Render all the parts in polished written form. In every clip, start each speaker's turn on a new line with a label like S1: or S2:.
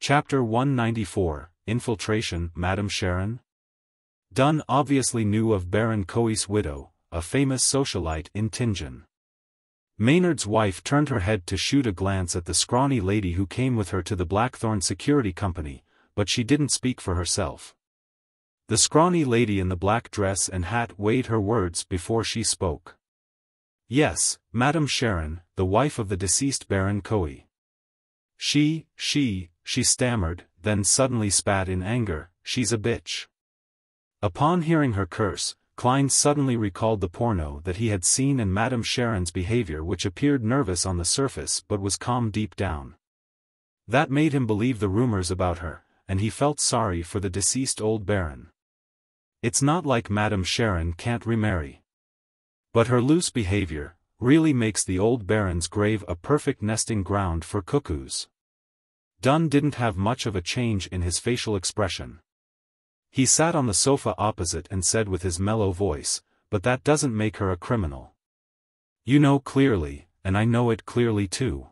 S1: Chapter 194, Infiltration, Madame Sharon? Dunn obviously knew of Baron Coe's widow, a famous socialite in Tingen. Maynard's wife turned her head to shoot a glance at the scrawny lady who came with her to the Blackthorn Security Company, but she didn't speak for herself. The scrawny lady in the black dress and hat weighed her words before she spoke. Yes, Madame Sharon, the wife of the deceased Baron Coe. She stammered, then suddenly spat in anger, she's a bitch. Upon hearing her curse, Klein suddenly recalled the porno that he had seen and Madame Sharon's behavior, which appeared nervous on the surface but was calm deep down. That made him believe the rumors about her, and he felt sorry for the deceased old baron. It's not like Madame Sharon can't remarry. But her loose behavior really makes the old baron's grave a perfect nesting ground for cuckoos. Dunn didn't have much of a change in his facial expression. He sat on the sofa opposite and said with his mellow voice, "But that doesn't make her a criminal. You know clearly, and I know it clearly too.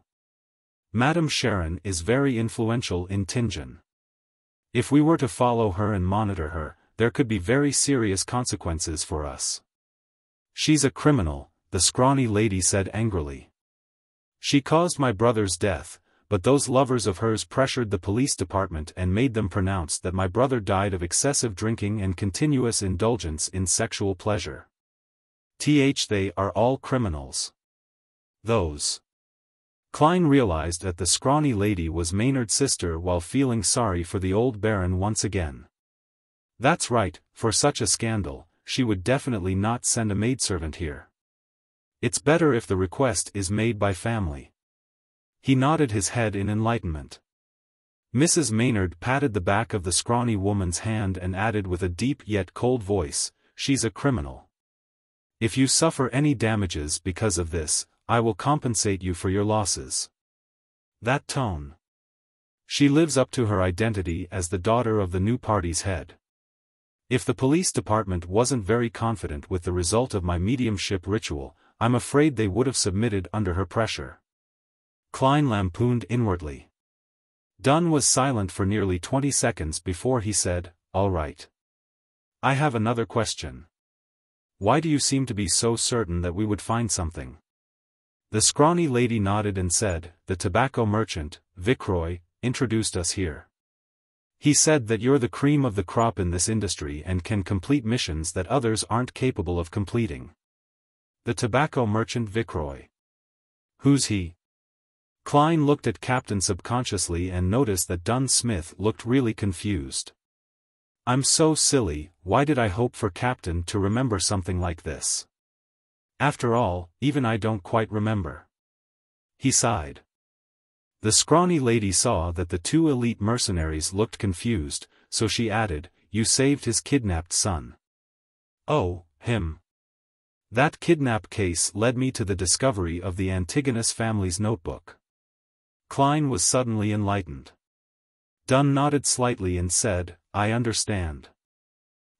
S1: Madame Sharon is very influential in Tingen. If we were to follow her and monitor her, there could be very serious consequences for us." "She's a criminal," the scrawny lady said angrily. "She caused my brother's death, but those lovers of hers pressured the police department and made them pronounce that my brother died of excessive drinking and continuous indulgence in sexual pleasure. They are all criminals. Those." Klein realized that the scrawny lady was Maynard's sister while feeling sorry for the old baron once again. That's right, for such a scandal, she would definitely not send a maidservant here. It's better if the request is made by family. He nodded his head in enlightenment. Mrs. Maynard patted the back of the scrawny woman's hand and added with a deep yet cold voice, "She's a criminal. If you suffer any damages because of this, I will compensate you for your losses." That tone. She lives up to her identity as the daughter of the new party's head. If the police department wasn't very confident with the result of my mediumship ritual, I'm afraid they would have submitted under her pressure. Klein lampooned inwardly. Dunn was silent for nearly 20 seconds before he said, "All right. I have another question. Why do you seem to be so certain that we would find something?" The scrawny lady nodded and said, "The tobacco merchant, Vicroy, introduced us here. He said that you're the cream of the crop in this industry and can complete missions that others aren't capable of completing." The tobacco merchant Vicroy. Who's he? Klein looked at Captain subconsciously and noticed that Dunn Smith looked really confused. I'm so silly, why did I hope for Captain to remember something like this? After all, even I don't quite remember. He sighed. The scrawny lady saw that the two elite mercenaries looked confused, so she added, "You saved his kidnapped son." "Oh, him. That kidnap case led me to the discovery of the Antigonus family's notebook." Klein was suddenly enlightened. Dunn nodded slightly and said, "I understand."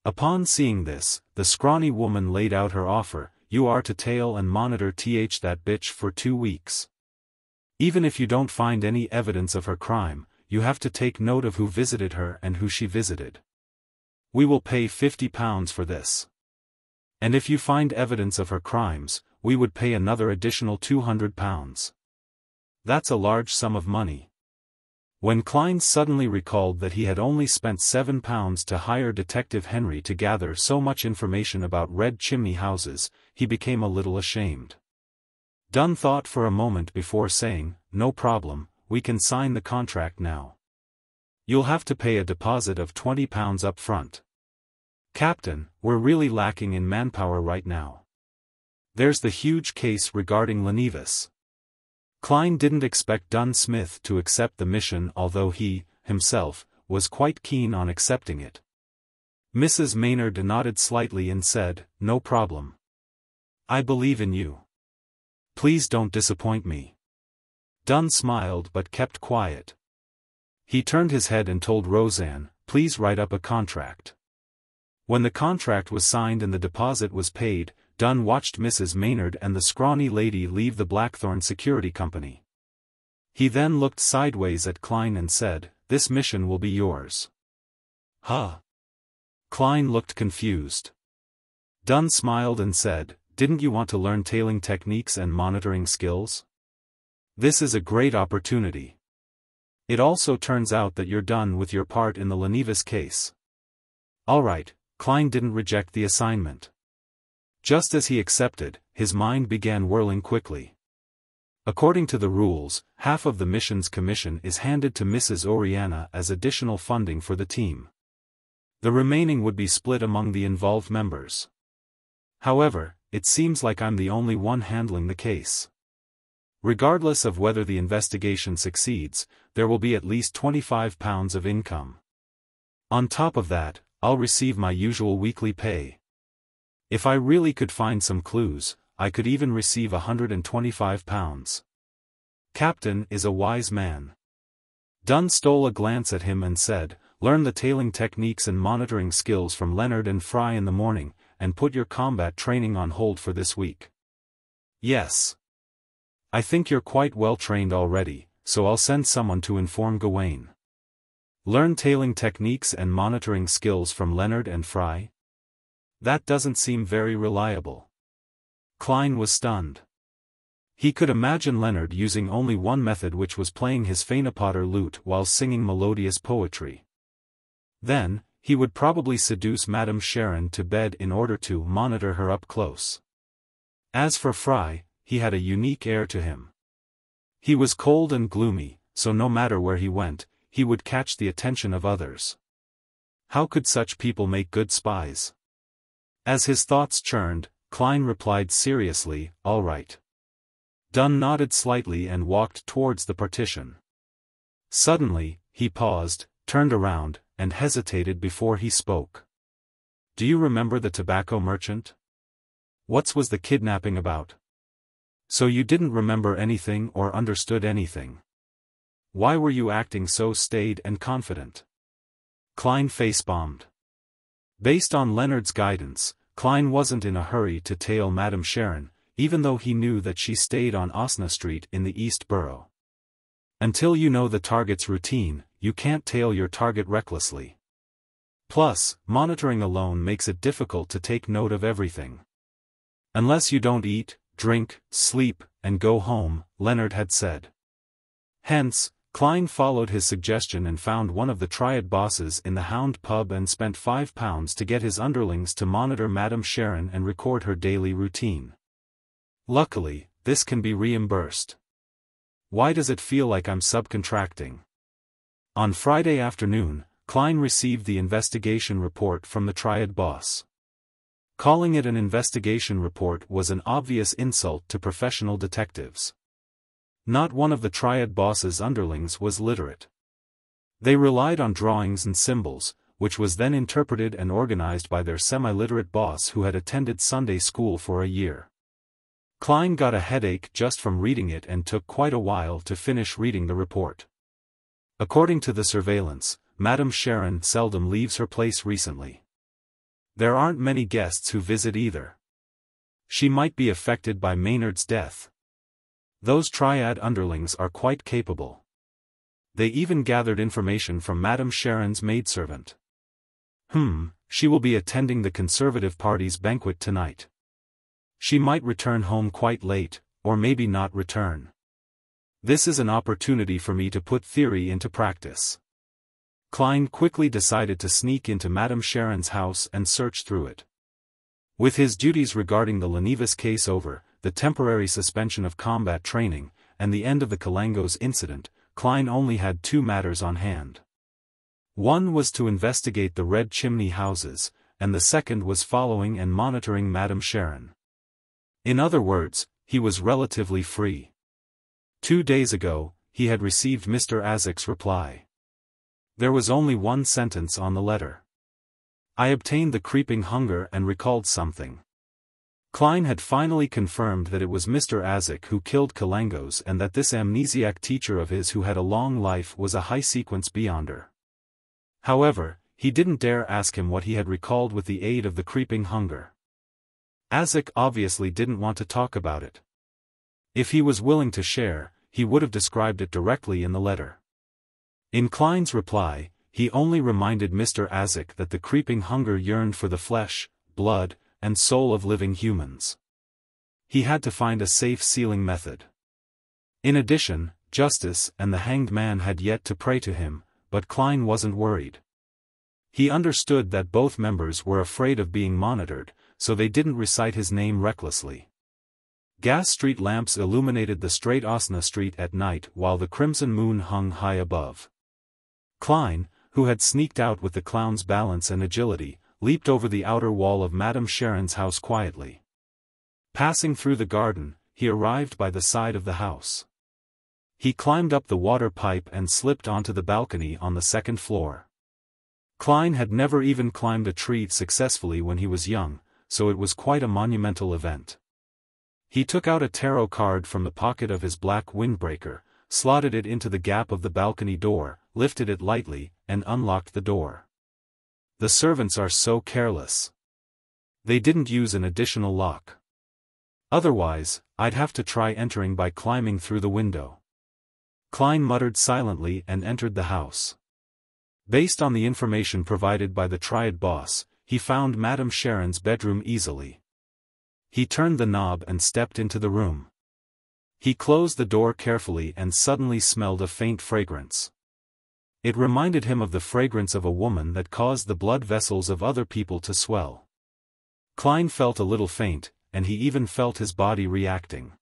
S1: Upon seeing this, the scrawny woman laid out her offer, "You are to tail and monitor that bitch for 2 weeks. Even if you don't find any evidence of her crime, you have to take note of who visited her and who she visited. We will pay £50 for this. And if you find evidence of her crimes, we would pay another additional £200. That's a large sum of money." When Klein suddenly recalled that he had only spent £7 to hire Detective Henry to gather so much information about red chimney houses, he became a little ashamed. Dunn thought for a moment before saying, "No problem, we can sign the contract now. You'll have to pay a deposit of £20 up front. Captain, we're really lacking in manpower right now. There's the huge case regarding Uniqueness." Klein didn't expect Dunn Smith to accept the mission, although he, himself, was quite keen on accepting it. Mrs. Maynard nodded slightly and said, "No problem. I believe in you. Please don't disappoint me." Dunn smiled but kept quiet. He turned his head and told Roseanne, "Please write up a contract." When the contract was signed and the deposit was paid, Dunn watched Mrs. Maynard and the scrawny lady leave the Blackthorn Security Company. He then looked sideways at Klein and said, this mission will be yours. Huh? Klein looked confused. Dunn smiled and said, didn't you want to learn tailing techniques and monitoring skills? This is a great opportunity. It also turns out that you're done with your part in the Uniqueness case. Alright, Klein didn't reject the assignment. Just as he accepted, his mind began whirling quickly. According to the rules, half of the mission's commission is handed to Mrs. Oriana as additional funding for the team. The remaining would be split among the involved members. However, it seems like I'm the only one handling the case. Regardless of whether the investigation succeeds, there will be at least £25 of income. On top of that, I'll receive my usual weekly pay. If I really could find some clues, I could even receive £125. Captain is a wise man. Dunn stole a glance at him and said, learn the tailing techniques and monitoring skills from Leonard and Fry in the morning, and put your combat training on hold for this week. Yes. I think you're quite well trained already, so I'll send someone to inform Gawain. Learn tailing techniques and monitoring skills from Leonard and Fry? That doesn't seem very reliable. Klein was stunned. He could imagine Leonard using only one method, which was playing his Phaenopotter lute while singing melodious poetry. Then, he would probably seduce Madame Sharon to bed in order to monitor her up close. As for Fry, he had a unique air to him. He was cold and gloomy, so no matter where he went, he would catch the attention of others. How could such people make good spies? As his thoughts churned, Klein replied seriously, all right. Dunn nodded slightly and walked towards the partition. Suddenly, he paused, turned around, and hesitated before he spoke. Do you remember the tobacco merchant? What was the kidnapping about? So you didn't remember anything or understood anything. Why were you acting so staid and confident? Klein face-bombed. Based on Leonard's guidance, Klein wasn't in a hurry to tail Madame Sharon, even though he knew that she stayed on Osna Street in the East Borough. Until you know the target's routine, you can't tail your target recklessly. Plus, monitoring alone makes it difficult to take note of everything. Unless you don't eat, drink, sleep, and go home, Leonard had said. Hence, Klein followed his suggestion and found one of the Triad bosses in the Hound pub and spent £5 to get his underlings to monitor Madame Sharon and record her daily routine. Luckily, this can be reimbursed. Why does it feel like I'm subcontracting? On Friday afternoon, Klein received the investigation report from the Triad boss. Calling it an investigation report was an obvious insult to professional detectives. Not one of the Triad boss's underlings was literate. They relied on drawings and symbols, which was then interpreted and organized by their semi-literate boss who had attended Sunday school for a year. Klein got a headache just from reading it and took quite a while to finish reading the report. According to the surveillance, Madame Sharon seldom leaves her place recently. There aren't many guests who visit either. She might be affected by Maynard's death. Those Triad underlings are quite capable. They even gathered information from Madame Sharon's maidservant. She will be attending the Conservative Party's banquet tonight. She might return home quite late, or maybe not return. This is an opportunity for me to put theory into practice. Klein quickly decided to sneak into Madame Sharon's house and search through it. With his duties regarding the Uniqueness case over, the temporary suspension of combat training, and the end of the Kalangos incident, Klein only had two matters on hand. One was to investigate the Red Chimney houses, and the second was following and monitoring Madame Sharon. In other words, he was relatively free. 2 days ago, he had received Mr. Azek's reply. There was only one sentence on the letter. I obtained the creeping hunger and recalled something. Klein had finally confirmed that it was Mr. Azek who killed Kalangos and that this amnesiac teacher of his who had a long life was a high-sequence beyonder. However, he didn't dare ask him what he had recalled with the aid of the creeping hunger. Azek obviously didn't want to talk about it. If he was willing to share, he would have described it directly in the letter. In Klein's reply, he only reminded Mr. Azek that the creeping hunger yearned for the flesh, blood, and soul of living humans. He had to find a safe sealing method. In addition, Justice and the Hanged Man had yet to pray to him, but Klein wasn't worried. He understood that both members were afraid of being monitored, so they didn't recite his name recklessly. Gas street lamps illuminated the straight Osna Street at night while the crimson moon hung high above. Klein, who had sneaked out with the clown's balance and agility, leaped over the outer wall of Madame Sharon's house quietly. Passing through the garden, he arrived by the side of the house. He climbed up the water pipe and slipped onto the balcony on the second floor. Klein had never even climbed a tree successfully when he was young, so it was quite a monumental event. He took out a tarot card from the pocket of his black windbreaker, slotted it into the gap of the balcony door, lifted it lightly, and unlocked the door. The servants are so careless. They didn't use an additional lock. Otherwise, I'd have to try entering by climbing through the window. Klein muttered silently and entered the house. Based on the information provided by the Triad boss, he found Madame Sharon's bedroom easily. He turned the knob and stepped into the room. He closed the door carefully and suddenly smelled a faint fragrance. It reminded him of the fragrance of a woman that caused the blood vessels of other people to swell. Klein felt a little faint, and he even felt his body reacting.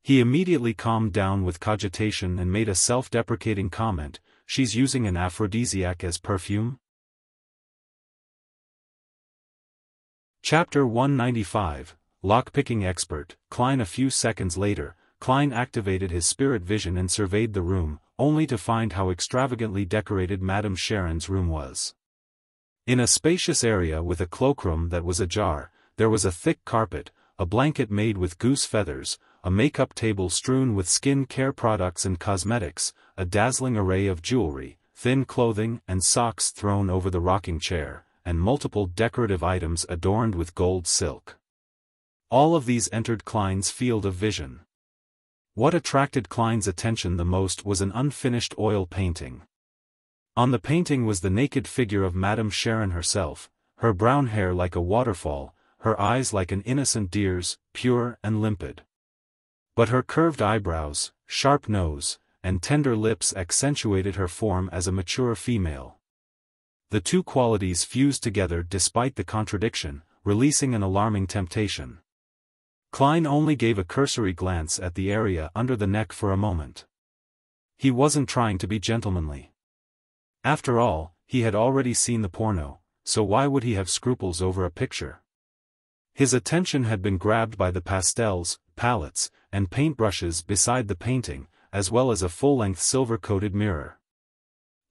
S1: He immediately calmed down with cogitation and made a self-deprecating comment, "She's using an aphrodisiac as perfume?" Chapter 195, Lockpicking Expert, Klein. A few seconds later, Klein activated his spirit vision and surveyed the room, only to find how extravagantly decorated Madame Sharon's room was. In a spacious area with a cloakroom that was ajar, there was a thick carpet, a blanket made with goose feathers, a makeup table strewn with skin care products and cosmetics, a dazzling array of jewelry, thin clothing and socks thrown over the rocking chair, and multiple decorative items adorned with gold silk. All of these entered Klein's field of vision. What attracted Klein's attention the most was an unfinished oil painting. On the painting was the naked figure of Madame Sharon herself, her brown hair like a waterfall, her eyes like an innocent deer's, pure and limpid. But her curved eyebrows, sharp nose, and tender lips accentuated her form as a mature female. The two qualities fused together despite the contradiction, releasing an alarming temptation. Klein only gave a cursory glance at the area under the neck for a moment. He wasn't trying to be gentlemanly. After all, he had already seen the porno, so why would he have scruples over a picture? His attention had been grabbed by the pastels, palettes, and paintbrushes beside the painting, as well as a full-length silver-coated mirror.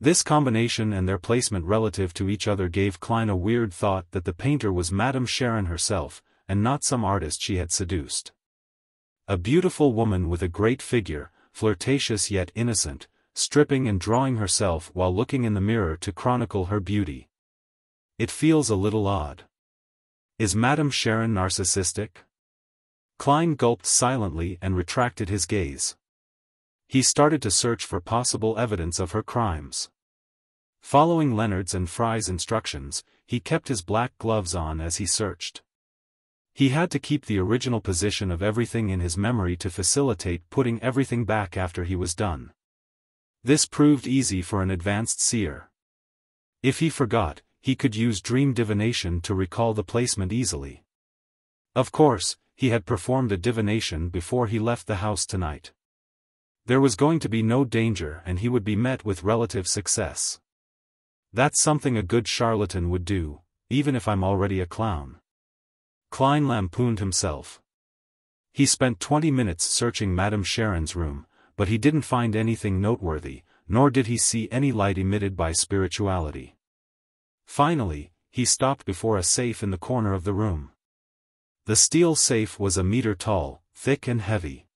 S1: This combination and their placement relative to each other gave Klein a weird thought that the painter was Madame Sharon herself, and not some artist she had seduced. A beautiful woman with a great figure, flirtatious yet innocent, stripping and drawing herself while looking in the mirror to chronicle her beauty. It feels a little odd. Is Madame Sharon narcissistic? Klein gulped silently and retracted his gaze. He started to search for possible evidence of her crimes. Following Leonard's and Fry's instructions, he kept his black gloves on as he searched. He had to keep the original position of everything in his memory to facilitate putting everything back after he was done. This proved easy for an advanced seer. If he forgot, he could use dream divination to recall the placement easily. Of course, he had performed a divination before he left the house tonight. There was going to be no danger and he would be met with relative success. That's something a good charlatan would do, even if I'm already a clown. Klein lampooned himself. He spent 20 minutes searching Madame Sharon's room, but he didn't find anything noteworthy, nor did he see any light emitted by spirituality. Finally, he stopped before a safe in the corner of the room. The steel safe was a meter tall, thick and heavy.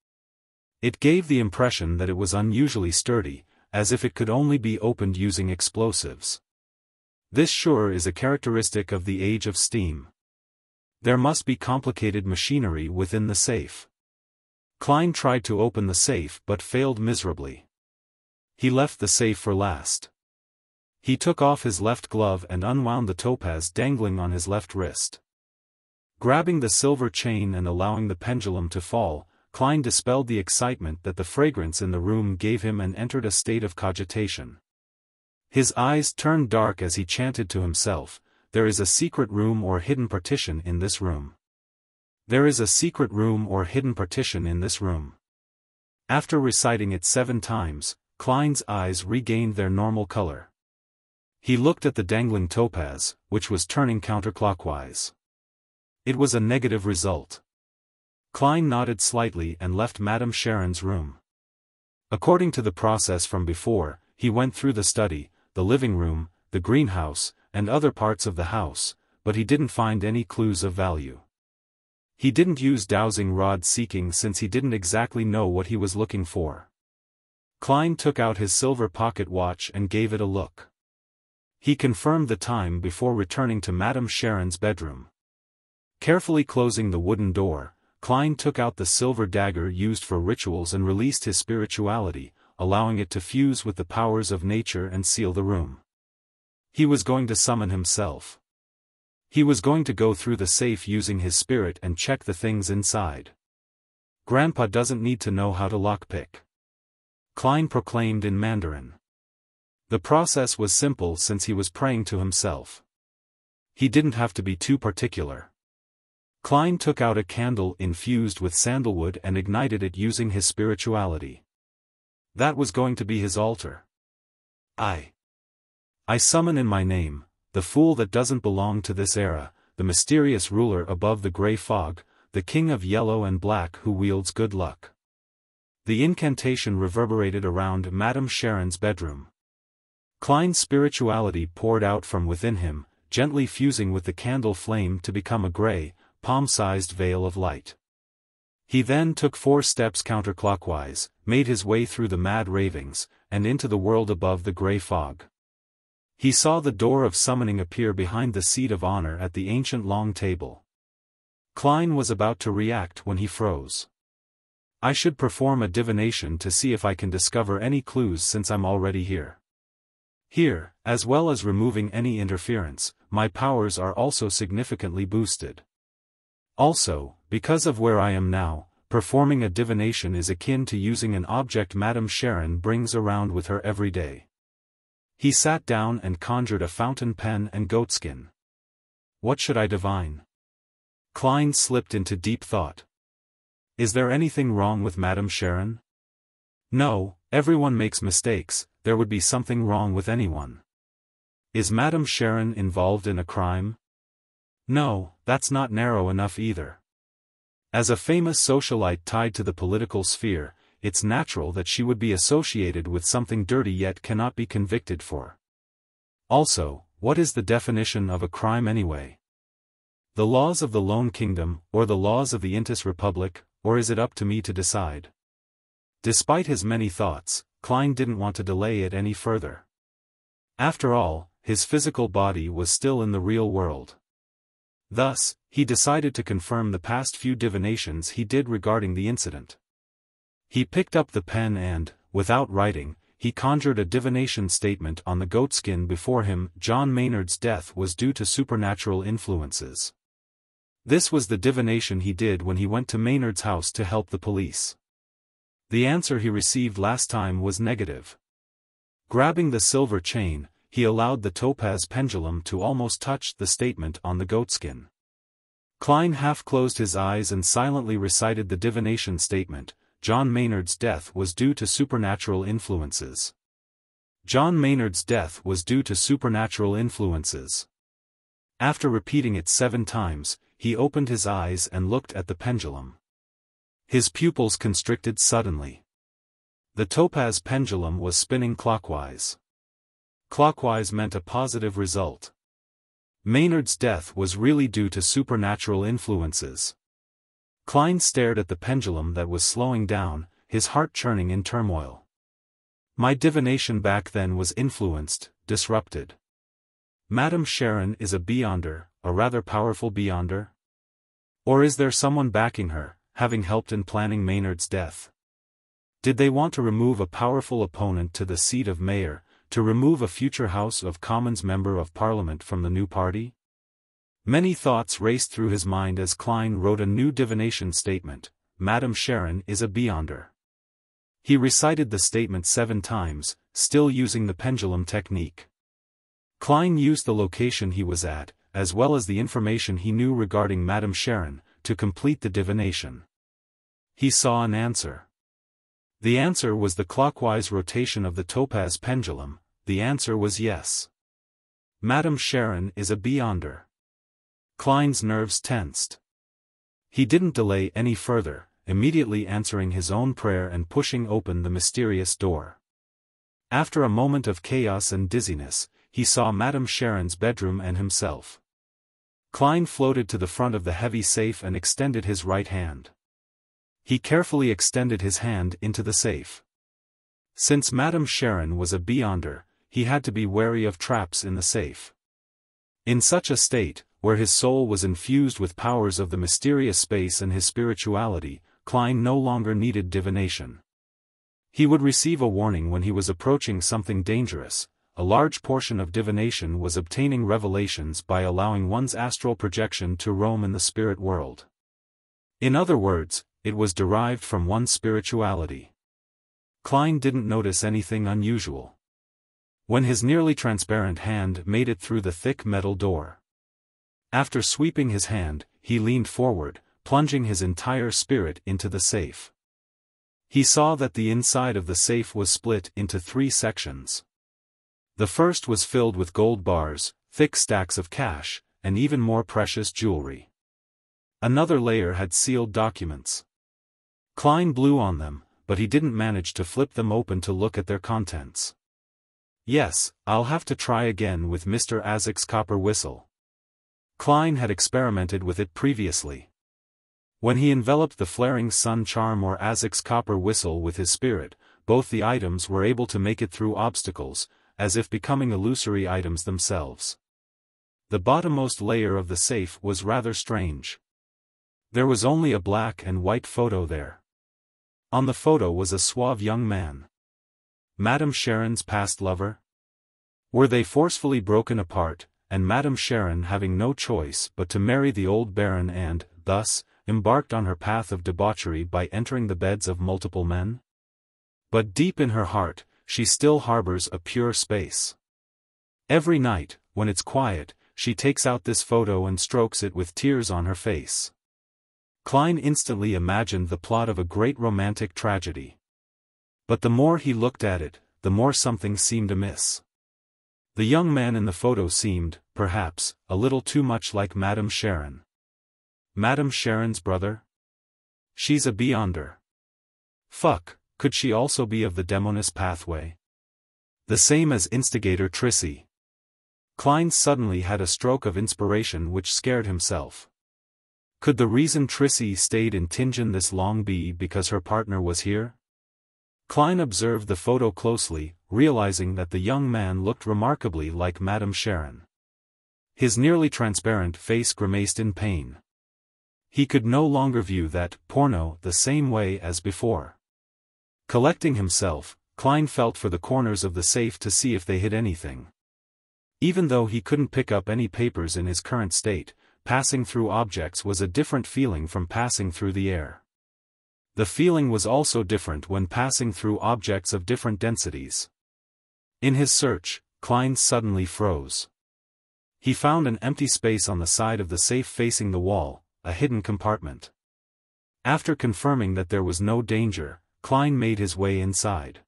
S1: It gave the impression that it was unusually sturdy, as if it could only be opened using explosives. This sure is a characteristic of the age of steam. There must be complicated machinery within the safe. Klein tried to open the safe but failed miserably. He left the safe for last. He took off his left glove and unwound the topaz dangling on his left wrist. Grabbing the silver chain and allowing the pendulum to fall, Klein dispelled the excitement that the fragrance in the room gave him and entered a state of cogitation. His eyes turned dark as he chanted to himself, "There is a secret room or hidden partition in this room. There is a secret room or hidden partition in this room." After reciting it 7 times, Klein's eyes regained their normal color. He looked at the dangling topaz, which was turning counterclockwise. It was a negative result. Klein nodded slightly and left Madame Sharon's room. According to the process from before, he went through the study, the living room, the greenhouse, and other parts of the house, but he didn't find any clues of value. He didn't use dowsing rod seeking since he didn't exactly know what he was looking for. Klein took out his silver pocket watch and gave it a look. He confirmed the time before returning to Madame Sharon's bedroom. Carefully closing the wooden door, Klein took out the silver dagger used for rituals and released his spirituality, allowing it to fuse with the powers of nature and seal the room. He was going to summon himself. He was going to go through the safe using his spirit and check the things inside. "Grandpa doesn't need to know how to lockpick," Klein proclaimed in Mandarin. The process was simple since he was praying to himself. He didn't have to be too particular. Klein took out a candle infused with sandalwood and ignited it using his spirituality. That was going to be his altar. I summon in my name, the fool that doesn't belong to this era, the mysterious ruler above the gray fog, the king of yellow and black who wields good luck. The incantation reverberated around Madame Sharon's bedroom. Klein's spirituality poured out from within him, gently fusing with the candle flame to become a gray, palm-sized veil of light. He then took 4 steps counterclockwise, made his way through the mad ravings, and into the world above the gray fog. He saw the door of summoning appear behind the seat of honor at the ancient long table. Klein was about to react when he froze. "I should perform a divination to see if I can discover any clues since I'm already here. Here, as well as removing any interference, my powers are also significantly boosted. Also, because of where I am now, performing a divination is akin to using an object Madame Sharon brings around with her every day." He sat down and conjured a fountain pen and goatskin. "What should I divine?" Klein slipped into deep thought. Is there anything wrong with Madame Sharon? No, everyone makes mistakes, there would be something wrong with anyone. Is Madame Sharon involved in a crime? No, that's not narrow enough either. As a famous socialite tied to the political sphere, it's natural that she would be associated with something dirty yet cannot be convicted for. Also, what is the definition of a crime anyway? The laws of the Lone Kingdom, or the laws of the Intis Republic, or is it up to me to decide? Despite his many thoughts, Klein didn't want to delay it any further. After all, his physical body was still in the real world. Thus, he decided to confirm the past few divinations he did regarding the incident. He picked up the pen and, without writing, he conjured a divination statement on the goatskin before him. John Maynard's death was due to supernatural influences. This was the divination he did when he went to Maynard's house to help the police. The answer he received last time was negative. Grabbing the silver chain, he allowed the topaz pendulum to almost touch the statement on the goatskin. Klein half closed his eyes and silently recited the divination statement. John Maynard's death was due to supernatural influences. John Maynard's death was due to supernatural influences. After repeating it 7 times, he opened his eyes and looked at the pendulum. His pupils constricted suddenly. The topaz pendulum was spinning clockwise. Clockwise meant a positive result. Maynard's death was really due to supernatural influences. Klein stared at the pendulum that was slowing down, his heart churning in turmoil. My divination back then was influenced, disrupted. Madame Sharon is a beyonder, a rather powerful beyonder? Or is there someone backing her, having helped in planning Maynard's death? Did they want to remove a powerful opponent to the seat of mayor, to remove a future House of Commons member of Parliament from the new party? Many thoughts raced through his mind as Klein wrote a new divination statement: Madame Sharon is a beyonder. He recited the statement 7 times, still using the pendulum technique. Klein used the location he was at, as well as the information he knew regarding Madame Sharon, to complete the divination. He saw an answer. The answer was the clockwise rotation of the topaz pendulum. The answer was yes. Madame Sharon is a beyonder. Klein's nerves tensed. He didn't delay any further, immediately answering his own prayer and pushing open the mysterious door. After a moment of chaos and dizziness, he saw Madame Sharon's bedroom and himself. Klein floated to the front of the heavy safe and extended his right hand. He carefully extended his hand into the safe. Since Madame Sharon was a beyonder, he had to be wary of traps in the safe. In such a state, where his soul was infused with powers of the mysterious space and his spirituality, Klein no longer needed divination. He would receive a warning when he was approaching something dangerous. A large portion of divination was obtaining revelations by allowing one's astral projection to roam in the spirit world. In other words, it was derived from one's spirituality. Klein didn't notice anything unusual when his nearly transparent hand made it through the thick metal door. After sweeping his hand, he leaned forward, plunging his entire spirit into the safe. He saw that the inside of the safe was split into 3 sections. The first was filled with gold bars, thick stacks of cash, and even more precious jewelry. Another layer had sealed documents. Klein blew on them, but he didn't manage to flip them open to look at their contents. Yes, I'll have to try again with Mr. Azek's copper whistle. Klein had experimented with it previously. When he enveloped the flaring sun charm or Azek's copper whistle with his spirit, both the items were able to make it through obstacles, as if becoming illusory items themselves. The bottommost layer of the safe was rather strange. There was only a black and white photo there. On the photo was a suave young man. Madame Sharon's past lover? Were they forcefully broken apart, and Madame Sharon having no choice but to marry the old baron and, thus, embarked on her path of debauchery by entering the beds of multiple men? But deep in her heart, she still harbors a pure space. Every night, when it's quiet, she takes out this photo and strokes it with tears on her face. Klein instantly imagined the plot of a great romantic tragedy. But the more he looked at it, the more something seemed amiss. The young man in the photo seemed, perhaps, a little too much like Madame Sharon. Madame Sharon's brother? She's a beyonder. Fuck, could she also be of the Demoness pathway? The same as instigator Trissy. Klein suddenly had a stroke of inspiration which scared himself. Could the reason Trissy stayed in Tingen this long be because her partner was here? Klein observed the photo closely, realizing that the young man looked remarkably like Madame Sharon. His nearly transparent face grimaced in pain. He could no longer view that porno the same way as before. Collecting himself, Klein felt for the corners of the safe to see if they hid anything. Even though he couldn't pick up any papers in his current state, passing through objects was a different feeling from passing through the air. The feeling was also different when passing through objects of different densities. In his search, Klein suddenly froze. He found an empty space on the side of the safe facing the wall, a hidden compartment. After confirming that there was no danger, Klein made his way inside.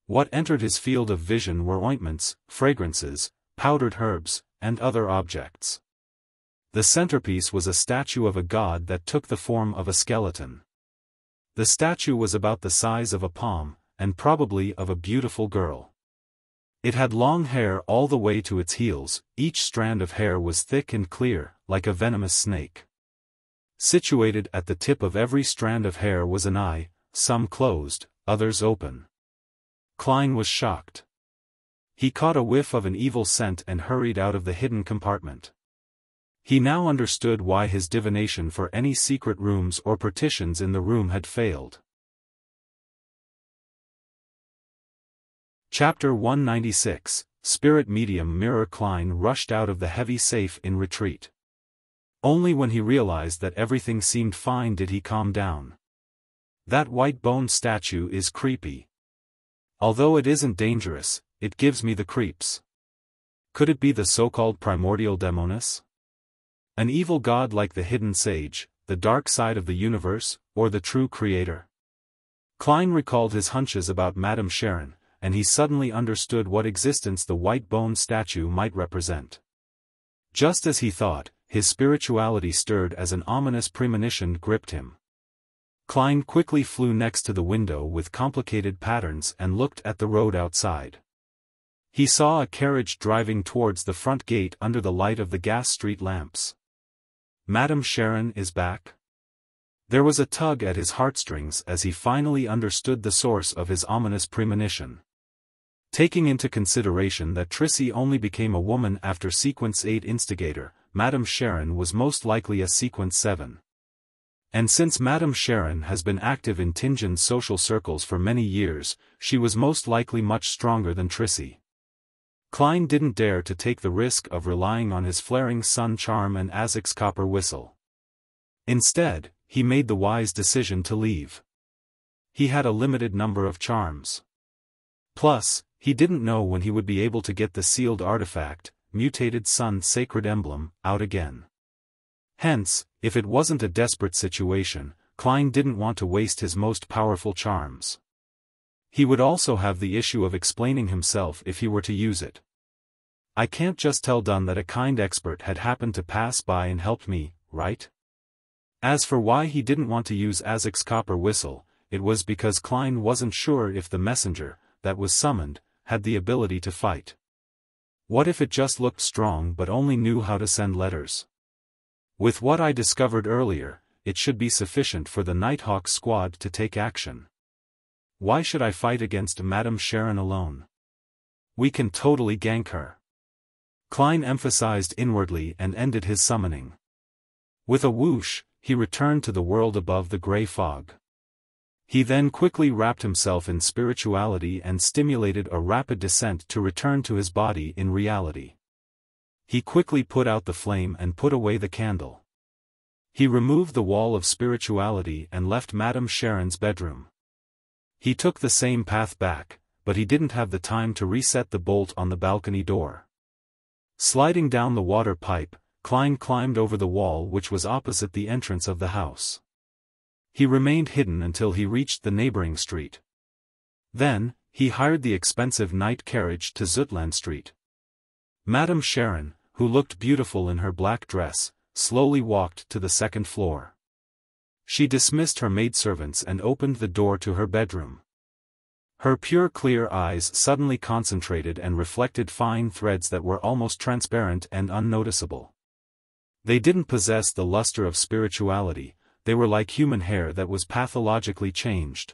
S1: What entered his field of vision were ointments, fragrances, powdered herbs, and other objects. The centerpiece was a statue of a god that took the form of a skeleton. The statue was about the size of a palm, and probably of a beautiful girl. It had long hair all the way to its heels, each strand of hair was thick and clear, like a venomous snake. Situated at the tip of every strand of hair was an eye, some closed, others open. Klein was shocked. He caught a whiff of an evil scent and hurried out of the hidden compartment. He now understood why his divination for any secret rooms or partitions in the room had failed. Chapter 196, Spirit Medium Mirror. Klein rushed out of the heavy safe in retreat. Only when he realized that everything seemed fine did he calm down. That white bone statue is creepy. Although it isn't dangerous, it gives me the creeps. Could it be the so-called primordial Demoness? An evil god like the hidden sage, the dark side of the universe, or the true creator? Klein recalled his hunches about Madame Sharon, and he suddenly understood what existence the white bone statue might represent. Just as he thought, his spirituality stirred as an ominous premonition gripped him. Klein quickly flew next to the window with complicated patterns and looked at the road outside. He saw a carriage driving towards the front gate under the light of the gas street lamps. Madame Sharon is back? There was a tug at his heartstrings as he finally understood the source of his ominous premonition. Taking into consideration that Trissy only became a woman after Sequence 8 instigator, Madame Sharon was most likely a Sequence 7. And since Madame Sharon has been active in Tinjin's social circles for many years, she was most likely much stronger than Trissy. Klein didn't dare to take the risk of relying on his flaring sun charm and Azek's copper whistle. Instead, he made the wise decision to leave. He had a limited number of charms. Plus, he didn't know when he would be able to get the sealed artifact, Mutated Sun Sacred Emblem, out again. Hence, if it wasn't a desperate situation, Klein didn't want to waste his most powerful charms. He would also have the issue of explaining himself if he were to use it. I can't just tell Dunn that a kind expert had happened to pass by and helped me, right? As for why he didn't want to use Azek's copper whistle, it was because Klein wasn't sure if the messenger, that was summoned, had the ability to fight. What if it just looked strong but only knew how to send letters? With what I discovered earlier, it should be sufficient for the Nighthawk squad to take action. Why should I fight against Madame Sharon alone? We can totally gank her. Klein emphasized inwardly and ended his summoning. With a whoosh, he returned to the world above the gray fog. He then quickly wrapped himself in spirituality and stimulated a rapid descent to return to his body in reality. He quickly put out the flame and put away the candle. He removed the wall of spirituality and left Madame Sharon's bedroom. He took the same path back, but he didn't have the time to reset the bolt on the balcony door. Sliding down the water pipe, Klein climbed over the wall which was opposite the entrance of the house. He remained hidden until he reached the neighboring street. Then, he hired the expensive night carriage to Zutland Street. Madame Sharon, who looked beautiful in her black dress, slowly walked to the second floor. She dismissed her maidservants and opened the door to her bedroom. Her pure clear eyes suddenly concentrated and reflected fine threads that were almost transparent and unnoticeable. They didn't possess the luster of spirituality, they were like human hair that was pathologically changed.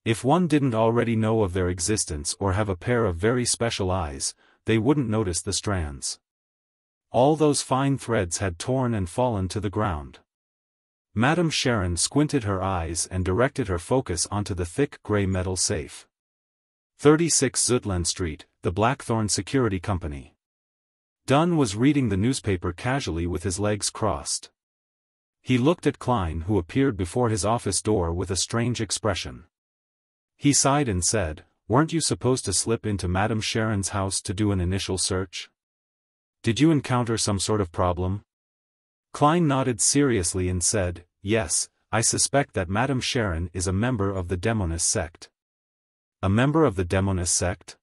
S1: If one didn't already know of their existence or have a pair of very special eyes, they wouldn't notice the strands. All those fine threads had torn and fallen to the ground. Madame Sharon squinted her eyes and directed her focus onto the thick gray metal safe. 36 Zutland Street, the Blackthorn Security Company. Dunn was reading the newspaper casually with his legs crossed. He looked at Klein, who appeared before his office door with a strange expression. He sighed and said, "Weren't you supposed to slip into Madame Sharon's house to do an initial search? Did you encounter some sort of problem?" Klein nodded seriously and said, "Yes, I suspect that Madame Sharon is a member of the Demoness sect." A member of the Demoness sect?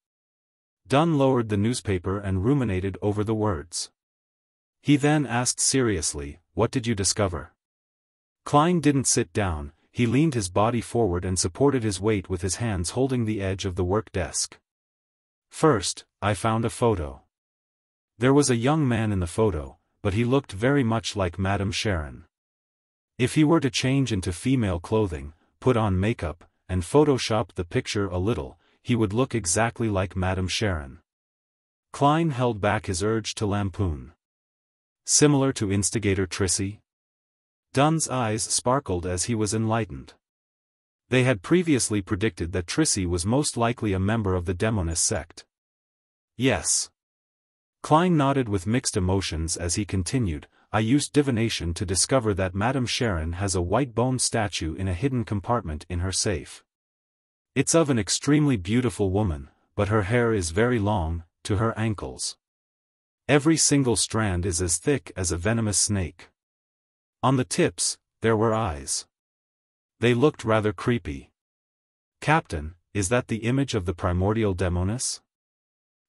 S1: Dunn lowered the newspaper and ruminated over the words. He then asked seriously, "What did you discover?" Klein didn't sit down, he leaned his body forward and supported his weight with his hands holding the edge of the work desk. "First, I found a photo. There was a young man in the photo, but he looked very much like Madame Sharon. If he were to change into female clothing, put on makeup, and Photoshop the picture a little, he would look exactly like Madame Sharon." Klein held back his urge to lampoon. "Similar to instigator Trissy?" Dunn's eyes sparkled as he was enlightened. They had previously predicted that Trissy was most likely a member of the Demoness sect. Yes. Klein nodded with mixed emotions as he continued, I used divination to discover that Madame Sharon has a white bone statue in a hidden compartment in her safe. It's of an extremely beautiful woman, but her hair is very long, to her ankles. Every single strand is as thick as a venomous snake. On the tips, there were eyes. They looked rather creepy. Captain, is that the image of the primordial Demoness?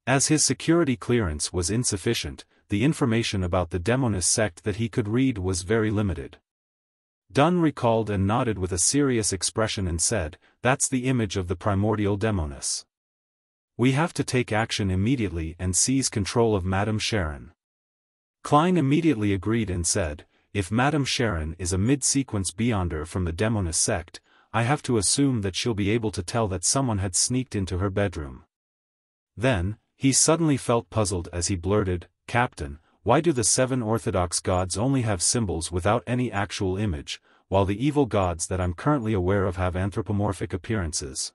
S1: As his security clearance was insufficient, the information about the Demoness sect that he could read was very limited. Dunn recalled and nodded with a serious expression and said, that's the image of the primordial Demoness. We have to take action immediately and seize control of Madame Sharon. Klein immediately agreed and said, if Madame Sharon is a mid-sequence beyonder from the Demoness sect, I have to assume that she'll be able to tell that someone had sneaked into her bedroom. Then, he suddenly felt puzzled as he blurted, Captain, why do the 7 Orthodox gods only have symbols without any actual image, while the evil gods that I'm currently aware of have anthropomorphic appearances?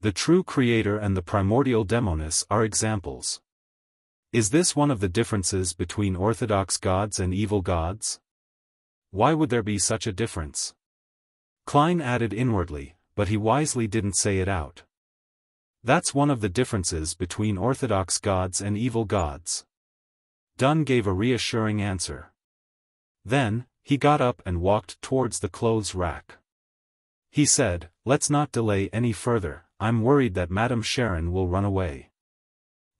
S1: The true creator and the primordial Demoness are examples. Is this one of the differences between Orthodox gods and evil gods? Why would there be such a difference? Klein added inwardly, but he wisely didn't say it out. That's one of the differences between Orthodox gods and evil gods. Dunn gave a reassuring answer. Then, he got up and walked towards the clothes rack. He said, let's not delay any further, I'm worried that Madame Sharon will run away.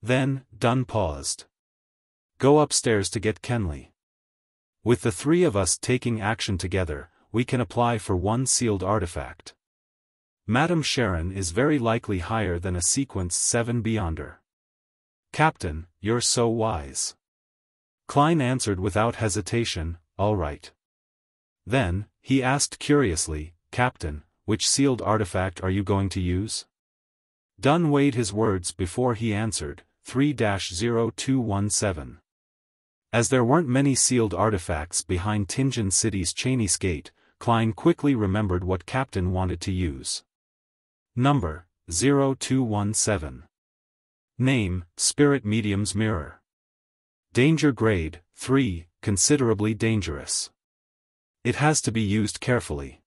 S1: Then, Dunn paused. Go upstairs to get Kenley. With the 3 of us taking action together, we can apply for one sealed artifact. Madame Sharon is very likely higher than a sequence 7 beyonder. Captain, you're so wise. Klein answered without hesitation, all right. Then, he asked curiously, Captain, which sealed artifact are you going to use? Dunn weighed his words before he answered, 3-0217. As there weren't many sealed artifacts behind Tinjin City's Chinese gate, Klein quickly remembered what Captain wanted to use. Number, 0217. Name, Spirit Medium's Mirror. Danger grade, 3, considerably dangerous. It has to be used carefully.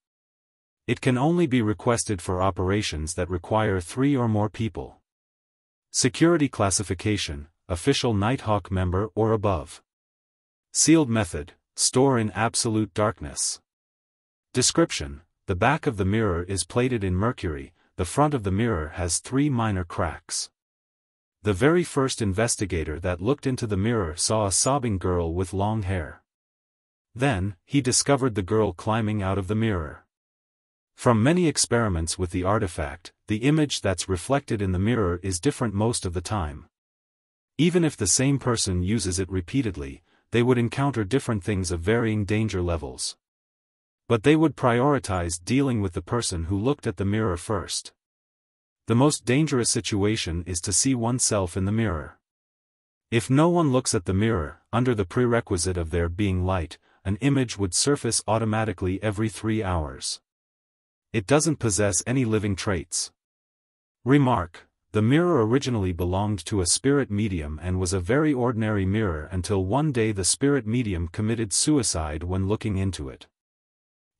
S1: It can only be requested for operations that require 3 or more people. Security classification, official Nighthawk member or above. Sealed method, store in absolute darkness. Description, the back of the mirror is plated in mercury, the front of the mirror has 3 minor cracks. The very first investigator that looked into the mirror saw a sobbing girl with long hair. Then, he discovered the girl climbing out of the mirror. From many experiments with the artifact, the image that's reflected in the mirror is different most of the time. Even if the same person uses it repeatedly, they would encounter different things of varying danger levels. But they would prioritize dealing with the person who looked at the mirror first. The most dangerous situation is to see oneself in the mirror. If no one looks at the mirror, under the prerequisite of there being light, an image would surface automatically every 3 hours. It doesn't possess any living traits. Remark, the mirror originally belonged to a spirit medium and was a very ordinary mirror until one day the spirit medium committed suicide when looking into it.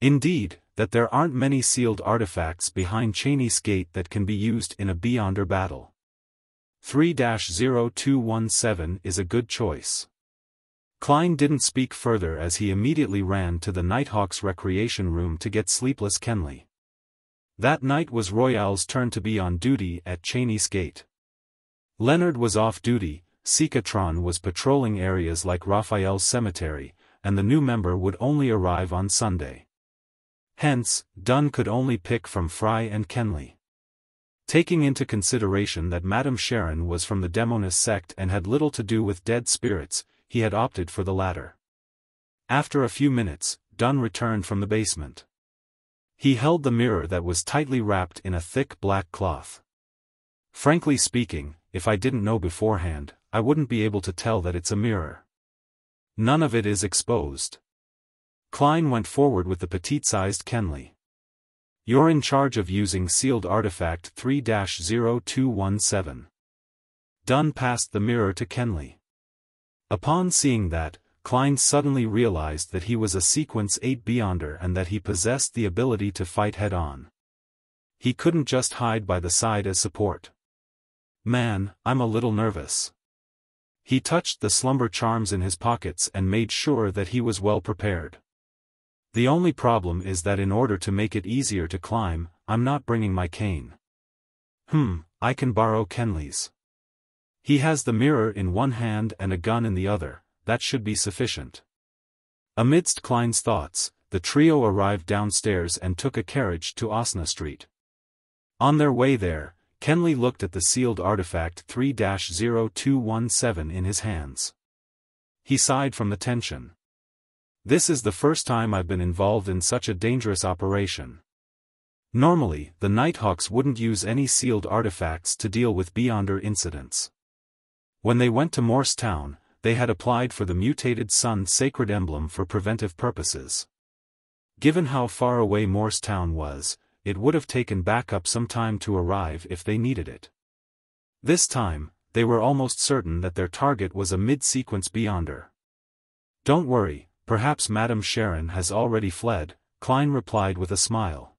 S1: Indeed, that there aren't many sealed artifacts behind Chinese Gate that can be used in a beyonder battle. 3-0217 is a good choice. Klein didn't speak further as he immediately ran to the Nighthawk's recreation room to get sleepless Kenley. That night was Royale's turn to be on duty at Chinese Gate. Leonard was off duty, Sikatron was patrolling areas like Raphael's cemetery, and the new member would only arrive on Sunday. Hence, Dunn could only pick from Fry and Kenley. Taking into consideration that Madame Sharon was from the Demoness sect and had little to do with dead spirits, he had opted for the latter. After a few minutes, Dunn returned from the basement. He held the mirror that was tightly wrapped in a thick black cloth. Frankly speaking, if I didn't know beforehand, I wouldn't be able to tell that it's a mirror. None of it is exposed. Klein went forward with the petite-sized Kenley. You're in charge of using sealed artifact 3-0217. Dunn passed the mirror to Kenley. Upon seeing that, Klein suddenly realized that he was a Sequence 8 Beyonder and that he possessed the ability to fight head-on. He couldn't just hide by the side as support. Man, I'm a little nervous. He touched the slumber charms in his pockets and made sure that he was well prepared. The only problem is that in order to make it easier to climb, I'm not bringing my cane. I can borrow Kenley's. He has the mirror in one hand and a gun in the other, that should be sufficient. Amidst Klein's thoughts, the trio arrived downstairs and took a carriage to Osna Street. On their way there, Kenley looked at the sealed artifact 3-0217 in his hands. He sighed from the tension. This is the first time I've been involved in such a dangerous operation. Normally, the Nighthawks wouldn't use any sealed artifacts to deal with Beyonder incidents. When they went to Morristown, they had applied for the mutated Sun Sacred Emblem for preventive purposes. Given how far away Morristown was, it would have taken backup some time to arrive if they needed it. This time, they were almost certain that their target was a mid-sequence Beyonder. Don't worry, perhaps Madame Sharon has already fled, Klein replied with a smile.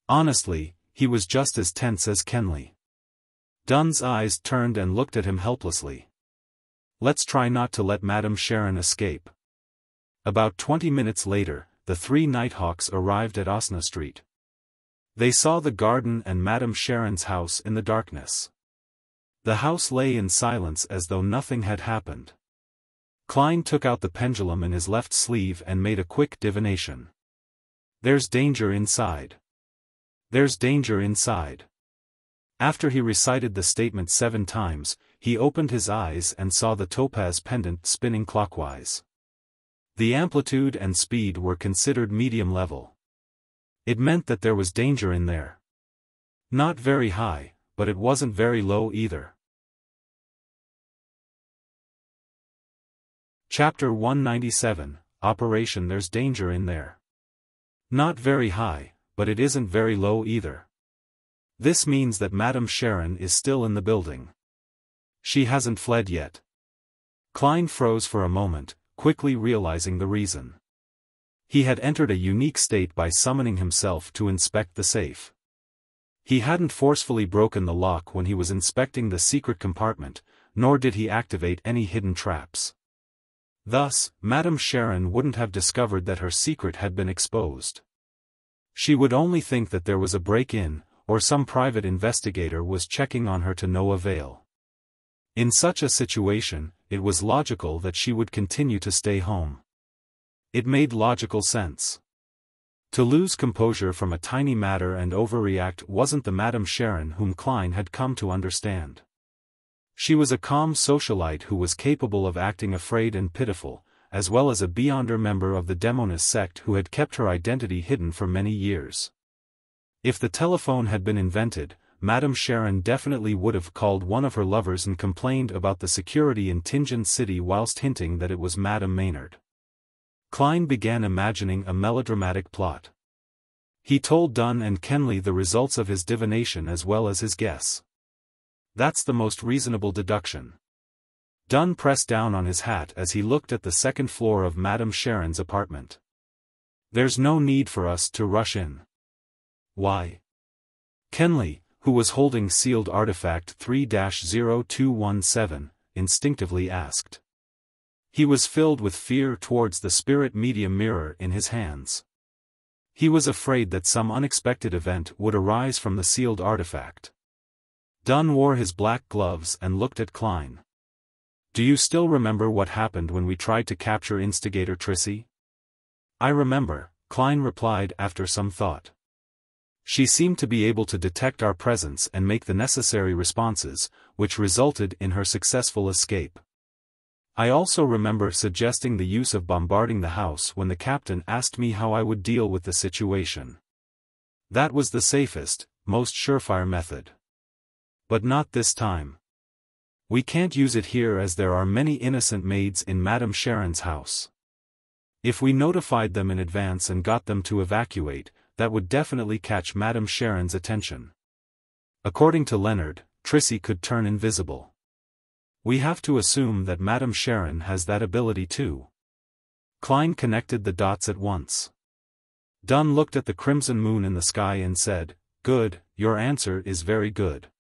S1: Honestly, he was just as tense as Kenley. Dunn's eyes turned and looked at him helplessly. Let's try not to let Madame Sharon escape. About 20 minutes later, the three Nighthawks arrived at Osna Street. They saw the garden and Madame Sharon's house in the darkness. The house lay in silence as though nothing had happened. Klein took out the pendulum in his left sleeve and made a quick divination. There's danger inside. There's danger inside. After he recited the statement 7 times, he opened his eyes and saw the topaz pendant spinning clockwise. The amplitude and speed were considered medium level. It meant that there was danger in there. Not very high, but it wasn't very low either. Chapter 197, Operation There's Danger in There. Not very high, but it isn't very low either. This means that Madame Sharon is still in the building. She hasn't fled yet. Klein froze for a moment, quickly realizing the reason. He had entered a unique state by summoning himself to inspect the safe. He hadn't forcefully broken the lock when he was inspecting the secret compartment, nor did he activate any hidden traps. Thus, Madame Sharon wouldn't have discovered that her secret had been exposed. She would only think that there was a break-in, or some private investigator was checking on her to no avail. In such a situation, it was logical that she would continue to stay home. It made logical sense. To lose composure from a tiny matter and overreact wasn't the Madame Sharon whom Klein had come to understand. She was a calm socialite who was capable of acting afraid and pitiful, as well as a Beyonder member of the Demoness sect who had kept her identity hidden for many years. If the telephone had been invented, Madame Sharon definitely would have called one of her lovers and complained about the security in Tingen City whilst hinting that it was Madame Maynard. Klein began imagining a melodramatic plot. He told Dunn and Kenley the results of his divination as well as his guess. That's the most reasonable deduction. Dunn pressed down on his hat as he looked at the second floor of Madame Sharon's apartment. There's no need for us to rush in. Why? Kenley, who was holding sealed artifact 3-0217, instinctively asked. He was filled with fear towards the spirit medium mirror in his hands. He was afraid that some unexpected event would arise from the sealed artifact. Dunn wore his black gloves and looked at Klein. Do you still remember what happened when we tried to capture Instigator Trissy? I remember, Klein replied after some thought. She seemed to be able to detect our presence and make the necessary responses, which resulted in her successful escape. I also remember suggesting the use of bombarding the house when the captain asked me how I would deal with the situation. That was the safest, most surefire method. But not this time. We can't use it here as there are many innocent maids in Madame Sharon's house. If we notified them in advance and got them to evacuate, that would definitely catch Madame Sharon's attention. According to Leonard, Trissy could turn invisible. We have to assume that Madame Sharon has that ability too. Klein connected the dots at once. Dunn looked at the crimson moon in the sky and said, "Good, your answer is very good.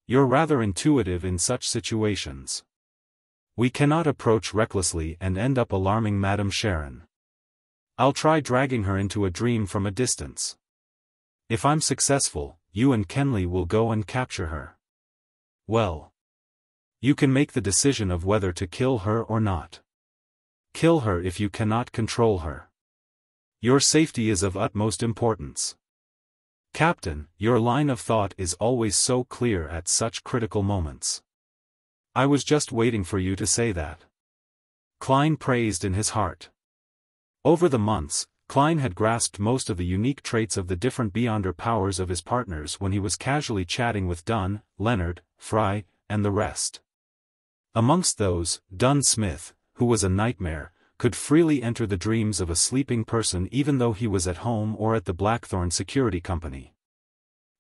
S1: You're rather intuitive in such situations. We cannot approach recklessly and end up alarming Madame Sharon. I'll try dragging her into a dream from a distance. If I'm successful, you and Kenley will go and capture her. Well, you can make the decision of whether to kill her or not. Kill her if you cannot control her. Your safety is of utmost importance. Captain, your line of thought is always so clear at such critical moments. I was just waiting for you to say that." Klein praised in his heart. Over the months, Klein had grasped most of the unique traits of the different Beyonder powers of his partners when he was casually chatting with Dunn, Leonard, Fry, and the rest. Amongst those, Dunn Smith, who was a nightmare, could freely enter the dreams of a sleeping person even though he was at home or at the Blackthorn Security Company.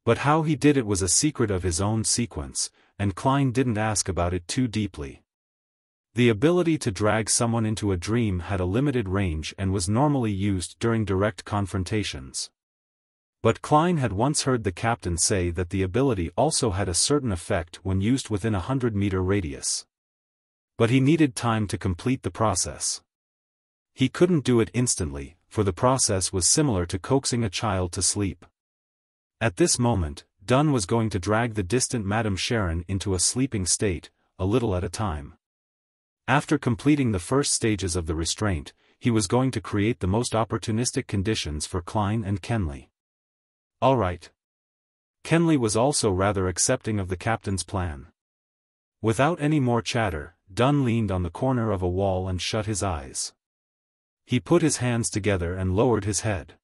S1: But how he did it was a secret of his own sequence, and Klein didn't ask about it too deeply. The ability to drag someone into a dream had a limited range and was normally used during direct confrontations. But Klein had once heard the captain say that the ability also had a certain effect when used within a 100-meter radius. But he needed time to complete the process. He couldn't do it instantly, for the process was similar to coaxing a child to sleep. At this moment, Dunn was going to drag the distant Madame Sharon into a sleeping state, a little at a time. After completing the first stages of the restraint, he was going to create the most opportunistic conditions for Klein and Kenley. All right. Kenley was also rather accepting of the captain's plan. Without any more chatter, Dunn leaned on the corner of a wall and shut his eyes. He put his hands together and lowered his head.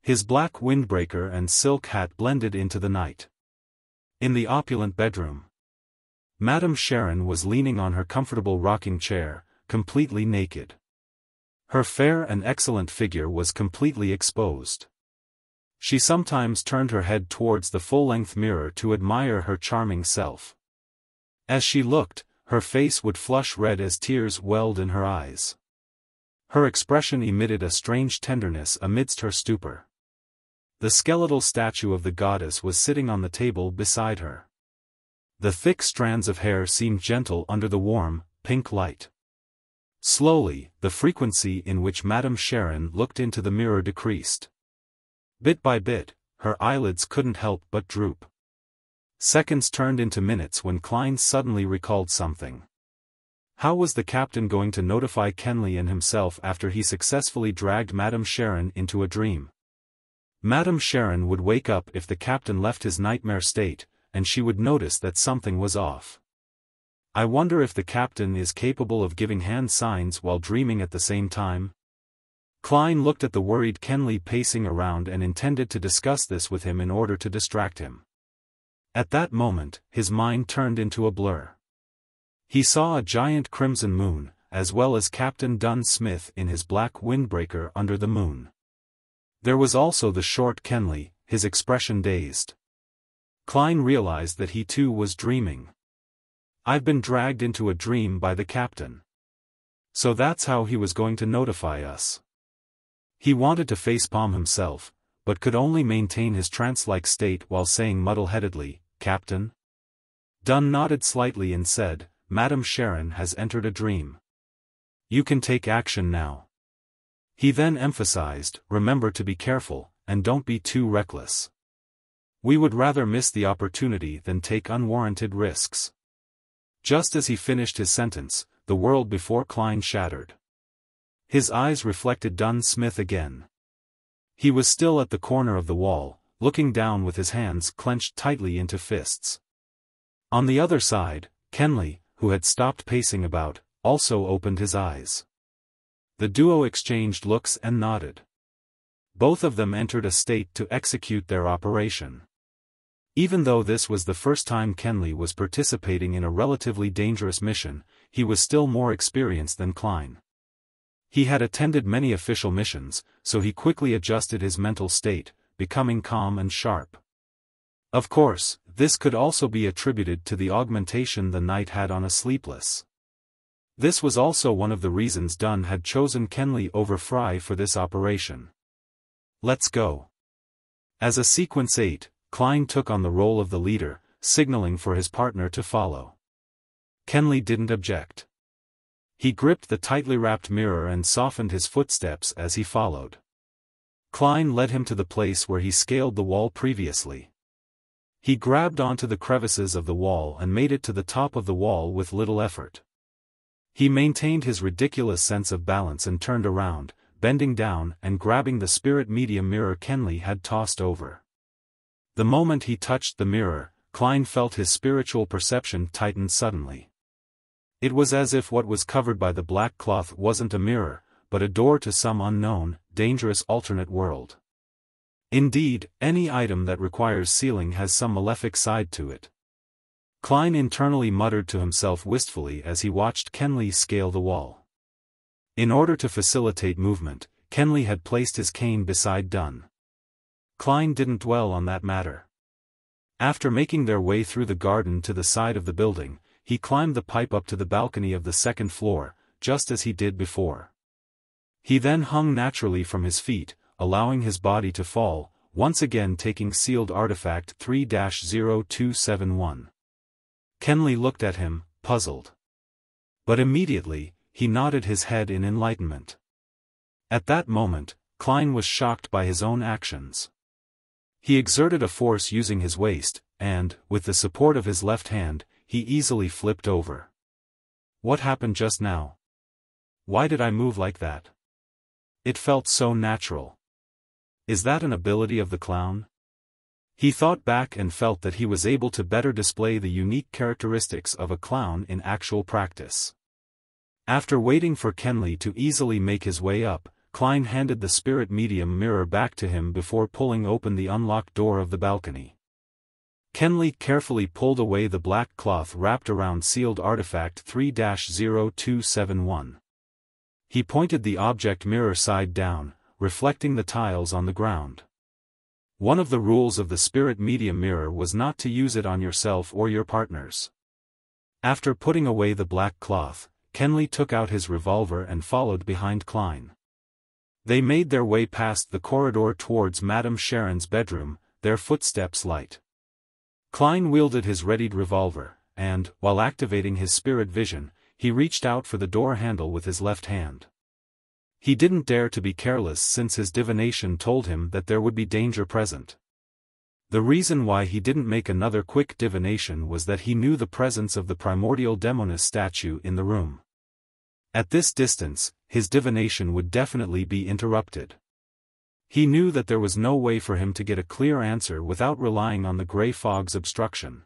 S1: His black windbreaker and silk hat blended into the night. In the opulent bedroom, Madame Sharon was leaning on her comfortable rocking chair, completely naked. Her fair and excellent figure was completely exposed. She sometimes turned her head towards the full-length mirror to admire her charming self. As she looked, her face would flush red as tears welled in her eyes. Her expression emitted a strange tenderness amidst her stupor. The skeletal statue of the goddess was sitting on the table beside her. The thick strands of hair seemed gentle under the warm, pink light. Slowly, the frequency in which Madame Sharon looked into the mirror decreased. Bit by bit, her eyelids couldn't help but droop. Seconds turned into minutes when Klein suddenly recalled something. How was the captain going to notify Kenley and himself after he successfully dragged Madame Sharon into a dream? Madame Sharon would wake up if the captain left his nightmare state, and she would notice that something was off. I wonder if the captain is capable of giving hand signs while dreaming at the same time? Klein looked at the worried Kenley pacing around and intended to discuss this with him in order to distract him. At that moment, his mind turned into a blur. He saw a giant crimson moon, as well as Captain Dunn Smith in his black windbreaker under the moon. There was also the short Kenley, his expression dazed. Klein realized that he too was dreaming. I've been dragged into a dream by the captain. So that's how he was going to notify us. He wanted to facepalm himself, but could only maintain his trance-like state while saying muddle-headedly, "Captain?" Dunn nodded slightly and said, "Madame Sharon has entered a dream. You can take action now." He then emphasized, "Remember to be careful, and don't be too reckless. We would rather miss the opportunity than take unwarranted risks." Just as he finished his sentence, the world before Klein shattered. His eyes reflected Dunn Smith again. He was still at the corner of the wall, looking down with his hands clenched tightly into fists. On the other side, Kenley, who had stopped pacing about, also opened his eyes. The duo exchanged looks and nodded. Both of them entered a state to execute their operation. Even though this was the first time Kenley was participating in a relatively dangerous mission, he was still more experienced than Klein. He had attended many official missions, so he quickly adjusted his mental state, becoming calm and sharp. Of course, this could also be attributed to the augmentation the knight had on a sleepless. This was also one of the reasons Dunn had chosen Kenley over Fry for this operation. Let's go. As a Sequence 8, Klein took on the role of the leader, signaling for his partner to follow. Kenley didn't object. He gripped the tightly wrapped mirror and softened his footsteps as he followed. Klein led him to the place where he scaled the wall previously. He grabbed onto the crevices of the wall and made it to the top of the wall with little effort. He maintained his ridiculous sense of balance and turned around, bending down and grabbing the spirit medium mirror Kenley had tossed over. The moment he touched the mirror, Klein felt his spiritual perception tighten suddenly. It was as if what was covered by the black cloth wasn't a mirror, but a door to some unknown, dangerous alternate world. Indeed, any item that requires sealing has some malefic side to it. Klein internally muttered to himself wistfully as he watched Kenley scale the wall. In order to facilitate movement, Kenley had placed his cane beside Dunn. Klein didn't dwell on that matter. After making their way through the garden to the side of the building, he climbed the pipe up to the balcony of the second floor, just as he did before. He then hung naturally from his feet, allowing his body to fall, once again taking sealed artifact 3-0271. Kenley looked at him, puzzled. But immediately, he nodded his head in enlightenment. At that moment, Klein was shocked by his own actions. He exerted a force using his waist, and, with the support of his left hand, he easily flipped over. What happened just now? Why did I move like that? It felt so natural. Is that an ability of the clown? He thought back and felt that he was able to better display the unique characteristics of a clown in actual practice. After waiting for Kenley to easily make his way up, Klein handed the spirit medium mirror back to him before pulling open the unlocked door of the balcony. Kenley carefully pulled away the black cloth wrapped around sealed artifact 3-0271. He pointed the object mirror side down, reflecting the tiles on the ground. One of the rules of the spirit medium mirror was not to use it on yourself or your partners. After putting away the black cloth, Kenley took out his revolver and followed behind Klein. They made their way past the corridor towards Madame Sharon's bedroom, their footsteps light. Klein wielded his readied revolver, and, while activating his spirit vision, he reached out for the door handle with his left hand. He didn't dare to be careless since his divination told him that there would be danger present. The reason why he didn't make another quick divination was that he knew the presence of the primordial Demoness statue in the room. At this distance, his divination would definitely be interrupted. He knew that there was no way for him to get a clear answer without relying on the gray fog's obstruction.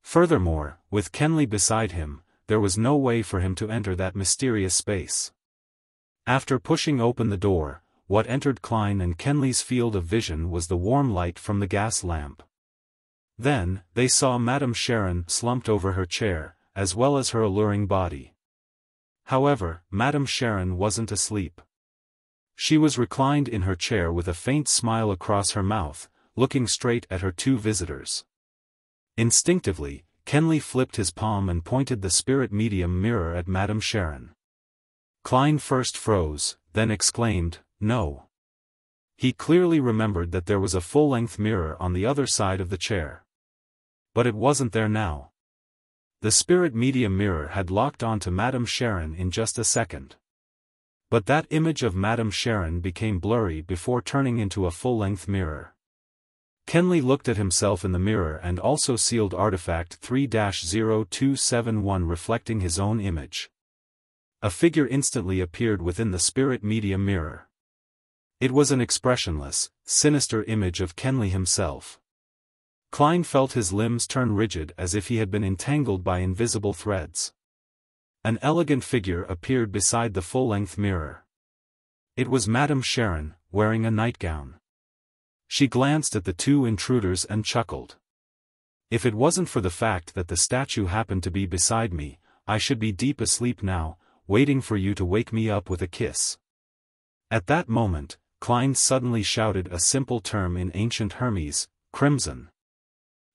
S1: Furthermore, with Kenley beside him, there was no way for him to enter that mysterious space. After pushing open the door, what entered Klein and Kenley's field of vision was the warm light from the gas lamp. Then, they saw Madame Sharon slumped over her chair, as well as her alluring body. However, Madame Sharon wasn't asleep. She was reclined in her chair with a faint smile across her mouth, looking straight at her two visitors. Instinctively, Kenley flipped his palm and pointed the spirit medium mirror at Madame Sharon. Klein first froze, then exclaimed, "No." He clearly remembered that there was a full-length mirror on the other side of the chair. But it wasn't there now. The spirit medium mirror had locked onto Madame Sharon in just a second. But that image of Madame Sharon became blurry before turning into a full-length mirror. Kenley looked at himself in the mirror and also sealed artifact 3-0271 reflecting his own image. A figure instantly appeared within the spirit medium mirror. It was an expressionless, sinister image of Kenley himself. Klein felt his limbs turn rigid as if he had been entangled by invisible threads. An elegant figure appeared beside the full-length mirror. It was Madame Sharon, wearing a nightgown. She glanced at the two intruders and chuckled. "If it wasn't for the fact that the statue happened to be beside me, I should be deep asleep now. waiting for you to wake me up with a kiss." At that moment, Klein suddenly shouted a simple term in ancient Hermes, "crimson."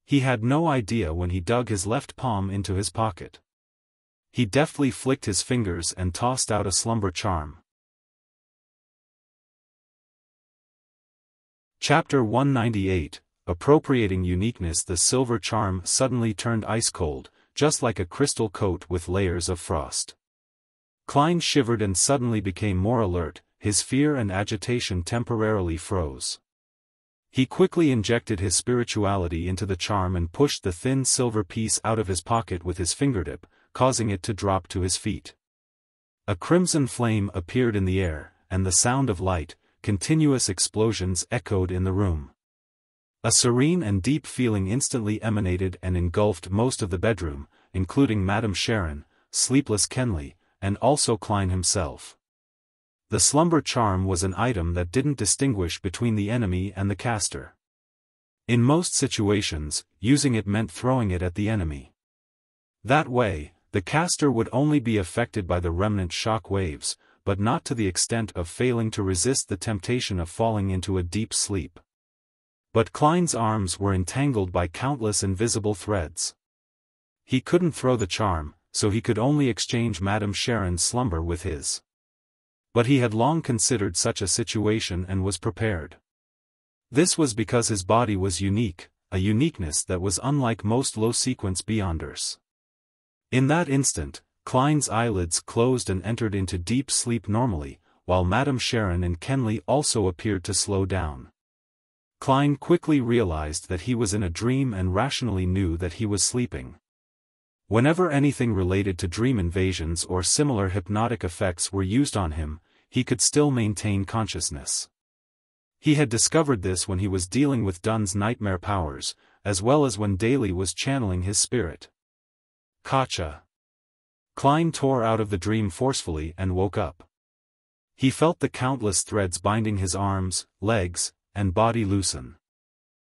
S1: He had no idea when he dug his left palm into his pocket. He deftly flicked his fingers and tossed out a slumber charm. Chapter 198, Appropriating Uniqueness. The silver charm suddenly turned ice-cold, just like a crystal coat with layers of frost. Klein shivered and suddenly became more alert, his fear and agitation temporarily froze. He quickly injected his spirituality into the charm and pushed the thin silver piece out of his pocket with his fingertip, causing it to drop to his feet. A crimson flame appeared in the air, and the sound of light, continuous explosions echoed in the room. A serene and deep feeling instantly emanated and engulfed most of the bedroom, including Madame Sharon, sleepless Kenley, and also Klein himself. The slumber charm was an item that didn't distinguish between the enemy and the caster. In most situations, using it meant throwing it at the enemy. That way, the caster would only be affected by the remnant shock waves, but not to the extent of failing to resist the temptation of falling into a deep sleep. But Klein's arms were entangled by countless invisible threads. He couldn't throw the charm, so he could only exchange Madame Sharon's slumber with his. But he had long considered such a situation and was prepared. This was because his body was unique, a uniqueness that was unlike most low-sequence beyonders. In that instant, Klein's eyelids closed and entered into deep sleep normally, while Madame Sharon and Kenley also appeared to slow down. Klein quickly realized that he was in a dream and rationally knew that he was sleeping. Whenever anything related to dream invasions or similar hypnotic effects were used on him, he could still maintain consciousness. He had discovered this when he was dealing with Dun's nightmare powers, as well as when Daly was channeling his spirit. Gotcha. Klein tore out of the dream forcefully and woke up. He felt the countless threads binding his arms, legs, and body loosen.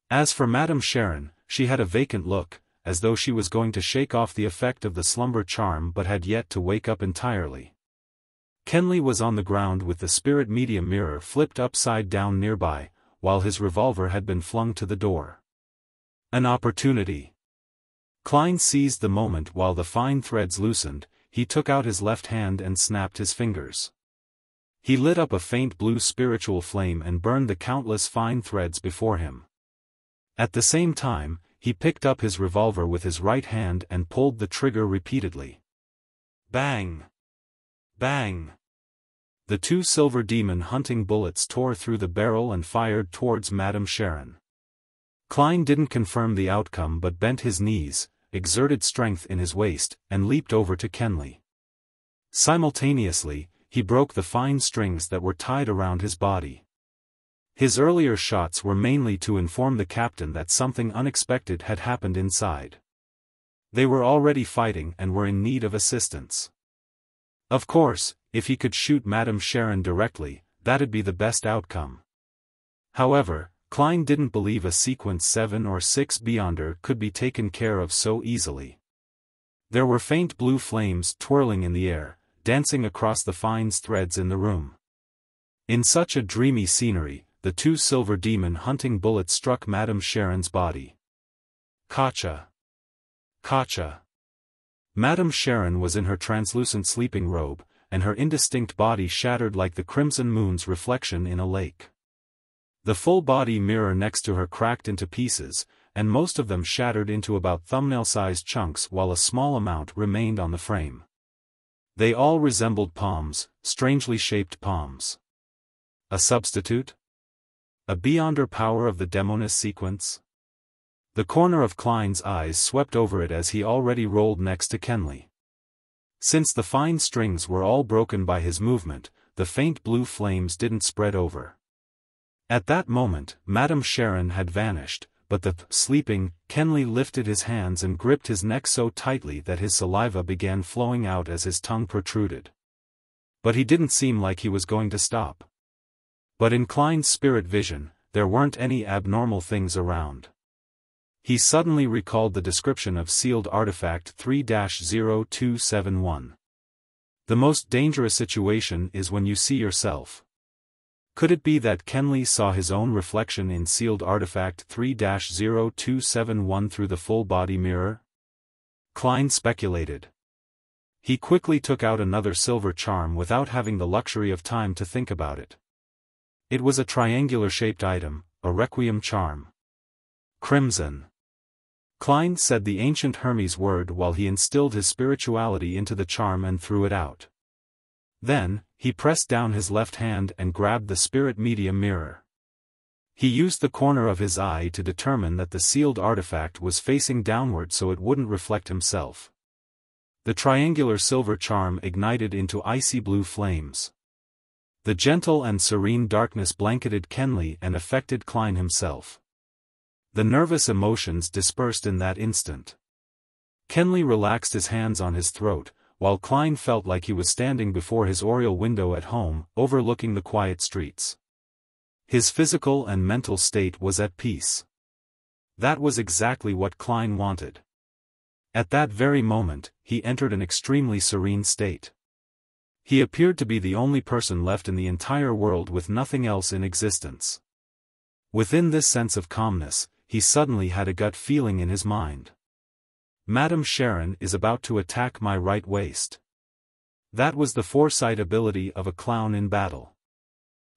S1: As for Madame Sharon, she had a vacant look, as though she was going to shake off the effect of the slumber charm but had yet to wake up entirely. Kenley was on the ground with the spirit medium mirror flipped upside down nearby, while his revolver had been flung to the door. An opportunity. Klein seized the moment while the fine threads loosened. He took out his left hand and snapped his fingers. He lit up a faint blue spiritual flame and burned the countless fine threads before him. At the same time, he picked up his revolver with his right hand and pulled the trigger repeatedly. Bang! Bang! The two silver demon hunting bullets tore through the barrel and fired towards Madame Sharon. Klein didn't confirm the outcome but bent his knees, exerted strength in his waist, and leaped over to Kenley. Simultaneously, he broke the fine strings that were tied around his body. His earlier shots were mainly to inform the captain that something unexpected had happened inside. They were already fighting and were in need of assistance. Of course, if he could shoot Madame Sharon directly, that'd be the best outcome. However, Klein didn't believe a sequence 7 or 6 Beyonder could be taken care of so easily. There were faint blue flames twirling in the air, dancing across the fine threads in the room. In such a dreamy scenery, the two silver demon hunting bullets struck Madame Sharon's body. Gotcha! Gotcha! Madame Sharon was in her translucent sleeping robe, and her indistinct body shattered like the crimson moon's reflection in a lake. The full-body mirror next to her cracked into pieces, and most of them shattered into about thumbnail-sized chunks while a small amount remained on the frame. They all resembled palms, strangely shaped palms. A substitute? A Beyonder power of the Demoness sequence? The corner of Klein's eyes swept over it as he already rolled next to Kenley. Since the fine strings were all broken by his movement, the faint blue flames didn't spread over. At that moment, Madame Sharon had vanished, but the sleeping Kenley lifted his hands and gripped his neck so tightly that his saliva began flowing out as his tongue protruded. But he didn't seem like he was going to stop. But in Klein's spirit vision, there weren't any abnormal things around. He suddenly recalled the description of sealed artifact 3-0271. The most dangerous situation is when you see yourself. Could it be that Kenley saw his own reflection in sealed artifact 3-0271 through the full-body mirror? Klein speculated. He quickly took out another silver charm without having the luxury of time to think about it. It was a triangular-shaped item, a requiem charm. Crimson. Klein said the ancient Hermes word while he instilled his spirituality into the charm and threw it out. Then, he pressed down his left hand and grabbed the spirit medium mirror. He used the corner of his eye to determine that the sealed artifact was facing downward so it wouldn't reflect himself. The triangular silver charm ignited into icy blue flames. The gentle and serene darkness blanketed Kenley and affected Klein himself. The nervous emotions dispersed in that instant. Kenley relaxed his hands on his throat, while Klein felt like he was standing before his oriel window at home, overlooking the quiet streets. His physical and mental state was at peace. That was exactly what Klein wanted. At that very moment, he entered an extremely serene state. He appeared to be the only person left in the entire world with nothing else in existence. Within this sense of calmness, he suddenly had a gut feeling in his mind. Madame Sharon is about to attack my right waist. That was the foresight ability of a clown in battle.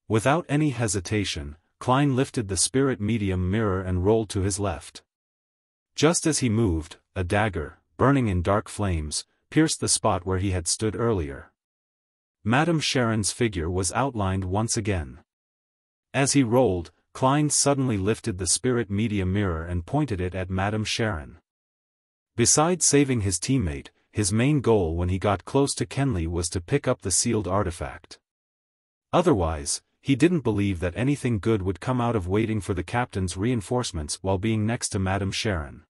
S1: Without any hesitation, Klein lifted the spirit medium mirror and rolled to his left. Just as he moved, a dagger, burning in dark flames, pierced the spot where he had stood earlier. Madame Sharon's figure was outlined once again. As he rolled, Klein suddenly lifted the spirit medium mirror and pointed it at Madame Sharon. Besides saving his teammate, his main goal when he got close to Kenley was to pick up the sealed artifact. Otherwise, he didn't believe that anything good would come out of waiting for the captain's reinforcements while being next to Madame Sharon.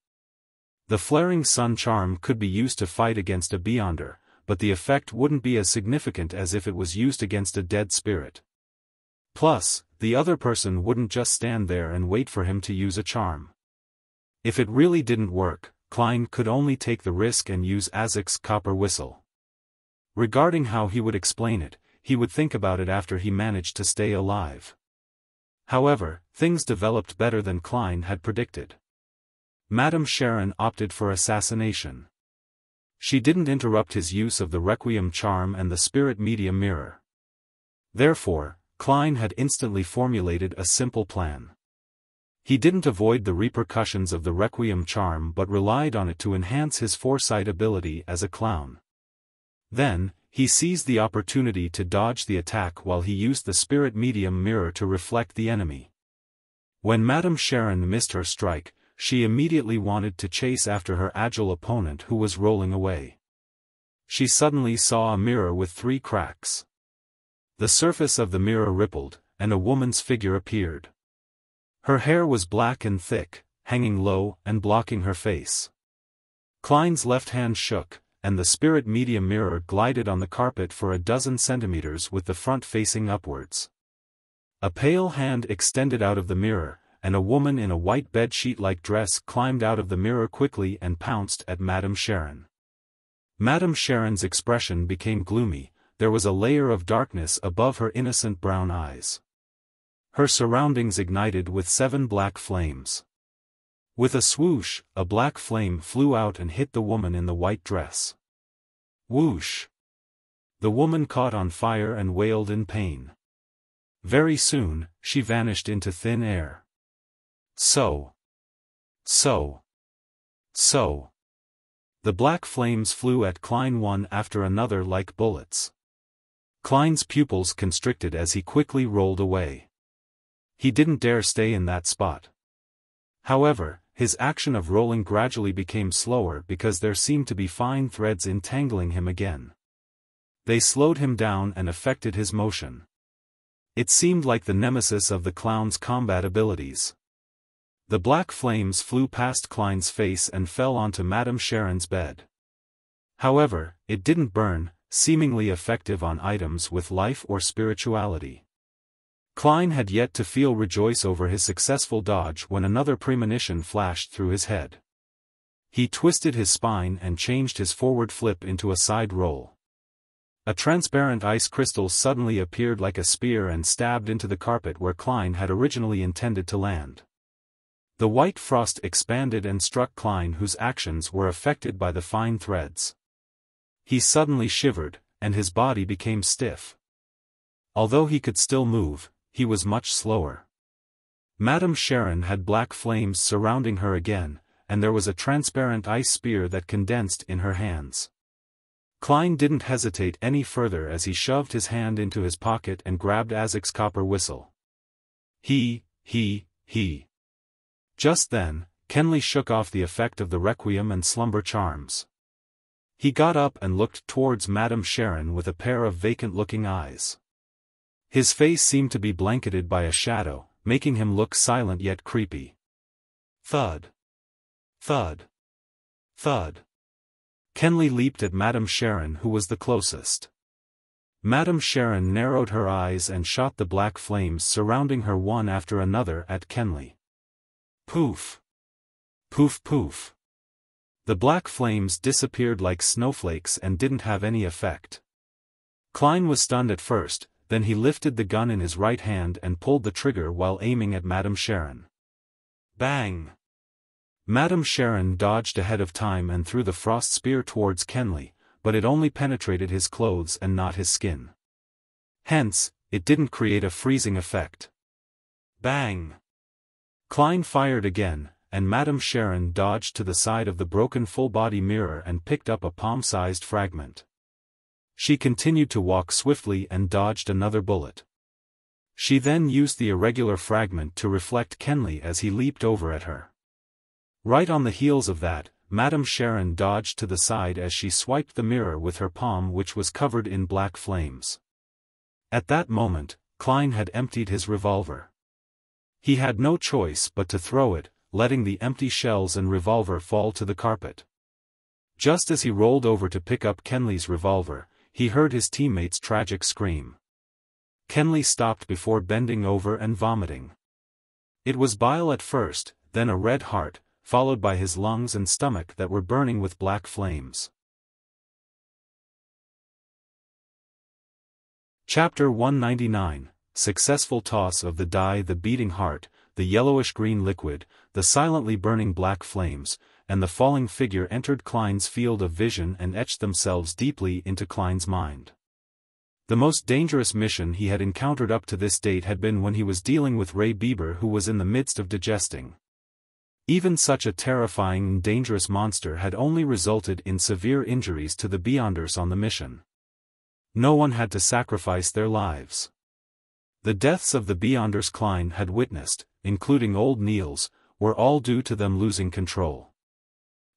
S1: The flaring sun charm could be used to fight against a beyonder, but the effect wouldn't be as significant as if it was used against a dead spirit. Plus, the other person wouldn't just stand there and wait for him to use a charm. If it really didn't work, Klein could only take the risk and use Azek's copper whistle. Regarding how he would explain it, he would think about it after he managed to stay alive. However, things developed better than Klein had predicted. Madame Sharon opted for assassination. She didn't interrupt his use of the requiem charm and the spirit medium mirror. Therefore, Klein had instantly formulated a simple plan. He didn't avoid the repercussions of the requiem charm but relied on it to enhance his foresight ability as a clown. Then, he seized the opportunity to dodge the attack while he used the spirit medium mirror to reflect the enemy. When Madame Sharon missed her strike, she immediately wanted to chase after her agile opponent who was rolling away. She suddenly saw a mirror with 3 cracks. The surface of the mirror rippled, and a woman's figure appeared. Her hair was black and thick, hanging low and blocking her face. Klein's left hand shook, and the spirit medium mirror glided on the carpet for a dozen centimeters with the front facing upwards. A pale hand extended out of the mirror, and a woman in a white bedsheet-like dress climbed out of the mirror quickly and pounced at Madame Sharon. Madame Sharon's expression became gloomy. There was a layer of darkness above her innocent brown eyes. Her surroundings ignited with 7 black flames. With a swoosh, a black flame flew out and hit the woman in the white dress. Whoosh! The woman caught on fire and wailed in pain. Very soon, she vanished into thin air. So. The black flames flew at Klein one after another like bullets. Klein's pupils constricted as he quickly rolled away. He didn't dare stay in that spot. However, his action of rolling gradually became slower because there seemed to be fine threads entangling him again. They slowed him down and affected his motion. It seemed like the nemesis of the clown's combat abilities. The black flames flew past Klein's face and fell onto Madame Sharon's bed. However, it didn't burn, seemingly effective on items with life or spirituality. Klein had yet to feel rejoice over his successful dodge when another premonition flashed through his head. He twisted his spine and changed his forward flip into a side roll. A transparent ice crystal suddenly appeared like a spear and stabbed into the carpet where Klein had originally intended to land. The white frost expanded and struck Klein, whose actions were affected by the fine threads. He suddenly shivered, and his body became stiff. Although he could still move, he was much slower. Madame Sharon had black flames surrounding her again, and there was a transparent ice spear that condensed in her hands. Klein didn't hesitate any further as he shoved his hand into his pocket and grabbed Azek's copper whistle. He. Just then, Kenley shook off the effect of the requiem and slumber charms. He got up and looked towards Madame Sharon with a pair of vacant-looking eyes. His face seemed to be blanketed by a shadow, making him look silent yet creepy. Thud. Thud. Thud. Kenley leaped at Madame Sharon, who was the closest. Madame Sharon narrowed her eyes and shot the black flames surrounding her one after another at Kenley. Poof. Poof poof. The black flames disappeared like snowflakes and didn't have any effect. Klein was stunned at first, then he lifted the gun in his right hand and pulled the trigger while aiming at Madame Sharon. Bang! Madame Sharon dodged ahead of time and threw the frost spear towards Kenley, but it only penetrated his clothes and not his skin. Hence, it didn't create a freezing effect. Bang! Klein fired again, and Madame Sharon dodged to the side of the broken full-body mirror and picked up a palm-sized fragment. She continued to walk swiftly and dodged another bullet. She then used the irregular fragment to reflect Kenley as he leaped over at her. Right on the heels of that, Madame Sharon dodged to the side as she swiped the mirror with her palm, which was covered in black flames. At that moment, Klein had emptied his revolver. He had no choice but to throw it, letting the empty shells and revolver fall to the carpet. Just as he rolled over to pick up Kenley's revolver, he heard his teammate's tragic scream. Kenley stopped before bending over and vomiting. It was bile at first, then a red heart, followed by his lungs and stomach that were burning with black flames. Chapter 199, Successful Toss of the Die. The beating heart, the yellowish-green liquid, the silently burning black flames, and the falling figure entered Klein's field of vision and etched themselves deeply into Klein's mind. The most dangerous mission he had encountered up to this date had been when he was dealing with Ray Bieber, who was in the midst of digesting. Even such a terrifying and dangerous monster had only resulted in severe injuries to the Beyonders on the mission. No one had to sacrifice their lives. The deaths of the Beyonders Klein had witnessed, including old Niels, were all due to them losing control.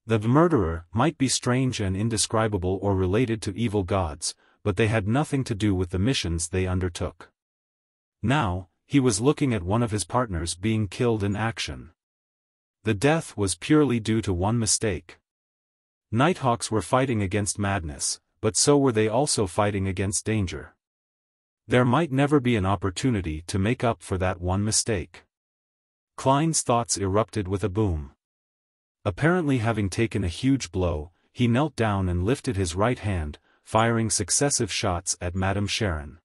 S1: The murderer might be strange and indescribable or related to evil gods, but they had nothing to do with the missions they undertook. Now, he was looking at one of his partners being killed in action. The death was purely due to one mistake. Nighthawks were fighting against madness, but so were they also fighting against danger. There might never be an opportunity to make up for that one mistake. Klein's thoughts erupted with a boom. Apparently having taken a huge blow, he knelt down and lifted his right hand, firing successive shots at Madame Sharon.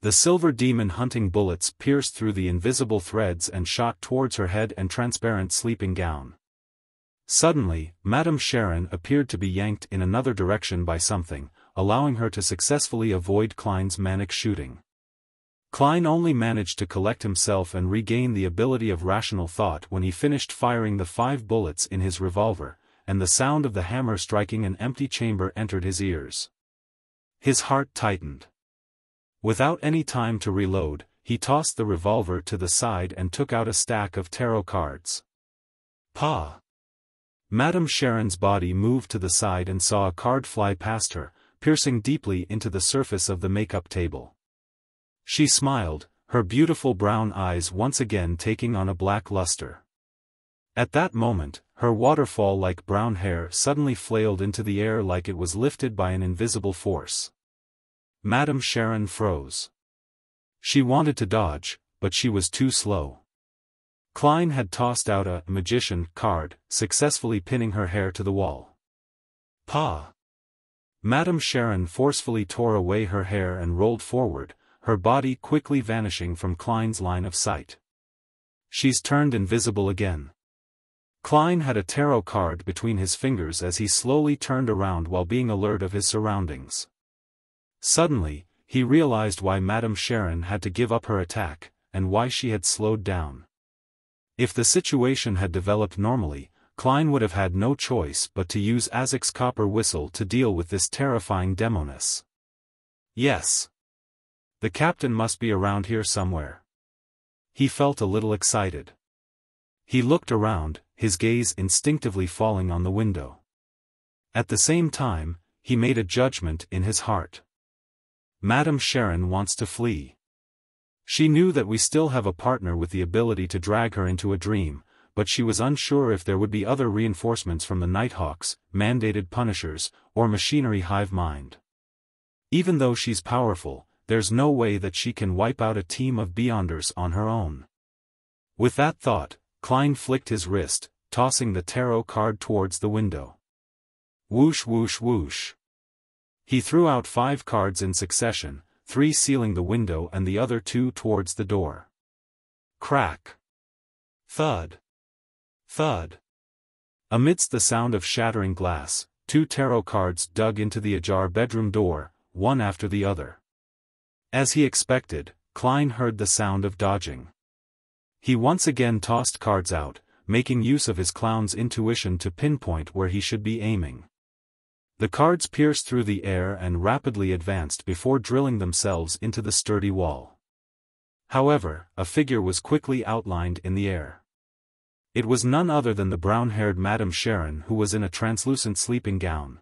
S1: The silver demon hunting bullets pierced through the invisible threads and shot towards her head and transparent sleeping gown. Suddenly, Madame Sharon appeared to be yanked in another direction by something, allowing her to successfully avoid Klein's manic shooting. Klein only managed to collect himself and regain the ability of rational thought when he finished firing the 5 bullets in his revolver, and the sound of the hammer striking an empty chamber entered his ears. His heart tightened. Without any time to reload, he tossed the revolver to the side and took out a stack of tarot cards. Pa! Madame Sharon's body moved to the side and saw a card fly past her, piercing deeply into the surface of the makeup table. She smiled, her beautiful brown eyes once again taking on a black luster. At that moment, her waterfall-like brown hair suddenly flailed into the air like it was lifted by an invisible force. Madame Sharon froze. She wanted to dodge, but she was too slow. Klein had tossed out a magician card, successfully pinning her hair to the wall. Pa! Madame Sharon forcefully tore away her hair and rolled forward, her body quickly vanishing from Klein's line of sight. She's turned invisible again. Klein had a tarot card between his fingers as he slowly turned around while being alert of his surroundings. Suddenly, he realized why Madame Sharon had to give up her attack, and why she had slowed down. If the situation had developed normally, Klein would have had no choice but to use Azek's copper whistle to deal with this terrifying Demoness. Yes. The captain must be around here somewhere. He felt a little excited. He looked around, his gaze instinctively falling on the window. At the same time, he made a judgment in his heart. Madame Sharon wants to flee. She knew that we still have a partner with the ability to drag her into a dream, but she was unsure if there would be other reinforcements from the Nighthawks, mandated Punishers, or Machinery Hive Mind. Even though she's powerful, there's no way that she can wipe out a team of Beyonders on her own. With that thought, Klein flicked his wrist, tossing the tarot card towards the window. Whoosh whoosh whoosh. He threw out 5 cards in succession, 3 sealing the window and the other 2 towards the door. Crack. Thud. Thud. Amidst the sound of shattering glass, 2 tarot cards dug into the ajar bedroom door, one after the other. As he expected, Klein heard the sound of dodging. He once again tossed cards out, making use of his clown's intuition to pinpoint where he should be aiming. The cards pierced through the air and rapidly advanced before drilling themselves into the sturdy wall. However, a figure was quickly outlined in the air. It was none other than the brown-haired Madame Sharon, who was in a translucent sleeping gown.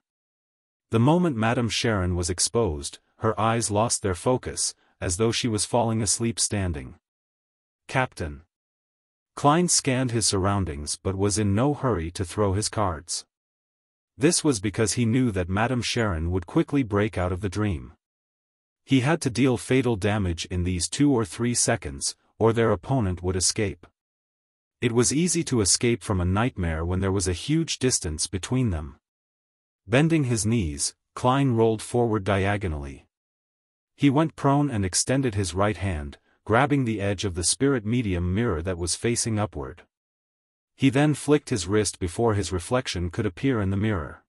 S1: The moment Madame Sharon was exposed, her eyes lost their focus, as though she was falling asleep standing. Captain. Klein scanned his surroundings but was in no hurry to throw his cards. This was because he knew that Madame Sharon would quickly break out of the dream. He had to deal fatal damage in these 2 or 3 seconds, or their opponent would escape. It was easy to escape from a nightmare when there was a huge distance between them. Bending his knees, Klein rolled forward diagonally. He went prone and extended his right hand, grabbing the edge of the spirit medium mirror that was facing upward. He then flicked his wrist before his reflection could appear in the mirror.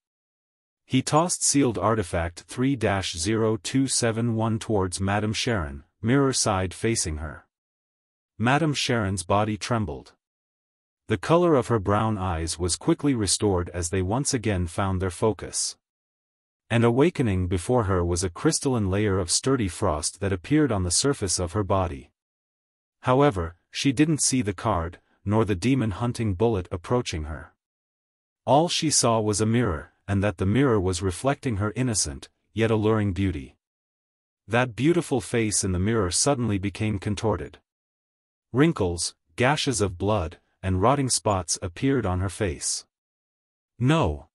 S1: He tossed sealed artifact 3-0271 towards Madame Sharon, mirror side facing her. Madame Sharon's body trembled. The color of her brown eyes was quickly restored as they once again found their focus. And awakening before her was a crystalline layer of sturdy frost that appeared on the surface of her body. However, she didn't see the card, nor the demon-hunting bullet approaching her. All she saw was a mirror, and that the mirror was reflecting her innocent, yet alluring beauty. That beautiful face in the mirror suddenly became contorted. Wrinkles, gashes of blood, and rotting spots appeared on her face. No!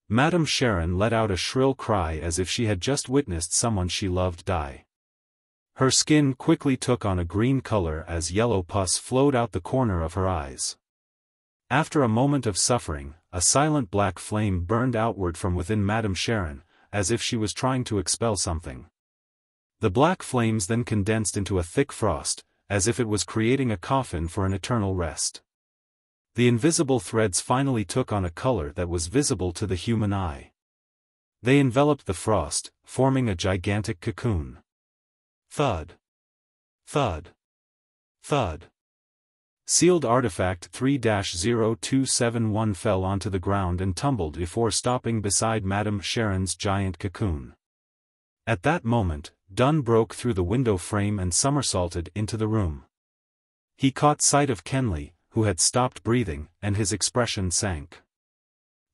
S1: Madame Sharon let out a shrill cry as if she had just witnessed someone she loved die. Her skin quickly took on a green color as yellow pus flowed out the corner of her eyes. After a moment of suffering, a silent black flame burned outward from within Madame Sharon, as if she was trying to expel something. The black flames then condensed into a thick frost, as if it was creating a coffin for an eternal rest. The invisible threads finally took on a color that was visible to the human eye. They enveloped the frost, forming a gigantic cocoon. Thud. Thud. Thud. Sealed artifact 3-0271 fell onto the ground and tumbled before stopping beside Madame Sharon's giant cocoon. At that moment, Dunn broke through the window frame and somersaulted into the room. He caught sight of Kenley, who had stopped breathing, and his expression sank.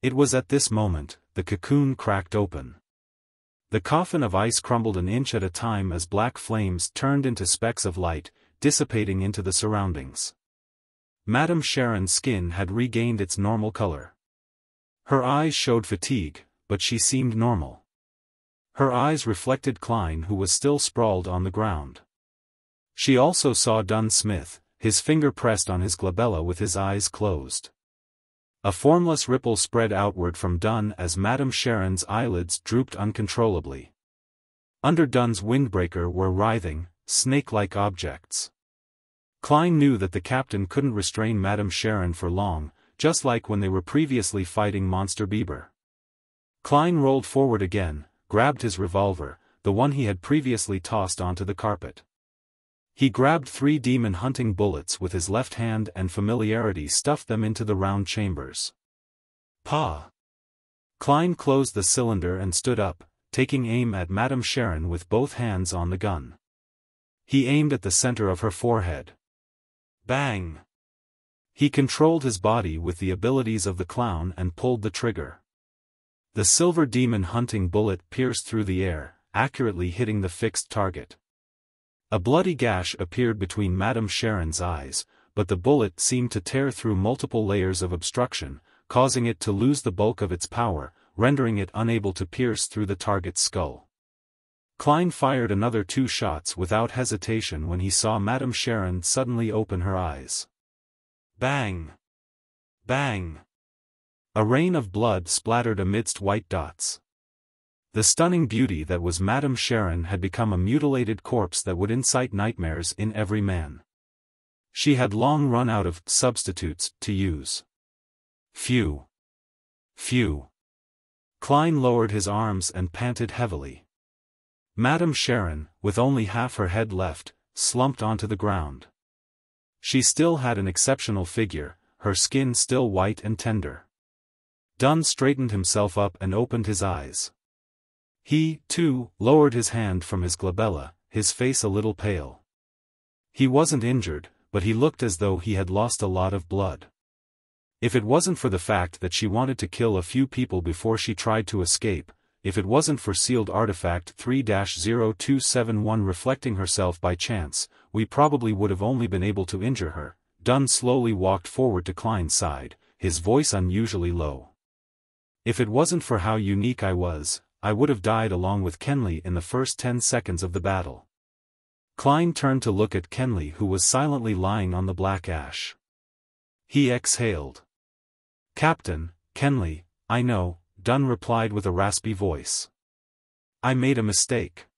S1: It was at this moment, the cocoon cracked open. The coffin of ice crumbled an inch at a time as black flames turned into specks of light, dissipating into the surroundings. Madame Sharon's skin had regained its normal color. Her eyes showed fatigue, but she seemed normal. Her eyes reflected Klein, who was still sprawled on the ground. She also saw Dunn Smith, his finger pressed on his glabella with his eyes closed. A formless ripple spread outward from Dunn as Madame Sharon's eyelids drooped uncontrollably. Under Dunn's windbreaker were writhing, snake-like objects. Klein knew that the captain couldn't restrain Madame Sharon for long, just like when they were previously fighting Monster Bieber. Klein rolled forward again, grabbed his revolver, the one he had previously tossed onto the carpet. He grabbed 3 demon-hunting bullets with his left hand and familiarity stuffed them into the round chambers. Pa! Klein closed the cylinder and stood up, taking aim at Madame Sharon with both hands on the gun. He aimed at the center of her forehead. Bang! He controlled his body with the abilities of the clown and pulled the trigger. The silver demon-hunting bullet pierced through the air, accurately hitting the fixed target. A bloody gash appeared between Madame Sharon's eyes, but the bullet seemed to tear through multiple layers of obstruction, causing it to lose the bulk of its power, rendering it unable to pierce through the target's skull. Klein fired another 2 shots without hesitation when he saw Madame Sharon suddenly open her eyes. Bang! Bang! A rain of blood splattered amidst white dots. The stunning beauty that was Madame Sharon had become a mutilated corpse that would incite nightmares in every man. She had long run out of substitutes to use. Phew! Phew! Klein lowered his arms and panted heavily. Madame Sharon, with only half her head left, slumped onto the ground. She still had an exceptional figure, her skin still white and tender. Dunn straightened himself up and opened his eyes. He, too, lowered his hand from his glabella, his face a little pale. He wasn't injured, but he looked as though he had lost a lot of blood. If it wasn't for the fact that she wanted to kill a few people before she tried to escape, if it wasn't for sealed artifact 3-0271 reflecting herself by chance, we probably would have only been able to injure her. Dunn slowly walked forward to Klein's side, his voice unusually low. If it wasn't for how unique I was, I would have died along with Kenley in the first 10 seconds of the battle. Klein turned to look at Kenley, who was silently lying on the black ash. He exhaled. Captain, Kenley, I know, Dunn replied with a raspy voice. I made a mistake.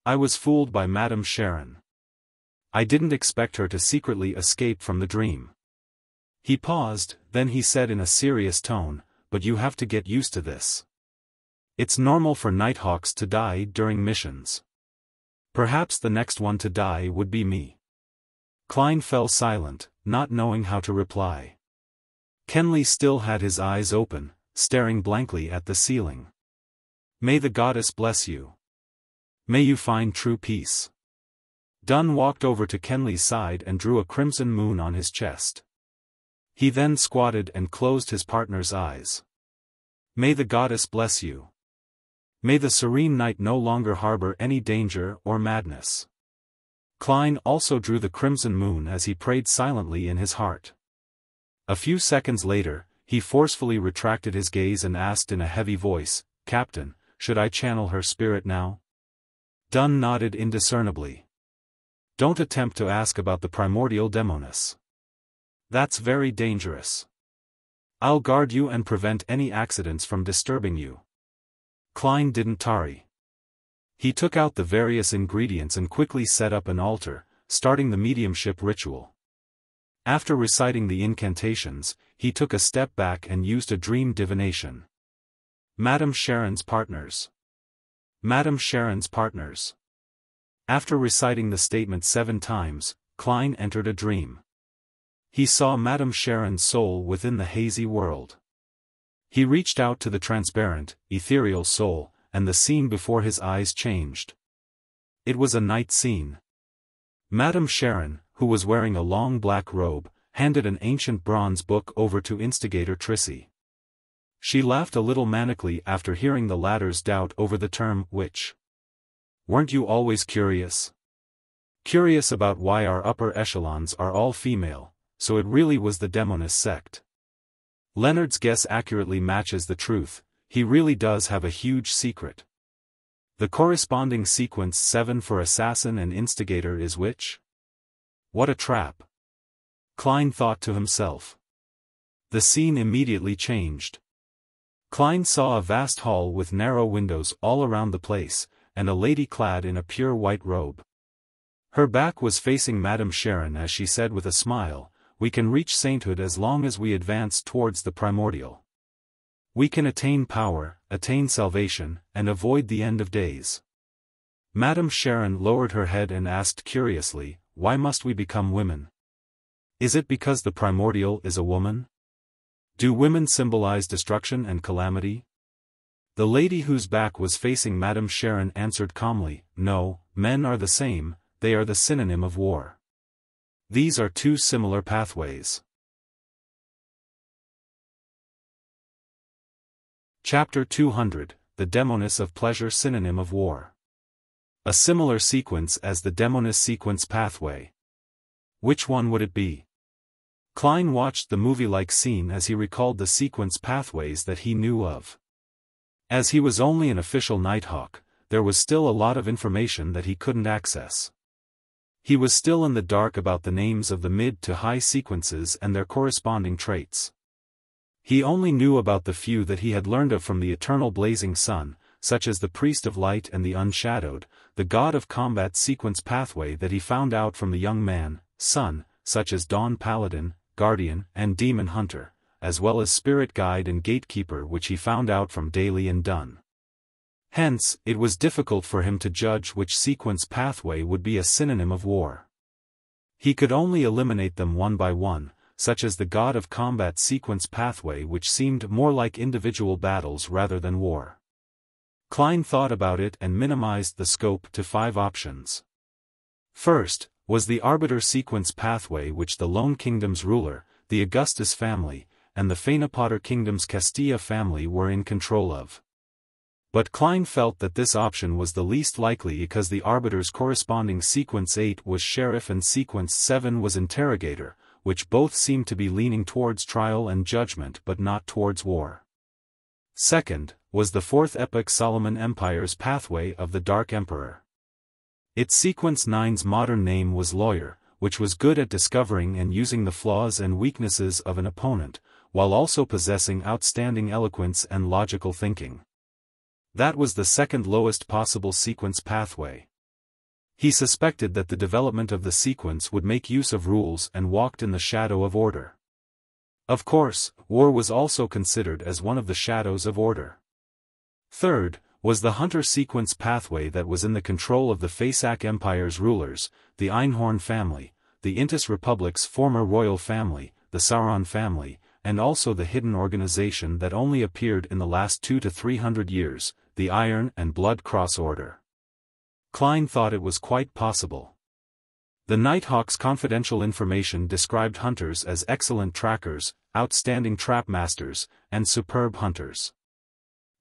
S1: I was fooled by Madame Sharon. I didn't expect her to secretly escape from the dream. He paused, then he said in a serious tone, but you have to get used to this. It's normal for Nighthawks to die during missions. Perhaps the next one to die would be me. Klein fell silent, not knowing how to reply. Kenley still had his eyes open, staring blankly at the ceiling. May the goddess bless you. May you find true peace. Dunn walked over to Kenley's side and drew a crimson moon on his chest. He then squatted and closed his partner's eyes. May the goddess bless you. May the serene night no longer harbor any danger or madness. Klein also drew the crimson moon as he prayed silently in his heart. A few seconds later, he forcefully retracted his gaze and asked in a heavy voice, Captain, should I channel her spirit now? Dunn nodded indiscernibly. Don't attempt to ask about the primordial Demoness. That's very dangerous. I'll guard you and prevent any accidents from disturbing you. Klein didn't tarry. He took out the various ingredients and quickly set up an altar, starting the mediumship ritual. After reciting the incantations, he took a step back and used a dream divination. Madame Sharon's partners. Madame Sharon's partners. After reciting the statement 7 times, Klein entered a dream. He saw Madame Sharon's soul within the hazy world. He reached out to the transparent, ethereal soul, and the scene before his eyes changed. It was a night scene. Madame Sharon, who was wearing a long black robe, handed an ancient bronze book over to instigator Trissy. She laughed a little manically after hearing the latter's doubt over the term witch. Weren't you always curious? Curious about why our upper echelons are all female, so it really was the Demoness sect. Leonard's guess accurately matches the truth, he really does have a huge secret. The corresponding sequence 7 for assassin and instigator is which? What a trap. Klein thought to himself. The scene immediately changed. Klein saw a vast hall with narrow windows all around the place, and a lady clad in a pure white robe. Her back was facing Madame Sharon as she said with a smile, "We can reach sainthood as long as we advance towards the primordial. We can attain power, attain salvation, and avoid the end of days." Madame Sharon lowered her head and asked curiously, "Why must we become women? Is it because the primordial is a woman? Do women symbolize destruction and calamity?" The lady whose back was facing Madame Sharon answered calmly, "No, men are the same, they are the synonym of war. These are two similar pathways." Chapter 200, The Demoness of Pleasure Synonym of War. A similar sequence as the Demoness sequence pathway. Which one would it be? Klein watched the movie-like scene as he recalled the sequence pathways that he knew of. As he was only an official Nighthawk, there was still a lot of information that he couldn't access. He was still in the dark about the names of the mid to high sequences and their corresponding traits. He only knew about the few that he had learned of from the eternal blazing sun, such as the Priest of Light and the Unshadowed, the God of Combat sequence pathway that he found out from the young man, Sun, such as Dawn Paladin, Guardian, and Demon Hunter, as well as Spirit Guide and Gatekeeper which he found out from Daly and Dunn. Hence, it was difficult for him to judge which sequence pathway would be a synonym of war. He could only eliminate them one by one, such as the God of Combat sequence pathway which seemed more like individual battles rather than war. Klein thought about it and minimized the scope to 5 options. First, was the Arbiter sequence pathway which the Lone Kingdom's ruler, the Augustus family, and the Phaenopotter Kingdom's Castilla family were in control of. But Klein felt that this option was the least likely because the Arbiter's corresponding sequence 8 was Sheriff and sequence 7 was Interrogator, which both seemed to be leaning towards trial and judgment but not towards war. Second, was the 4th epoch Solomon Empire's pathway of the Dark Emperor. Its sequence 9's modern name was Lawyer, which was good at discovering and using the flaws and weaknesses of an opponent, while also possessing outstanding eloquence and logical thinking. That was the second lowest possible sequence pathway. He suspected that the development of the sequence would make use of rules and walked in the shadow of order. Of course, war was also considered as one of the shadows of order. Third, was the Hunter sequence pathway that was in the control of the Faesac Empire's rulers, the Einhorn family, the Intis Republic's former royal family, the Sauron family, and also the hidden organization that only appeared in the last 200 to 300 years, the Iron and Blood Cross Order. Klein thought it was quite possible. The Nighthawk's confidential information described hunters as excellent trackers, outstanding trap masters, and superb hunters.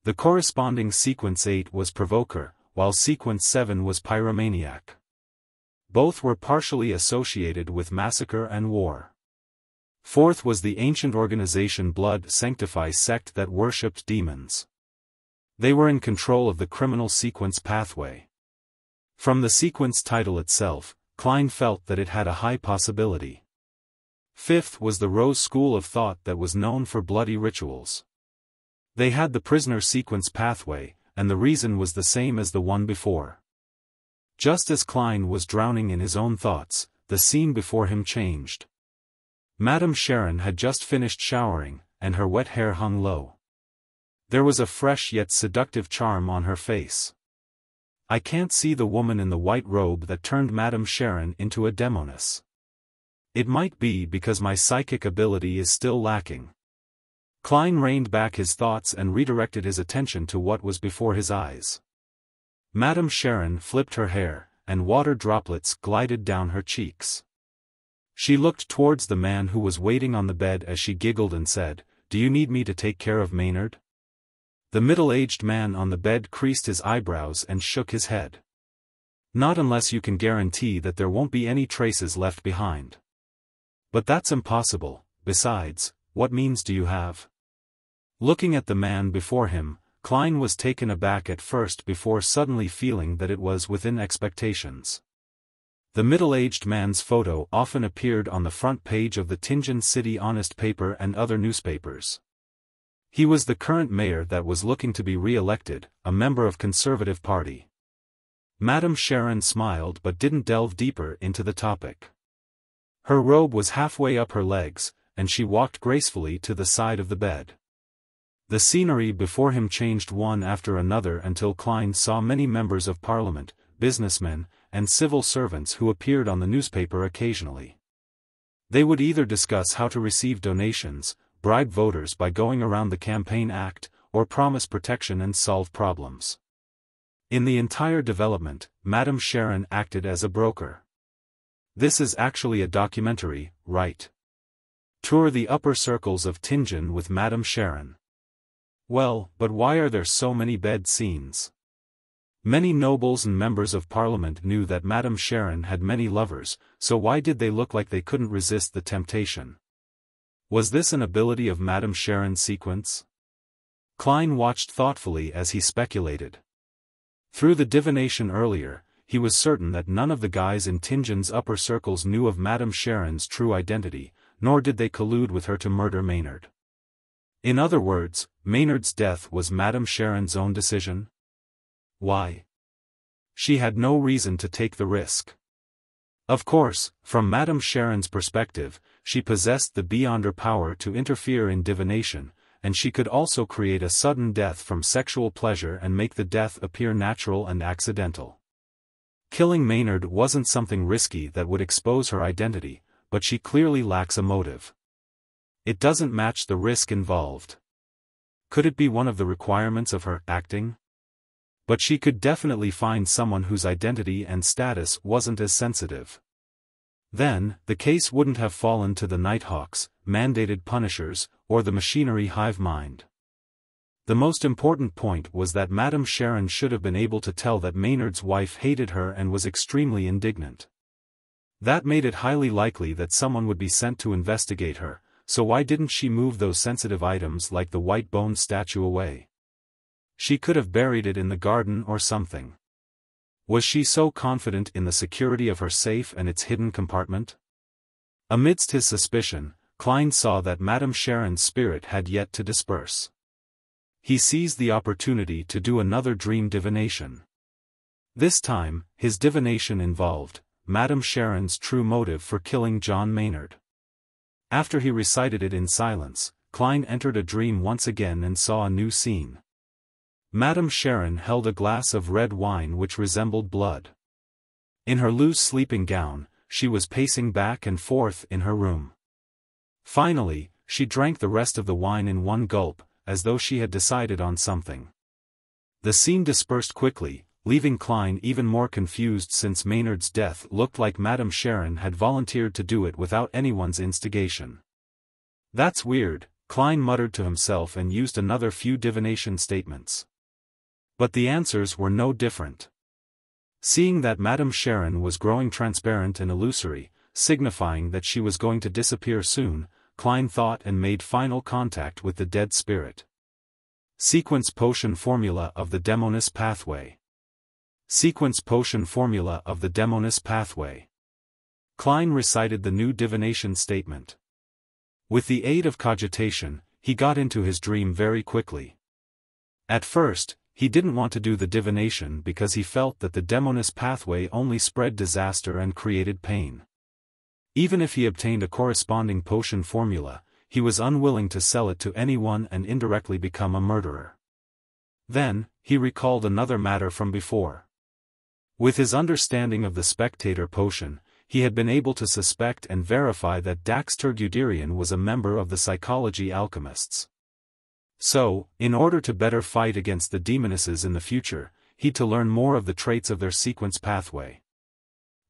S1: The corresponding sequence 8 was Provoker, while sequence 7 was Pyromaniac. Both were partially associated with massacre and war. Fourth was the ancient organization Blood Sanctify sect that worshipped demons. They were in control of the criminal sequence pathway. From the sequence title itself, Klein felt that it had a high possibility. Fifth was the Rose School of Thought that was known for bloody rituals. They had the prisoner sequence pathway, and the reason was the same as the one before. Just as Klein was drowning in his own thoughts, the scene before him changed. Madame Sharon had just finished showering, and her wet hair hung low. There was a fresh yet seductive charm on her face. I can't see the woman in the white robe that turned Madame Sharon into a Demoness. It might be because my psychic ability is still lacking. Klein reined back his thoughts and redirected his attention to what was before his eyes. Madame Sharon flipped her hair, and water droplets glided down her cheeks. She looked towards the man who was waiting on the bed as she giggled and said, "Do you need me to take care of Maynard?" The middle-aged man on the bed creased his eyebrows and shook his head. "Not unless you can guarantee that there won't be any traces left behind." "But that's impossible. Besides, what means do you have?" Looking at the man before him, Klein was taken aback at first before suddenly feeling that it was within expectations. The middle-aged man's photo often appeared on the front page of the Tianjin City Honest paper and other newspapers. He was the current mayor that was looking to be re-elected, a member of Conservative Party. Madame Sharon smiled but didn't delve deeper into the topic. Her robe was halfway up her legs, and she walked gracefully to the side of the bed. The scenery before him changed one after another until Klein saw many members of parliament, businessmen, and civil servants who appeared on the newspaper occasionally. They would either discuss how to receive donations, bribe voters by going around the campaign act, or promise protection and solve problems. In the entire development, Madame Sharon acted as a broker. This is actually a documentary, right? Tour the upper circles of Tianjin with Madame Sharon. Well, but why are there so many bed scenes? Many nobles and members of parliament knew that Madame Sharon had many lovers, so why did they look like they couldn't resist the temptation? Was this an ability of Madame Sharon's sequence? Klein watched thoughtfully as he speculated. Through the divination earlier, he was certain that none of the guys in Tianjin's upper circles knew of Madame Sharon's true identity, nor did they collude with her to murder Maynard. In other words, Maynard's death was Madame Sharon's own decision? Why? She had no reason to take the risk. Of course, from Madame Sharon's perspective, she possessed the beyonder power to interfere in divination, and she could also create a sudden death from sexual pleasure and make the death appear natural and accidental. Killing Maynard wasn't something risky that would expose her identity, but she clearly lacks a motive. It doesn't match the risk involved. Could it be one of the requirements of her acting? But she could definitely find someone whose identity and status wasn't as sensitive. Then, the case wouldn't have fallen to the Nighthawks, mandated punishers, or the machinery hive mind. The most important point was that Madame Sharon should have been able to tell that Maynard's wife hated her and was extremely indignant. That made it highly likely that someone would be sent to investigate her, so why didn't she move those sensitive items like the white bone statue away? She could have buried it in the garden or something. Was she so confident in the security of her safe and its hidden compartment? Amidst his suspicion, Klein saw that Madame Sharon's spirit had yet to disperse. He seized the opportunity to do another dream divination. This time, his divination involved Madame Sharon's true motive for killing John Maynard. After he recited it in silence, Klein entered a dream once again and saw a new scene. Madame Sharon held a glass of red wine which resembled blood. In her loose sleeping gown, she was pacing back and forth in her room. Finally, she drank the rest of the wine in one gulp, as though she had decided on something. The scene dispersed quickly, leaving Klein even more confused since Maynard's death looked like Madame Sharon had volunteered to do it without anyone's instigation. That's weird, Klein muttered to himself and used another few divination statements. But the answers were no different. Seeing that Madame Sharon was growing transparent and illusory, signifying that she was going to disappear soon, Klein thought and made final contact with the dead spirit. Sequence potion formula of the Demoness pathway. Sequence potion formula of the Demoness pathway. Klein recited the new divination statement. With the aid of cogitation, he got into his dream very quickly. At first, he didn't want to do the divination because he felt that the Demoness pathway only spread disaster and created pain. Even if he obtained a corresponding potion formula, he was unwilling to sell it to anyone and indirectly become a murderer. Then, he recalled another matter from before. With his understanding of the spectator potion, he had been able to suspect and verify that Daxter Guderian was a member of the psychology alchemists. So, in order to better fight against the Demonesses in the future, he'd to learn more of the traits of their sequence pathway.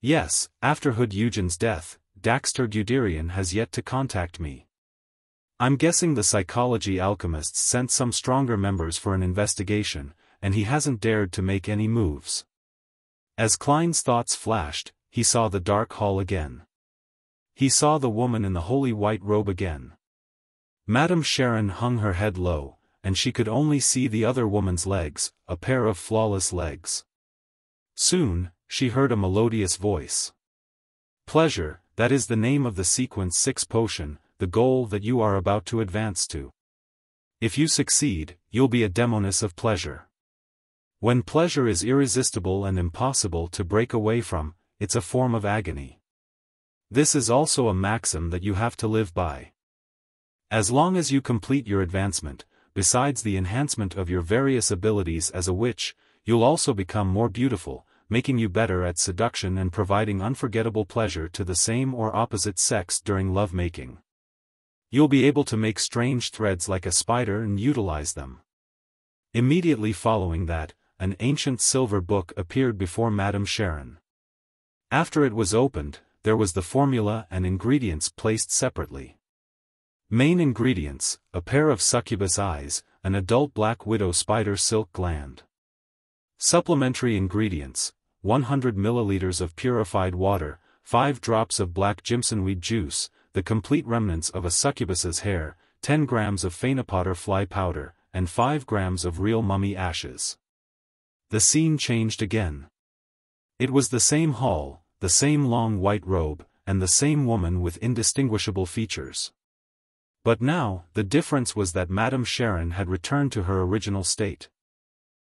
S1: Yes, after Hood Eugen's death, Daxter Guderian has yet to contact me. I'm guessing the psychology alchemists sent some stronger members for an investigation, and he hasn't dared to make any moves. As Klein's thoughts flashed, he saw the dark hall again. He saw the woman in the holy white robe again. Madame Sharon hung her head low, and she could only see the other woman's legs, a pair of flawless legs. Soon, she heard a melodious voice. Pleasure, that is the name of the sequence 6 potion, the goal that you are about to advance to. If you succeed, you'll be a Demoness of pleasure. When pleasure is irresistible and impossible to break away from, it's a form of agony. This is also a maxim that you have to live by. As long as you complete your advancement, besides the enhancement of your various abilities as a witch, you'll also become more beautiful, making you better at seduction and providing unforgettable pleasure to the same or opposite sex during lovemaking. You'll be able to make strange threads like a spider and utilize them. Immediately following that, an ancient silver book appeared before Madame Sharon. After it was opened, there was the formula and ingredients placed separately. Main ingredients: a pair of succubus eyes, an adult black widow spider silk gland. Supplementary ingredients: 100 milliliters of purified water, 5 drops of black jimsonweed juice, the complete remnants of a succubus's hair, 10 grams of phanepotter fly powder, and 5 grams of real mummy ashes. The scene changed again. It was the same hall, the same long white robe, and the same woman with indistinguishable features. But now, the difference was that Madame Sharon had returned to her original state.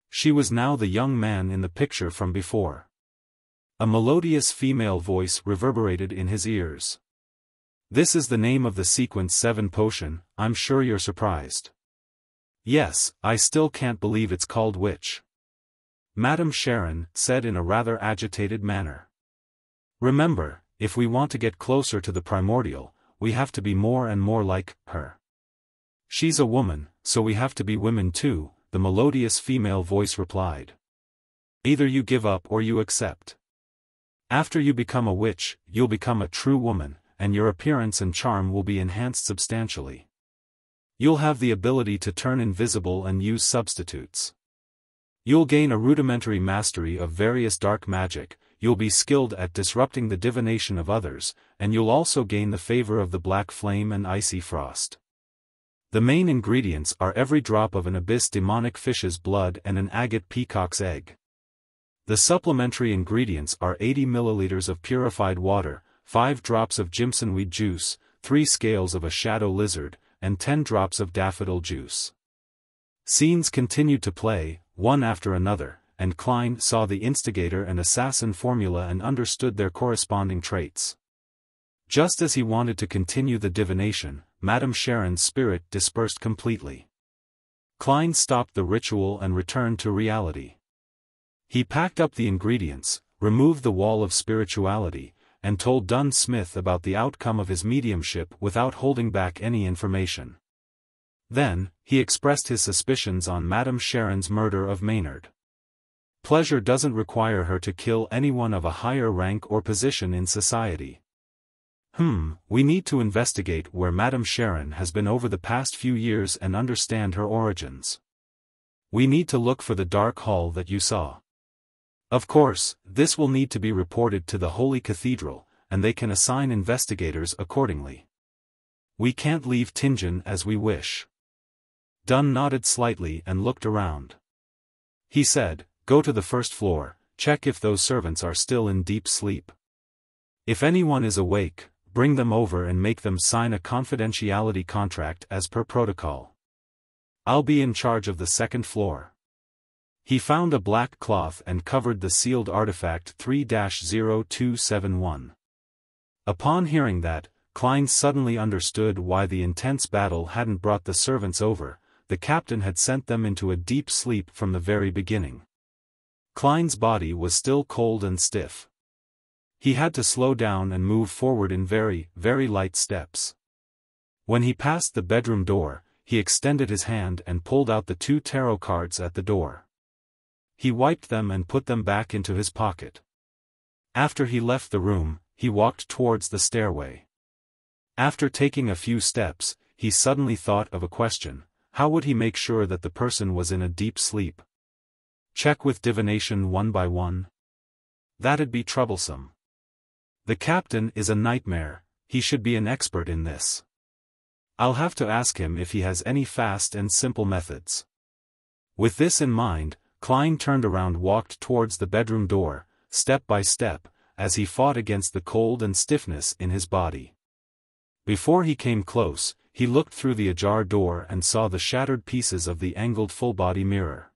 S1: She was now the young man in the picture from before. A melodious female voice reverberated in his ears. "This is the name of the sequence 7 potion, I'm sure you're surprised." "Yes, I still can't believe it's called witch," Madame Sharon said in a rather agitated manner. "Remember, if we want to get closer to the primordial, we have to be more and more like her. She's a woman, so we have to be women too," the melodious female voice replied. "Either you give up or you accept. After you become a witch, you'll become a true woman, and your appearance and charm will be enhanced substantially. You'll have the ability to turn invisible and use substitutes. You'll gain a rudimentary mastery of various dark magic, you'll be skilled at disrupting the divination of others, and you'll also gain the favor of the black flame and icy frost. The main ingredients are every drop of an abyss demonic fish's blood and an agate peacock's egg. The supplementary ingredients are 80 milliliters of purified water, 5 drops of jimsonweed juice, 3 scales of a shadow lizard, and 10 drops of daffodil juice." Scenes continued to play, one after another, and Klein saw the instigator and assassin formula and understood their corresponding traits. Just as he wanted to continue the divination, Madame Sharon's spirit dispersed completely. Klein stopped the ritual and returned to reality. He packed up the ingredients, removed the wall of spirituality, and told Dunn Smith about the outcome of his mediumship without holding back any information. Then, he expressed his suspicions on Madame Sharon's murder of Maynard. Pleasure doesn't require her to kill anyone of a higher rank or position in society. We need to investigate where Madame Sharon has been over the past few years and understand her origins. We need to look for the dark hall that you saw. Of course, this will need to be reported to the Holy Cathedral, and they can assign investigators accordingly. We can't leave Tingen as we wish." Dunn nodded slightly and looked around. He said, "Go to the first floor, check if those servants are still in deep sleep. If anyone is awake, bring them over and make them sign a confidentiality contract as per protocol. I'll be in charge of the second floor." He found a black cloth and covered the sealed artifact 3-0271. Upon hearing that, Klein suddenly understood why the intense battle hadn't brought the servants over. The captain had sent them into a deep sleep from the very beginning. Klein's body was still cold and stiff. He had to slow down and move forward in very, very light steps. When he passed the bedroom door, he extended his hand and pulled out the 2 tarot cards at the door. He wiped them and put them back into his pocket. After he left the room, he walked towards the stairway. After taking a few steps, he suddenly thought of a question: how would he make sure that the person was in a deep sleep? Check with divination one by one? That'd be troublesome. The captain is a nightmare, he should be an expert in this. I'll have to ask him if he has any fast and simple methods. With this in mind, Klein turned around, walked towards the bedroom door, step by step, as he fought against the cold and stiffness in his body. Before he came close, he looked through the ajar door and saw the shattered pieces of the angled full-body mirror.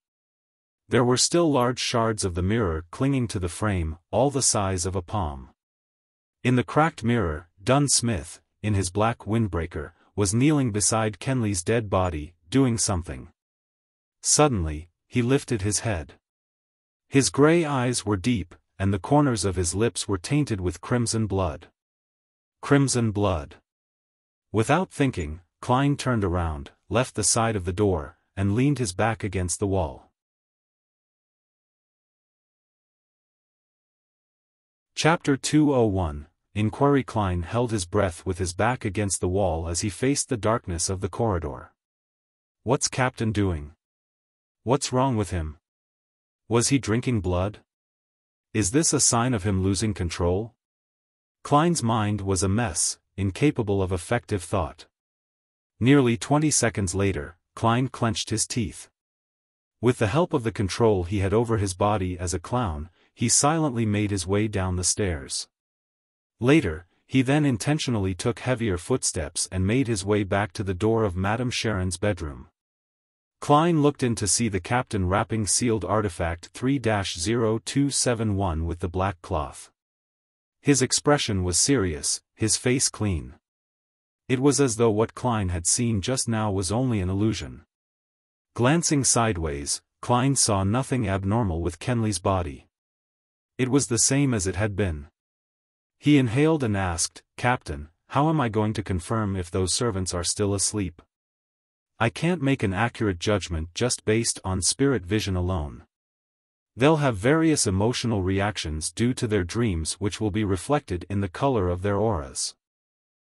S1: There were still large shards of the mirror clinging to the frame, all the size of a palm. In the cracked mirror, Dunn Smith, in his black windbreaker, was kneeling beside Kenley's dead body, doing something. Suddenly, he lifted his head. His gray eyes were deep, and the corners of his lips were tainted with crimson blood. Crimson blood. Without thinking, Klein turned around, left the side of the door, and leaned his back against the wall. Chapter 201. Inquiry. Klein held his breath with his back against the wall as he faced the darkness of the corridor. What's Captain doing? What's wrong with him? Was he drinking blood? Is this a sign of him losing control? Klein's mind was a mess, incapable of effective thought. Nearly 20 seconds later, Klein clenched his teeth. With the help of the control he had over his body as a clown, he silently made his way down the stairs. Later, he then intentionally took heavier footsteps and made his way back to the door of Madame Sharon's bedroom. Klein looked in to see the captain wrapping sealed artifact 3-0271 with the black cloth. His expression was serious, his face clean. It was as though what Klein had seen just now was only an illusion. Glancing sideways, Klein saw nothing abnormal with Kenley's body. It was the same as it had been. He inhaled and asked, "Captain, how am I going to confirm if those servants are still asleep? I can't make an accurate judgment just based on spirit vision alone. They'll have various emotional reactions due to their dreams which will be reflected in the color of their auras."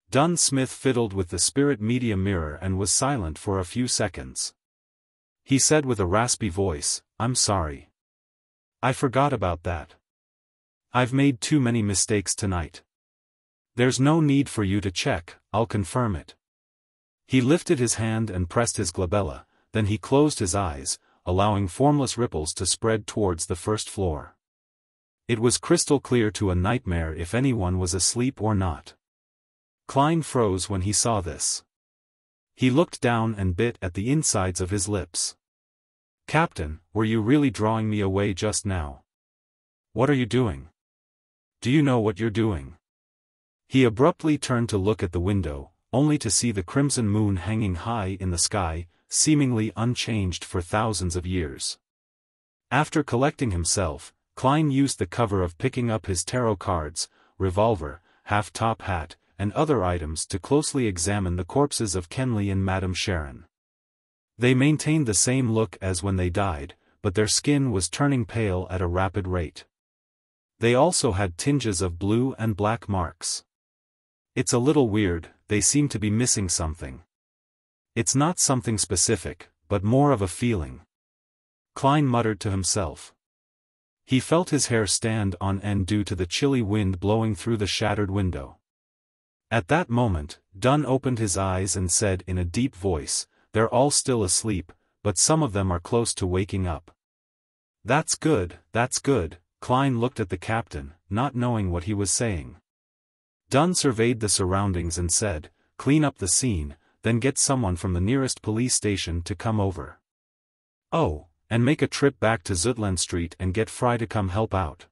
S1: Dunn Smith fiddled with the spirit medium mirror and was silent for a few seconds. He said with a raspy voice, "I'm sorry. I forgot about that. I've made too many mistakes tonight. There's no need for you to check, I'll confirm it." He lifted his hand and pressed his glabella, then he closed his eyes, allowing formless ripples to spread towards the first floor. It was crystal clear to a nightmare if anyone was asleep or not. Klein froze when he saw this. He looked down and bit at the insides of his lips. "Captain, were you really drawing me away just now? What are you doing? Do you know what you're doing?" He abruptly turned to look at the window, only to see the crimson moon hanging high in the sky, seemingly unchanged for thousands of years. After collecting himself, Klein used the cover of picking up his tarot cards, revolver, half-top hat, and other items to closely examine the corpses of Kenley and Madame Sharon. They maintained the same look as when they died, but their skin was turning pale at a rapid rate. They also had tinges of blue and black marks. It's a little weird, they seem to be missing something. It's not something specific, but more of a feeling. Klein muttered to himself. He felt his hair stand on end due to the chilly wind blowing through the shattered window. At that moment, Dunn opened his eyes and said in a deep voice, "They're all still asleep, but some of them are close to waking up." That's good, that's good." Klein looked at the captain, not knowing what he was saying. Dunn surveyed the surroundings and said, "Clean up the scene, then get someone from the nearest police station to come over. Oh, and make a trip back to Zutland Street and get Fry to come help out."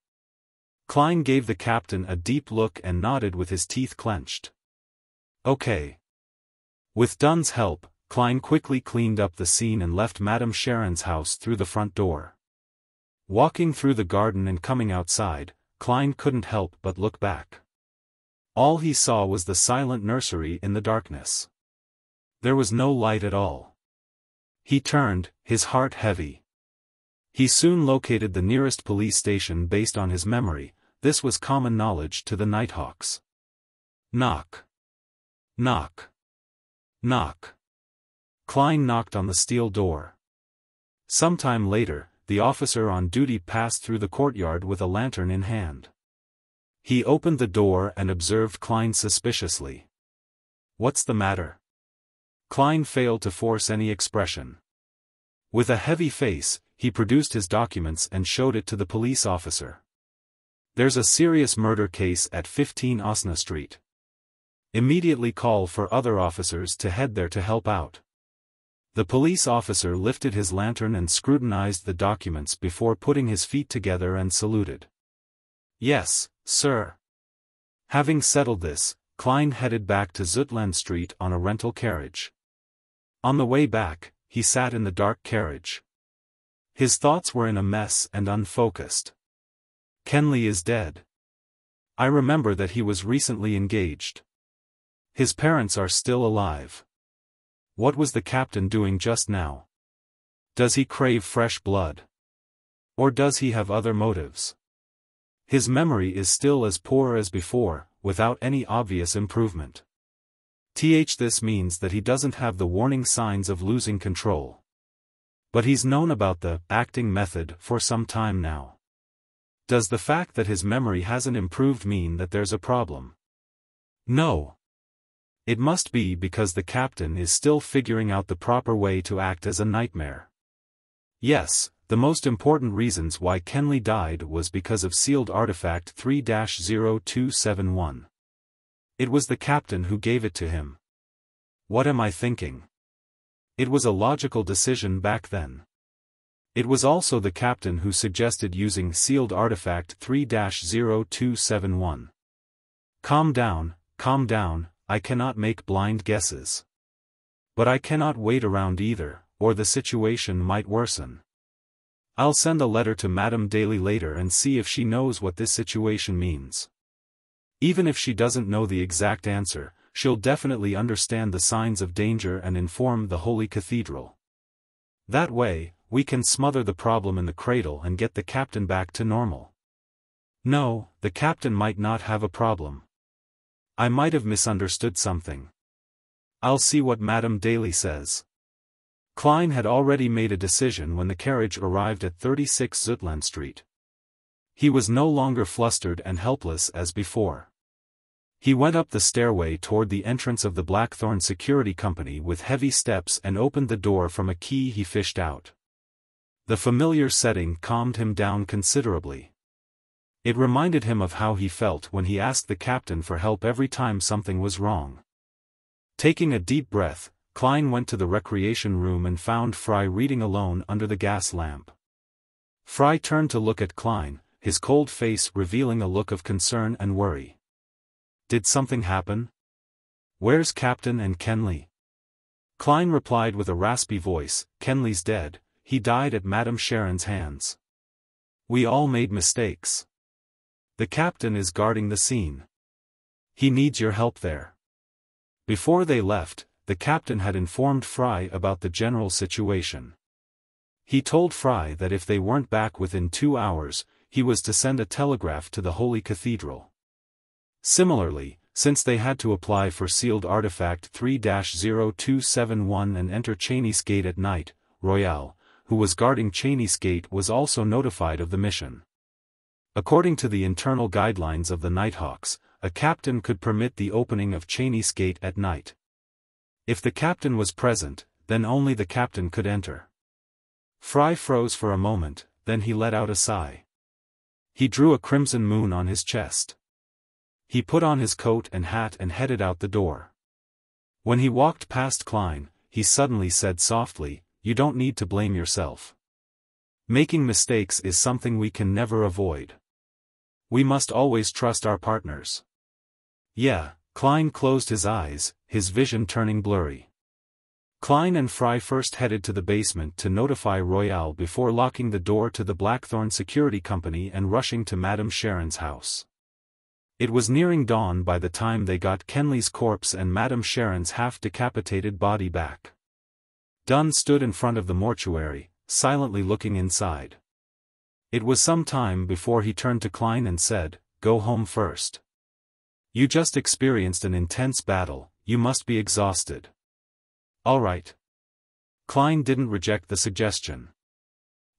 S1: Klein gave the captain a deep look and nodded with his teeth clenched. "Okay." With Dunn's help, Klein quickly cleaned up the scene and left Madame Sharon's house through the front door. Walking through the garden and coming outside, Klein couldn't help but look back. All he saw was the silent nursery in the darkness. There was no light at all. He turned, his heart heavy. He soon located the nearest police station based on his memory. This was common knowledge to the Nighthawks. Knock. Knock. Knock. Klein knocked on the steel door. Sometime later, the officer on duty passed through the courtyard with a lantern in hand. He opened the door and observed Klein suspiciously. "What's the matter?" Klein failed to force any expression. With a heavy face, he produced his documents and showed it to the police officer. There's a serious murder case at 15 Osna Street. Immediately call for other officers to head there to help out. The police officer lifted his lantern and scrutinized the documents before putting his feet together and saluted. Yes, sir. Having settled this, Klein headed back to Zutland Street on a rental carriage. On the way back, he sat in the dark carriage. His thoughts were in a mess and unfocused. Kenley is dead. I remember that he was recently engaged. His parents are still alive. What was the captain doing just now? Does he crave fresh blood? Or does he have other motives? His memory is still as poor as before, without any obvious improvement. This means that he doesn't have the warning signs of losing control. But he's known about the acting method for some time now. Does the fact that his memory hasn't improved mean that there's a problem? No. It must be because the captain is still figuring out the proper way to act as a nightmare. Yes, the most important reasons why Kenley died was because of sealed artifact 3-0271. It was the captain who gave it to him. What am I thinking? It was a logical decision back then. It was also the captain who suggested using sealed artifact 3-0271. Calm down, I cannot make blind guesses. But I cannot wait around either, or the situation might worsen. I'll send a letter to Madame Daly later and see if she knows what this situation means. Even if she doesn't know the exact answer, she'll definitely understand the signs of danger and inform the Holy Cathedral. That way, we can smother the problem in the cradle and get the captain back to normal. No, the captain might not have a problem. I might have misunderstood something. I'll see what Madame Daly says. Klein had already made a decision when the carriage arrived at 36 Zutland Street. He was no longer flustered and helpless as before. He went up the stairway toward the entrance of the Blackthorn Security Company with heavy steps and opened the door from a key he fished out. The familiar setting calmed him down considerably. It reminded him of how he felt when he asked the captain for help every time something was wrong. Taking a deep breath, Klein went to the recreation room and found Fry reading alone under the gas lamp. Fry turned to look at Klein, his cold face revealing a look of concern and worry. Did something happen? Where's Captain and Kenley? Klein replied with a raspy voice, Kenley's dead, he died at Madame Sharon's hands. We all made mistakes. The captain is guarding the scene. He needs your help there. Before they left, the captain had informed Fry about the general situation. He told Fry that if they weren't back within 2 hours, he was to send a telegraph to the Holy Cathedral. Similarly, since they had to apply for sealed artifact 3-0271 and enter Cheney's Gate at night, Royale, who was guarding Cheney's Gate, was also notified of the mission. According to the internal guidelines of the Nighthawks, a captain could permit the opening of Cheney's Gate at night. If the captain was present, then only the captain could enter. Fry froze for a moment, then he let out a sigh. He drew a crimson moon on his chest. He put on his coat and hat and headed out the door. When he walked past Klein, he suddenly said softly, "You don't need to blame yourself. Making mistakes is something we can never avoid. We must always trust our partners." Yeah, Klein closed his eyes, his vision turning blurry. Klein and Fry first headed to the basement to notify Royale before locking the door to the Blackthorn Security Company and rushing to Madame Sharon's house. It was nearing dawn by the time they got Kenley's corpse and Madame Sharon's half-decapitated body back. Dunn stood in front of the mortuary, silently looking inside. It was some time before he turned to Klein and said, "Go home first. You just experienced an intense battle, you must be exhausted." "All right." Klein didn't reject the suggestion.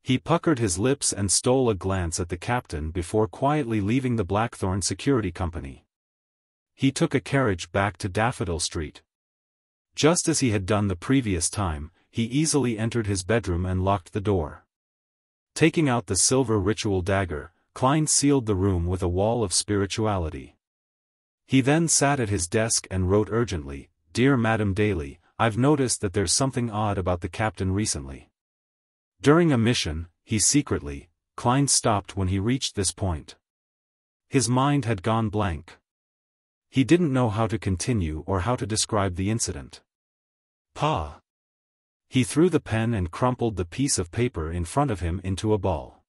S1: He puckered his lips and stole a glance at the captain before quietly leaving the Blackthorn Security Company. He took a carriage back to Daffodil Street. Just as he had done the previous time, he easily entered his bedroom and locked the door. Taking out the silver ritual dagger, Klein sealed the room with a wall of spirituality. He then sat at his desk and wrote urgently, "Dear Madam Daly, I've noticed that there's something odd about the captain recently." During a mission, Klein stopped when he reached this point. His mind had gone blank. He didn't know how to continue or how to describe the incident. Pa! He threw the pen and crumpled the piece of paper in front of him into a ball.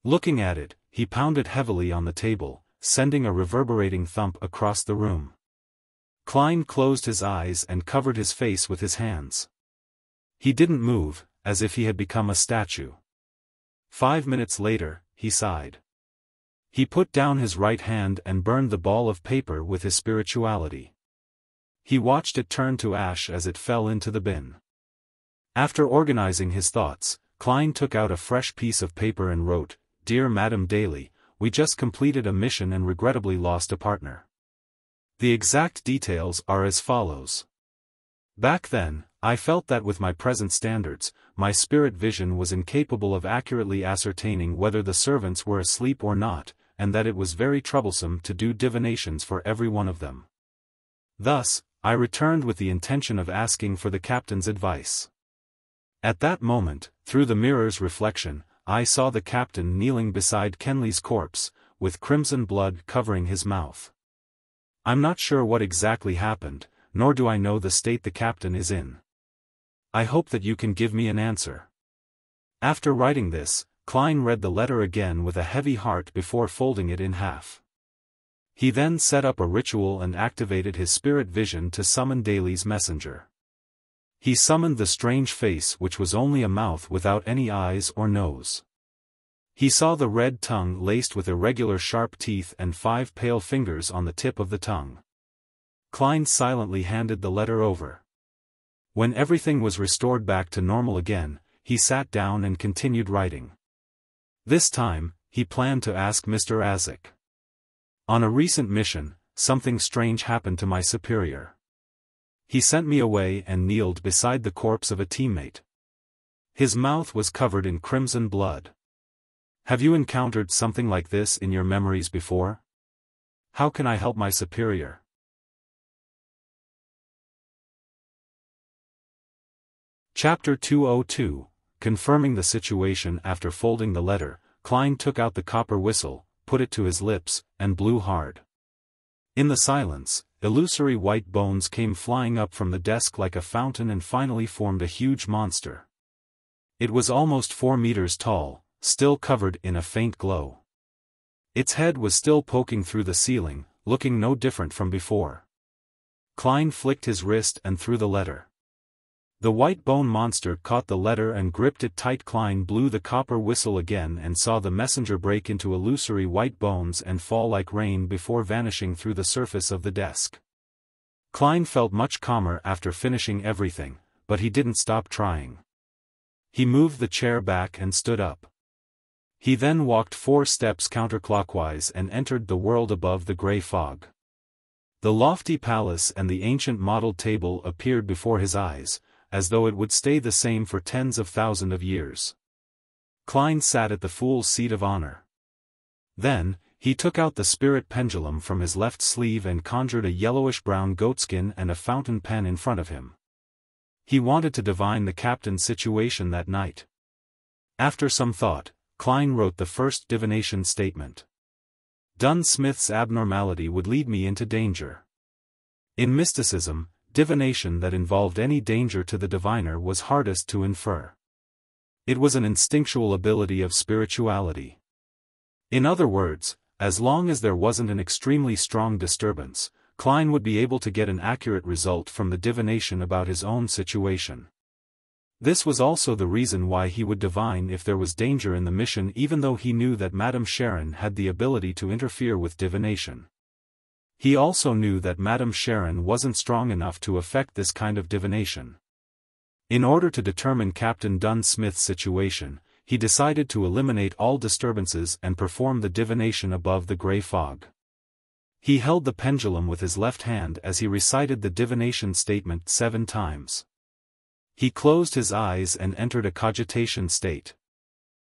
S1: Looking at it, he pounded heavily on the table, sending a reverberating thump across the room. Klein closed his eyes and covered his face with his hands. He didn't move, as if he had become a statue. 5 minutes later, he sighed. He put down his right hand and burned the ball of paper with his spirituality. He watched it turn to ash as it fell into the bin. After organizing his thoughts, Klein took out a fresh piece of paper and wrote, "Dear Madam Daly, we just completed a mission and regrettably lost a partner. The exact details are as follows. Back then, I felt that with my present standards, my spirit vision was incapable of accurately ascertaining whether the servants were asleep or not, and that it was very troublesome to do divinations for every one of them. Thus, I returned with the intention of asking for the captain's advice. At that moment, through the mirror's reflection, I saw the captain kneeling beside Kenley's corpse, with crimson blood covering his mouth. I'm not sure what exactly happened, nor do I know the state the captain is in. I hope that you can give me an answer." After writing this, Klein read the letter again with a heavy heart before folding it in half. He then set up a ritual and activated his spirit vision to summon Daly's messenger. He summoned the strange face, which was only a mouth without any eyes or nose. He saw the red tongue laced with irregular sharp teeth and 5 pale fingers on the tip of the tongue. Klein silently handed the letter over. When everything was restored back to normal again, he sat down and continued writing. This time, he planned to ask Mr. Azek. "On a recent mission, something strange happened to my superior. He sent me away and kneeled beside the corpse of a teammate. His mouth was covered in crimson blood. Have you encountered something like this in your memories before? How can I help my superior?" Chapter 202, Confirming the situation. After folding the letter, Klein took out the copper whistle, put it to his lips, and blew hard. In the silence, illusory white bones came flying up from the desk like a fountain and finally formed a huge monster. It was almost 4 meters tall, still covered in a faint glow. Its head was still poking through the ceiling, looking no different from before. Klein flicked his wrist and threw the letter. The white bone monster caught the letter and gripped it tight. Klein blew the copper whistle again and saw the messenger break into illusory white bones and fall like rain before vanishing through the surface of the desk. Klein felt much calmer after finishing everything, but he didn't stop trying. He moved the chair back and stood up. He then walked 4 steps counterclockwise and entered the world above the gray fog. The lofty palace and the ancient modeled table appeared before his eyes, as though it would stay the same for tens of thousands of years. Klein sat at the fool's seat of honor. Then, he took out the spirit pendulum from his left sleeve and conjured a yellowish-brown goatskin and a fountain pen in front of him. He wanted to divine the captain's situation that night. After some thought, Klein wrote the first divination statement. Dunn Smith's abnormality would lead me into danger. In mysticism, divination that involved any danger to the diviner was hardest to infer. It was an instinctual ability of spirituality. In other words, as long as there wasn't an extremely strong disturbance, Klein would be able to get an accurate result from the divination about his own situation. This was also the reason why he would divine if there was danger in the mission, even though he knew that Madame Sharon had the ability to interfere with divination. He also knew that Madame Sharon wasn't strong enough to affect this kind of divination. In order to determine Captain Dunn Smith's situation, he decided to eliminate all disturbances and perform the divination above the gray fog. He held the pendulum with his left hand as he recited the divination statement 7 times. He closed his eyes and entered a cogitation state.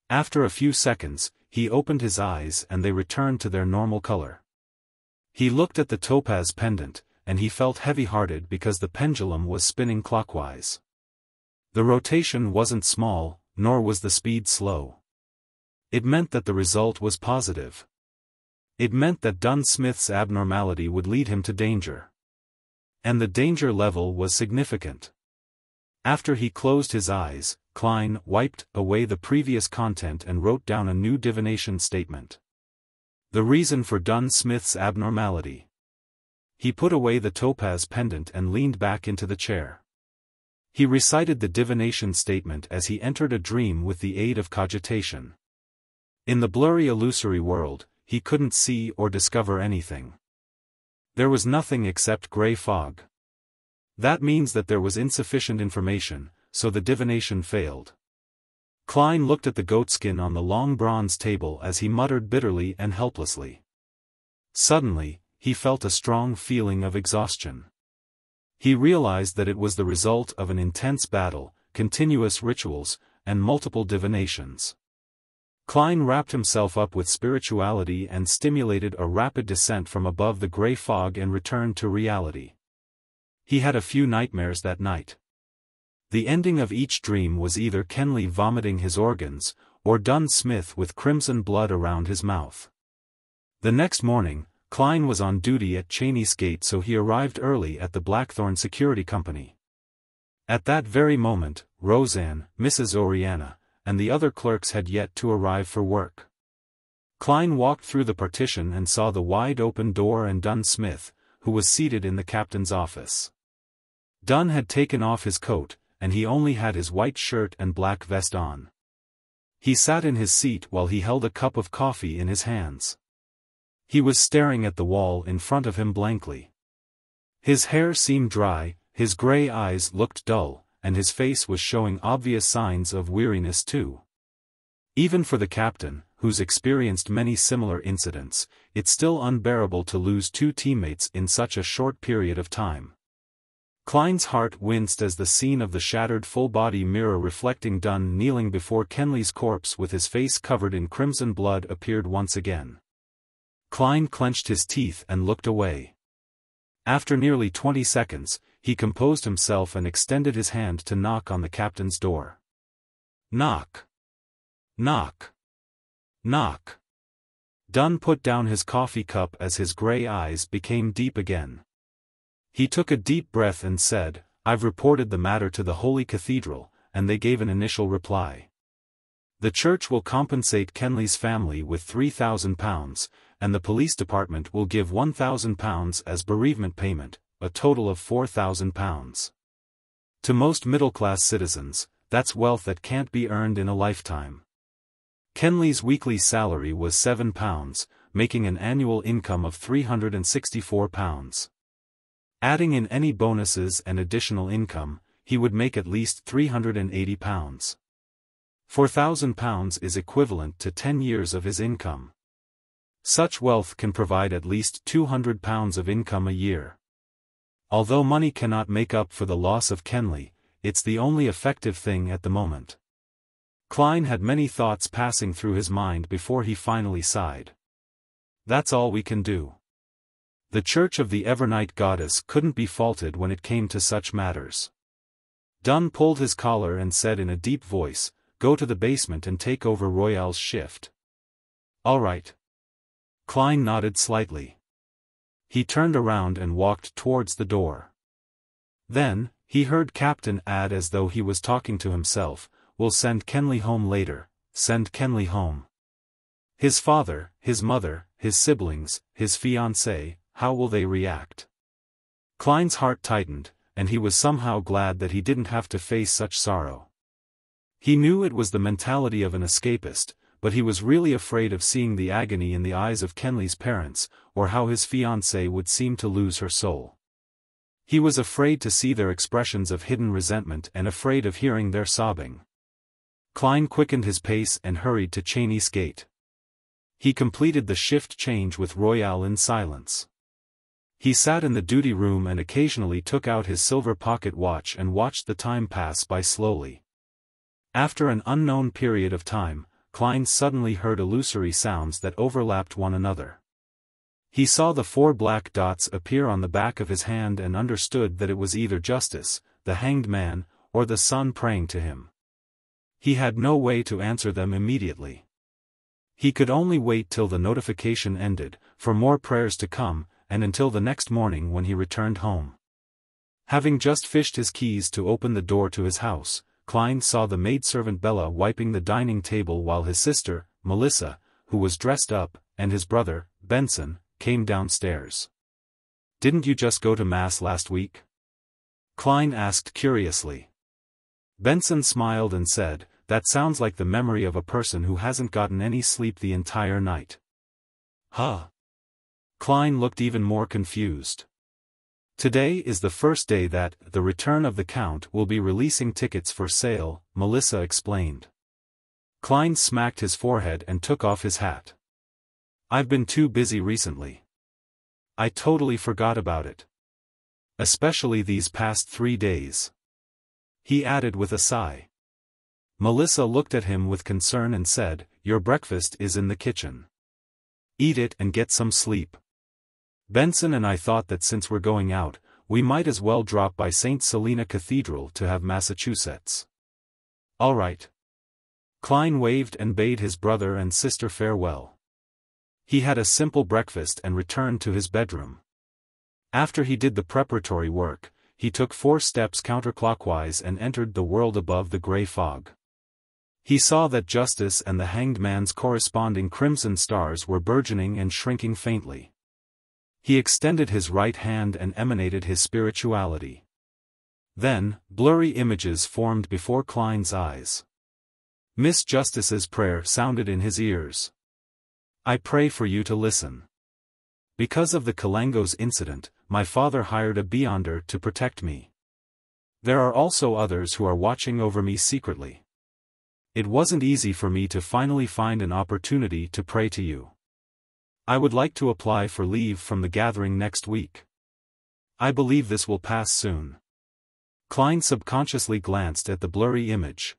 S1: After a few seconds, he opened his eyes and they returned to their normal color. He looked at the topaz pendant, and he felt heavy-hearted because the pendulum was spinning clockwise. The rotation wasn't small, nor was the speed slow. It meant that the result was positive. It meant that Dunn Smith's abnormality would lead him to danger. And the danger level was significant. After he closed his eyes, Klein wiped away the previous content and wrote down a new divination statement. The reason for Dunn Smith's abnormality. He put away the topaz pendant and leaned back into the chair. He recited the divination statement as he entered a dream with the aid of cogitation. In the blurry illusory world, he couldn't see or discover anything. There was nothing except gray fog. That means that there was insufficient information, so the divination failed. Klein looked at the goatskin on the long bronze table as he muttered bitterly and helplessly. Suddenly, he felt a strong feeling of exhaustion. He realized that it was the result of an intense battle, continuous rituals, and multiple divinations. Klein wrapped himself up with spirituality and stimulated a rapid descent from above the gray fog and returned to reality. He had a few nightmares that night. The ending of each dream was either Kenley vomiting his organs, or Dunn Smith with crimson blood around his mouth. The next morning, Klein was on duty at Cheney's Gate, so he arrived early at the Blackthorn Security Company. At that very moment, Roseanne, Mrs. Oriana, and the other clerks had yet to arrive for work. Klein walked through the partition and saw the wide-open door and Dunn Smith, who was seated in the captain's office. Dunn had taken off his coat, and he only had his white shirt and black vest on. He sat in his seat while he held a cup of coffee in his hands. He was staring at the wall in front of him blankly. His hair seemed dry, his gray eyes looked dull, and his face was showing obvious signs of weariness too. Even for the captain, who's experienced many similar incidents, it's still unbearable to lose two teammates in such a short period of time. Klein's heart winced as the scene of the shattered full-body mirror reflecting Dunn kneeling before Kenley's corpse with his face covered in crimson blood appeared once again. Klein clenched his teeth and looked away. After nearly 20 seconds, he composed himself and extended his hand to knock on the captain's door. Knock. Knock. Knock. Dunn put down his coffee cup as his gray eyes became deep again. He took a deep breath and said, "I've reported the matter to the Holy Cathedral," and they gave an initial reply. The church will compensate Kenley's family with £3,000, and the police department will give £1,000 as bereavement payment, a total of £4,000. To most middle-class citizens, that's wealth that can't be earned in a lifetime. Kenley's weekly salary was £7, making an annual income of £364. Adding in any bonuses and additional income, he would make at least £380. £4,000 is equivalent to 10 years of his income. Such wealth can provide at least £200 of income a year. Although money cannot make up for the loss of Kenley, it's the only effective thing at the moment. Klein had many thoughts passing through his mind before he finally sighed. That's all we can do. The Church of the Evernight Goddess couldn't be faulted when it came to such matters. Dunn pulled his collar and said in a deep voice, "Go to the basement and take over Royale's shift." "All right." Klein nodded slightly. He turned around and walked towards the door. Then, he heard Captain add as though he was talking to himself, "We'll send Kenley home later, send Kenley home. His father, his mother, his siblings, his fiancée, how will they react?" Klein's heart tightened, and he was somehow glad that he didn't have to face such sorrow. He knew it was the mentality of an escapist, but he was really afraid of seeing the agony in the eyes of Kenley's parents, or how his fiancée would seem to lose her soul. He was afraid to see their expressions of hidden resentment and afraid of hearing their sobbing. Klein quickened his pace and hurried to Cheney's Gate. He completed the shift change with Royale in silence. He sat in the duty room and occasionally took out his silver pocket watch and watched the time pass by slowly. After an unknown period of time, Klein suddenly heard illusory sounds that overlapped one another. He saw the 4 black dots appear on the back of his hand and understood that it was either Justice, the hanged man, or the sun praying to him. He had no way to answer them immediately. He could only wait till the notification ended, for more prayers to come, and until the next morning when he returned home. Having just fished his keys to open the door to his house, Klein saw the maidservant Bella wiping the dining table while his sister, Melissa, who was dressed up, and his brother, Benson, came downstairs. "Didn't you just go to Mass last week?" Klein asked curiously. Benson smiled and said, "That sounds like the memory of a person who hasn't gotten any sleep the entire night." Huh? Klein looked even more confused. "Today is the first day that The Return of the Count will be releasing tickets for sale," Melissa explained. Klein smacked his forehead and took off his hat. "I've been too busy recently. I totally forgot about it. Especially these past 3 days." He added with a sigh. Melissa looked at him with concern and said, "Your breakfast is in the kitchen. Eat it and get some sleep. Benson and I thought that since we're going out, we might as well drop by St. Selena Cathedral to have Massachusetts." "All right." Klein waved and bade his brother and sister farewell. He had a simple breakfast and returned to his bedroom. After he did the preparatory work, he took 4 steps counterclockwise and entered the world above the gray fog. He saw that Justice and the hanged man's corresponding crimson stars were burgeoning and shrinking faintly. He extended his right hand and emanated his spirituality. Then, blurry images formed before Klein's eyes. Miss Justice's prayer sounded in his ears. "I pray for you to listen. Because of the Kalangos incident, my father hired a beyonder to protect me. There are also others who are watching over me secretly. It wasn't easy for me to finally find an opportunity to pray to you. I would like to apply for leave from the gathering next week. I believe this will pass soon." Klein subconsciously glanced at the blurry image.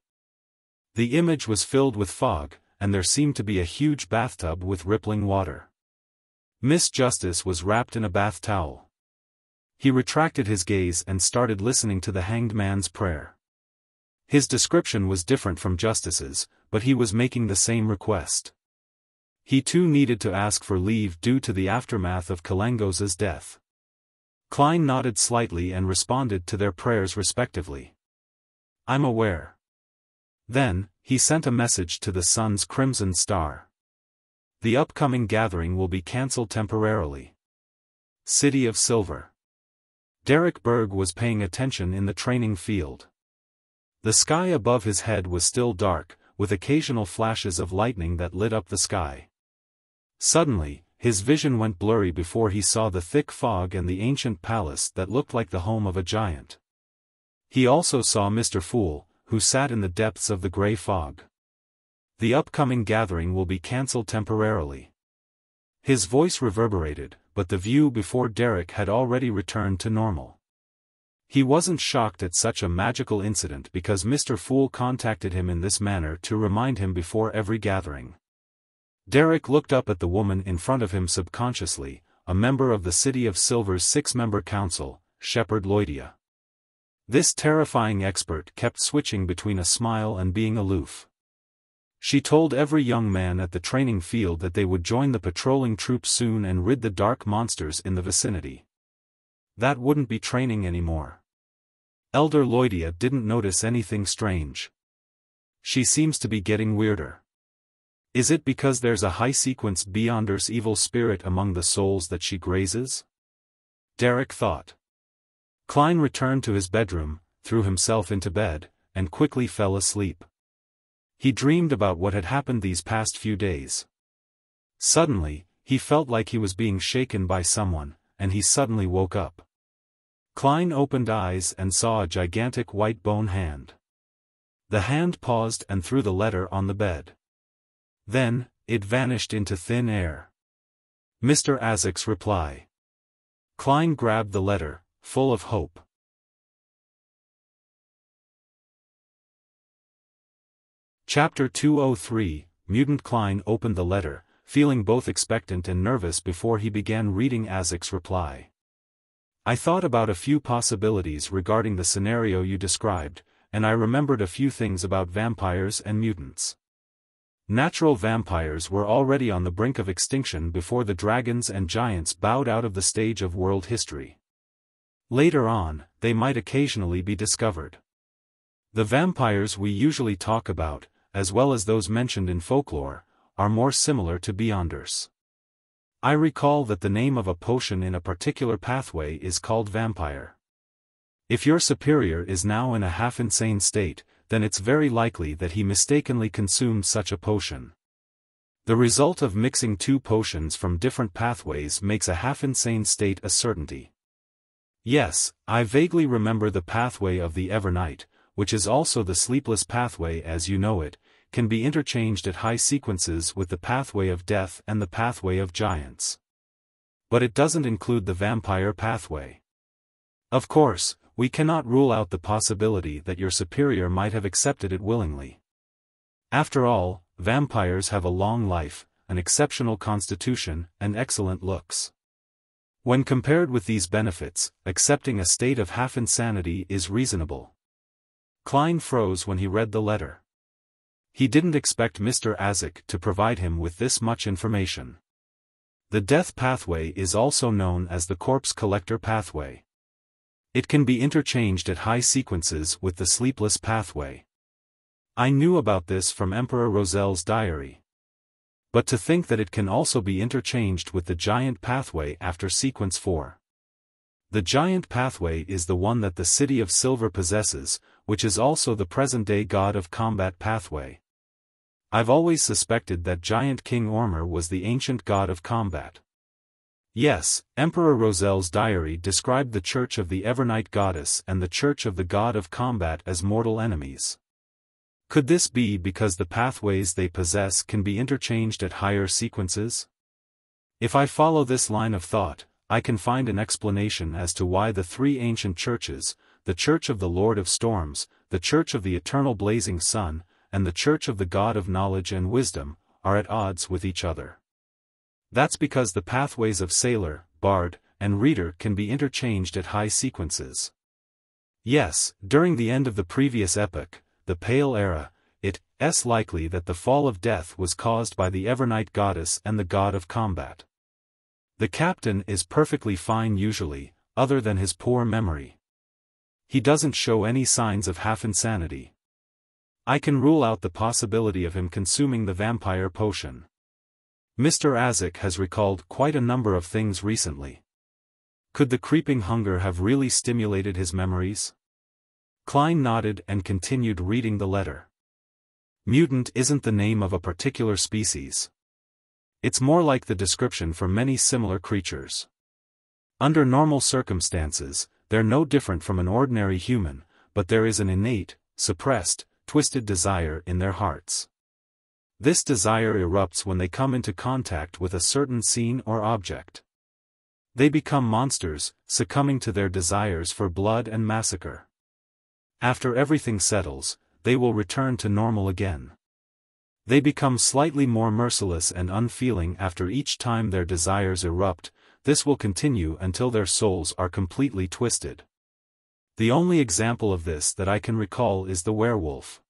S1: The image was filled with fog, and there seemed to be a huge bathtub with rippling water. Miss Justice was wrapped in a bath towel. He retracted his gaze and started listening to the hanged man's prayer. His description was different from Justice's, but he was making the same request. He too needed to ask for leave due to the aftermath of Kalangos's death. Klein nodded slightly and responded to their prayers respectively. "I'm aware." Then, he sent a message to the sun's crimson star. "The upcoming gathering will be cancelled temporarily. City of Silver." Derek Berg was paying attention in the training field. The sky above his head was still dark, with occasional flashes of lightning that lit up the sky. Suddenly, his vision went blurry before he saw the thick fog and the ancient palace that looked like the home of a giant. He also saw Mr. Fool, who sat in the depths of the gray fog. "The upcoming gathering will be cancelled temporarily." His voice reverberated, but the view before Derek had already returned to normal. He wasn't shocked at such a magical incident because Mr. Fool contacted him in this manner to remind him before every gathering. Derek looked up at the woman in front of him subconsciously, a member of the City of Silver's 6-member council, Shepherd Lloydia. This terrifying expert kept switching between a smile and being aloof. She told every young man at the training field that they would join the patrolling troop soon and rid the dark monsters in the vicinity. That wouldn't be training anymore. Elder Lloydia didn't notice anything strange. She seems to be getting weirder. Is it because there's a high-sequence Beyonder's evil spirit among the souls that she grazes? Derek thought. Klein returned to his bedroom, threw himself into bed, and quickly fell asleep. He dreamed about what had happened these past few days. Suddenly, he felt like he was being shaken by someone, and he suddenly woke up. Klein opened eyes and saw a gigantic white bone hand. The hand paused and threw the letter on the bed. Then, it vanished into thin air. Mr. Isaac's reply. Klein grabbed the letter, full of hope. Chapter 203, Mutant Klein opened the letter, feeling both expectant and nervous before he began reading Azek's reply. I thought about a few possibilities regarding the scenario you described, and I remembered a few things about vampires and mutants. Natural vampires were already on the brink of extinction before the dragons and giants bowed out of the stage of world history. Later on, they might occasionally be discovered. The vampires we usually talk about, as well as those mentioned in folklore, are more similar to Beyonders. I recall that the name of a potion in a particular pathway is called vampire. If your superior is now in a half-insane state, then it's very likely that he mistakenly consumed such a potion. The result of mixing two potions from different pathways makes a half-insane state a certainty. Yes, I vaguely remember the pathway of the Evernight, which is also the sleepless pathway as you know it, can be interchanged at high sequences with the pathway of death and the pathway of giants. But it doesn't include the vampire pathway. Of course, we cannot rule out the possibility that your superior might have accepted it willingly. After all, vampires have a long life, an exceptional constitution, and excellent looks. When compared with these benefits, accepting a state of half-insanity is reasonable. Klein froze when he read the letter. He didn't expect Mr. Azek to provide him with this much information. The death pathway is also known as the corpse collector pathway. It can be interchanged at high sequences with the sleepless pathway. I knew about this from Emperor Rosel's diary. But to think that it can also be interchanged with the giant pathway after sequence 4. The giant pathway is the one that the City of Silver possesses, which is also the present-day god of combat pathway. I've always suspected that giant King Ormer was the ancient god of combat. Yes, Emperor Rosel's diary described the Church of the Evernight Goddess and the Church of the God of Combat as mortal enemies. Could this be because the pathways they possess can be interchanged at higher sequences? If I follow this line of thought, I can find an explanation as to why the three ancient churches, the Church of the Lord of Storms, the Church of the Eternal Blazing Sun, and the Church of the God of Knowledge and Wisdom, are at odds with each other. That's because the pathways of Sailor, Bard, and Reader can be interchanged at high sequences. Yes, during the end of the previous epoch, the Pale Era, it's likely that the fall of death was caused by the Evernight Goddess and the God of Combat. The captain is perfectly fine usually, other than his poor memory. He doesn't show any signs of half-insanity. I can rule out the possibility of him consuming the vampire potion. Mr. Azek has recalled quite a number of things recently. Could the creeping hunger have really stimulated his memories? Klein nodded and continued reading the letter. Mutant isn't the name of a particular species. It's more like the description for many similar creatures. Under normal circumstances, they're no different from an ordinary human, but there is an innate, suppressed, twisted desire in their hearts. This desire erupts when they come into contact with a certain scene or object. They become monsters, succumbing to their desires for blood and massacre. After everything settles, they will return to normal again. They become slightly more merciless and unfeeling after each time their desires erupt. This will continue until their souls are completely twisted. The only example of this that I can recall is the werewolf.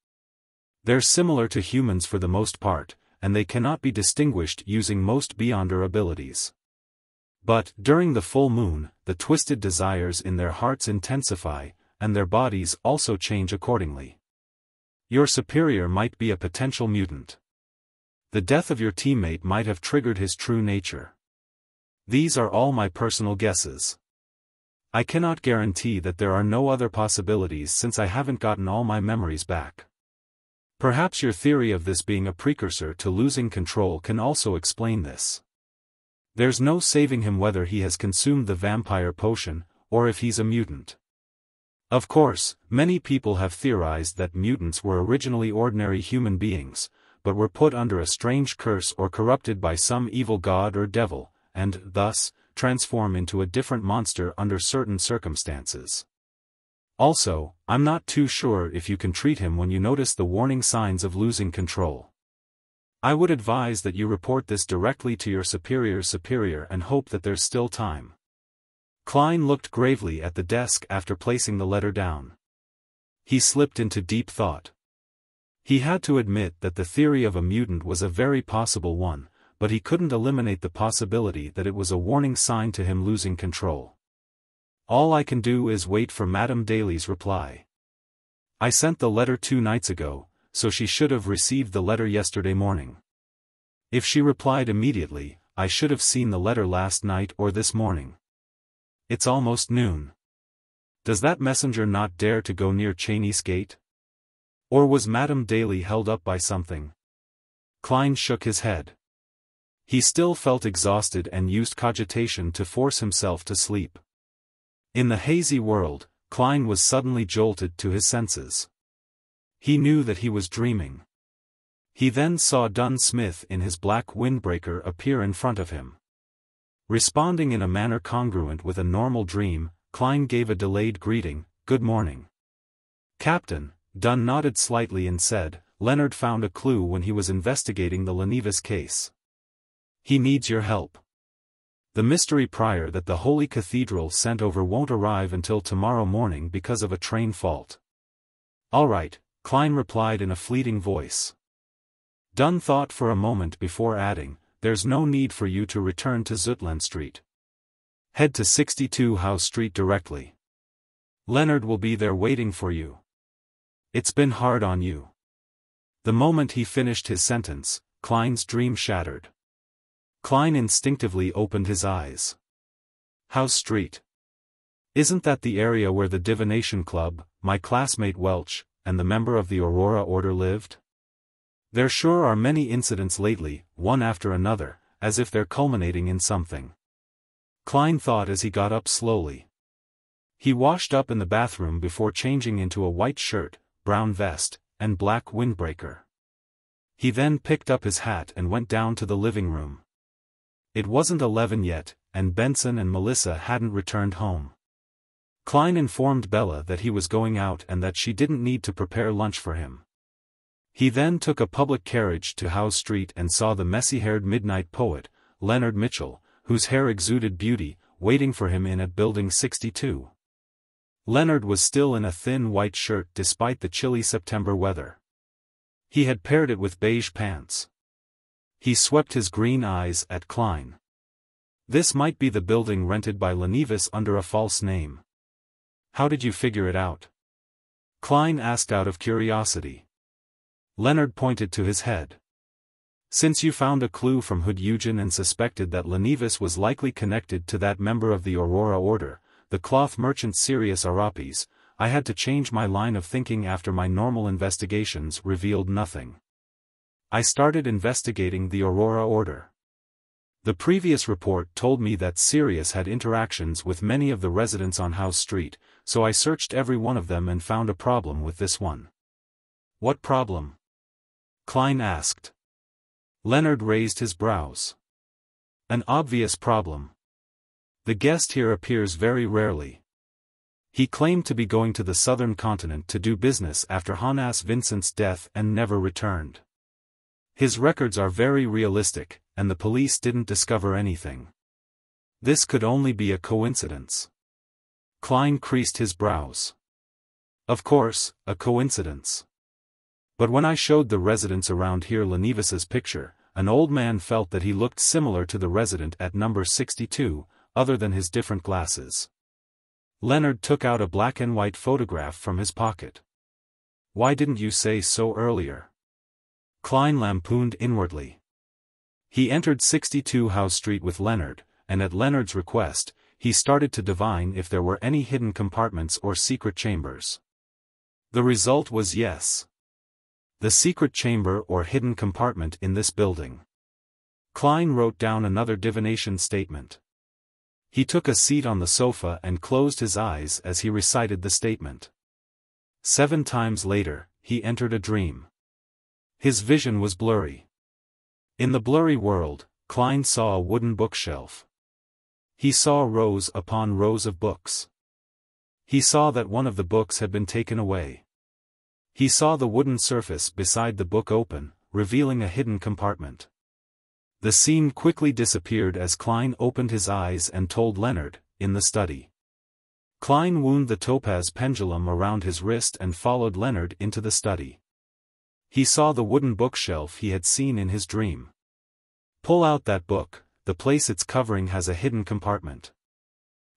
S1: They're similar to humans for the most part, and they cannot be distinguished using most Beyonder abilities. But, during the full moon, the twisted desires in their hearts intensify, and their bodies also change accordingly. Your superior might be a potential mutant. The death of your teammate might have triggered his true nature. These are all my personal guesses. I cannot guarantee that there are no other possibilities since I haven't gotten all my memories back. Perhaps your theory of this being a precursor to losing control can also explain this. There's no saving him whether he has consumed the vampire potion, or if he's a mutant. Of course, many people have theorized that mutants were originally ordinary human beings, but were put under a strange curse or corrupted by some evil god or devil, and, thus, transform into a different monster under certain circumstances. Also, I'm not too sure if you can treat him when you notice the warning signs of losing control. I would advise that you report this directly to your superior's superior and hope that there's still time. Klein looked gravely at the desk after placing the letter down. He slipped into deep thought. He had to admit that the theory of a mutant was a very possible one, but he couldn't eliminate the possibility that it was a warning sign to him losing control. All I can do is wait for Madame Daly's reply. I sent the letter 2 nights ago, so she should have received the letter yesterday morning. If she replied immediately, I should have seen the letter last night or this morning. It's almost noon. Does that messenger not dare to go near Cheney's gate? Or was Madame Daly held up by something? Klein shook his head. He still felt exhausted and used cogitation to force himself to sleep. In the hazy world, Klein was suddenly jolted to his senses. He knew that he was dreaming. He then saw Dunn Smith in his black windbreaker appear in front of him. Responding in a manner congruent with a normal dream, Klein gave a delayed greeting, "Good morning." "Captain," Dunn nodded slightly and said, "Leonard found a clue when he was investigating the Uniqueness case. He needs your help. The mystery prior that the Holy Cathedral sent over won't arrive until tomorrow morning because of a train fault." "All right," Klein replied in a fleeting voice. Dunn thought for a moment before adding, "There's no need for you to return to Zutland Street. Head to 62 House Street directly. Leonard will be there waiting for you. It's been hard on you." The moment he finished his sentence, Klein's dream shattered. Klein instinctively opened his eyes. House Street. Isn't that the area where the Divination Club, my classmate Welch, and the member of the Aurora Order lived? There sure are many incidents lately, one after another, as if they're culminating in something. Klein thought as he got up slowly. He washed up in the bathroom before changing into a white shirt, brown vest, and black windbreaker. He then picked up his hat and went down to the living room. It wasn't 11 yet, and Benson and Melissa hadn't returned home. Klein informed Bella that he was going out and that she didn't need to prepare lunch for him. He then took a public carriage to Howe Street and saw the messy-haired midnight poet, Leonard Mitchell, whose hair exuded beauty, waiting for him in at Building 62. Leonard was still in a thin white shirt despite the chilly September weather. He had paired it with beige pants. He swept his green eyes at Klein. This might be the building rented by Uniqueness under a false name. "How did you figure it out?" Klein asked out of curiosity. Leonard pointed to his head. "Since you found a clue from Hood Eugen and suspected that Uniqueness was likely connected to that member of the Aurora Order, the cloth merchant Sirius Arapis, I had to change my line of thinking after my normal investigations revealed nothing. I started investigating the Aurora Order. The previous report told me that Sirius had interactions with many of the residents on House Street, so I searched every one of them and found a problem with this one." "What problem?" Klein asked. Leonard raised his brows. "An obvious problem. The guest here appears very rarely. He claimed to be going to the southern continent to do business after Jonas Vincent's death and never returned. His records are very realistic, and the police didn't discover anything. This could only be a coincidence." Klein creased his brows. "Of course, a coincidence. But when I showed the residents around here Uniqueness's picture, an old man felt that he looked similar to the resident at number 62, other than his different glasses." Leonard took out a black and white photograph from his pocket. "Why didn't you say so earlier?" Klein lampooned inwardly. He entered 62 House Street with Leonard, and at Leonard's request, he started to divine if there were any hidden compartments or secret chambers. The result was yes. The secret chamber or hidden compartment in this building. Klein wrote down another divination statement. He took a seat on the sofa and closed his eyes as he recited the statement. 7 times later, he entered a dream. His vision was blurry. In the blurry world, Klein saw a wooden bookshelf. He saw rows upon rows of books. He saw that one of the books had been taken away. He saw the wooden surface beside the book open, revealing a hidden compartment. The scene quickly disappeared as Klein opened his eyes and told Leonard, in the study. Klein wound the topaz pendulum around his wrist and followed Leonard into the study. He saw the wooden bookshelf he had seen in his dream. "Pull out that book, the place it's covering has a hidden compartment."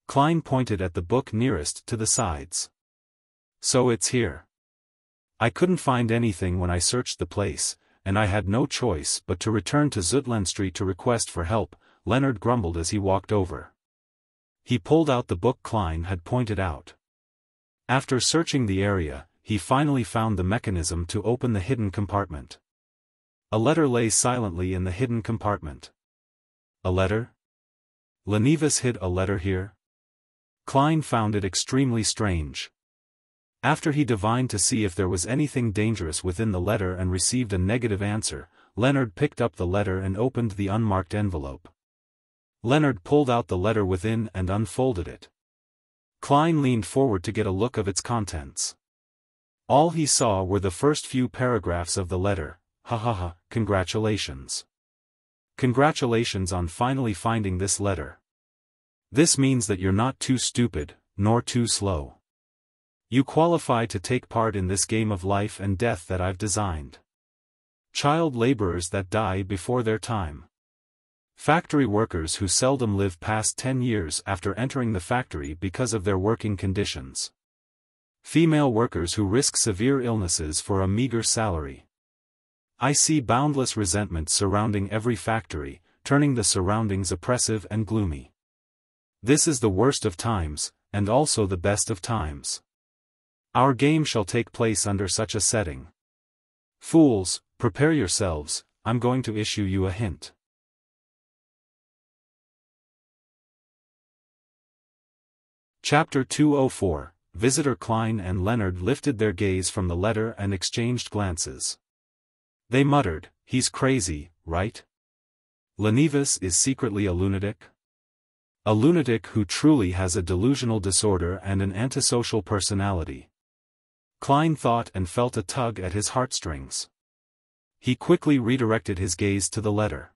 S1: Klein pointed at the book nearest to the sides. "So it's here. I couldn't find anything when I searched the place, and I had no choice but to return to Zutland Street to request for help," Leonard grumbled as he walked over. He pulled out the book Klein had pointed out. After searching the area, he finally found the mechanism to open the hidden compartment. A letter lay silently in the hidden compartment. A letter? Lenivis hid a letter here? Klein found it extremely strange. After he divined to see if there was anything dangerous within the letter and received a negative answer, Leonard picked up the letter and opened the unmarked envelope. Leonard pulled out the letter within and unfolded it. Klein leaned forward to get a look of its contents. All he saw were the first few paragraphs of the letter. "Ha ha ha, congratulations. Congratulations on finally finding this letter. This means that you're not too stupid, nor too slow. You qualify to take part in this game of life and death that I've designed. Child laborers that die before their time. Factory workers who seldom live past 10 years after entering the factory because of their working conditions. Female workers who risk severe illnesses for a meager salary. I see boundless resentment surrounding every factory, turning the surroundings oppressive and gloomy. This is the worst of times, and also the best of times. Our game shall take place under such a setting. Fools, prepare yourselves, I'm going to issue you a hint." Chapter 204. Visitor Klein and Leonard lifted their gaze from the letter and exchanged glances. They muttered, "He's crazy, right? Lenivis is secretly a lunatic? A lunatic who truly has a delusional disorder and an antisocial personality." Klein thought and felt a tug at his heartstrings. He quickly redirected his gaze to the letter.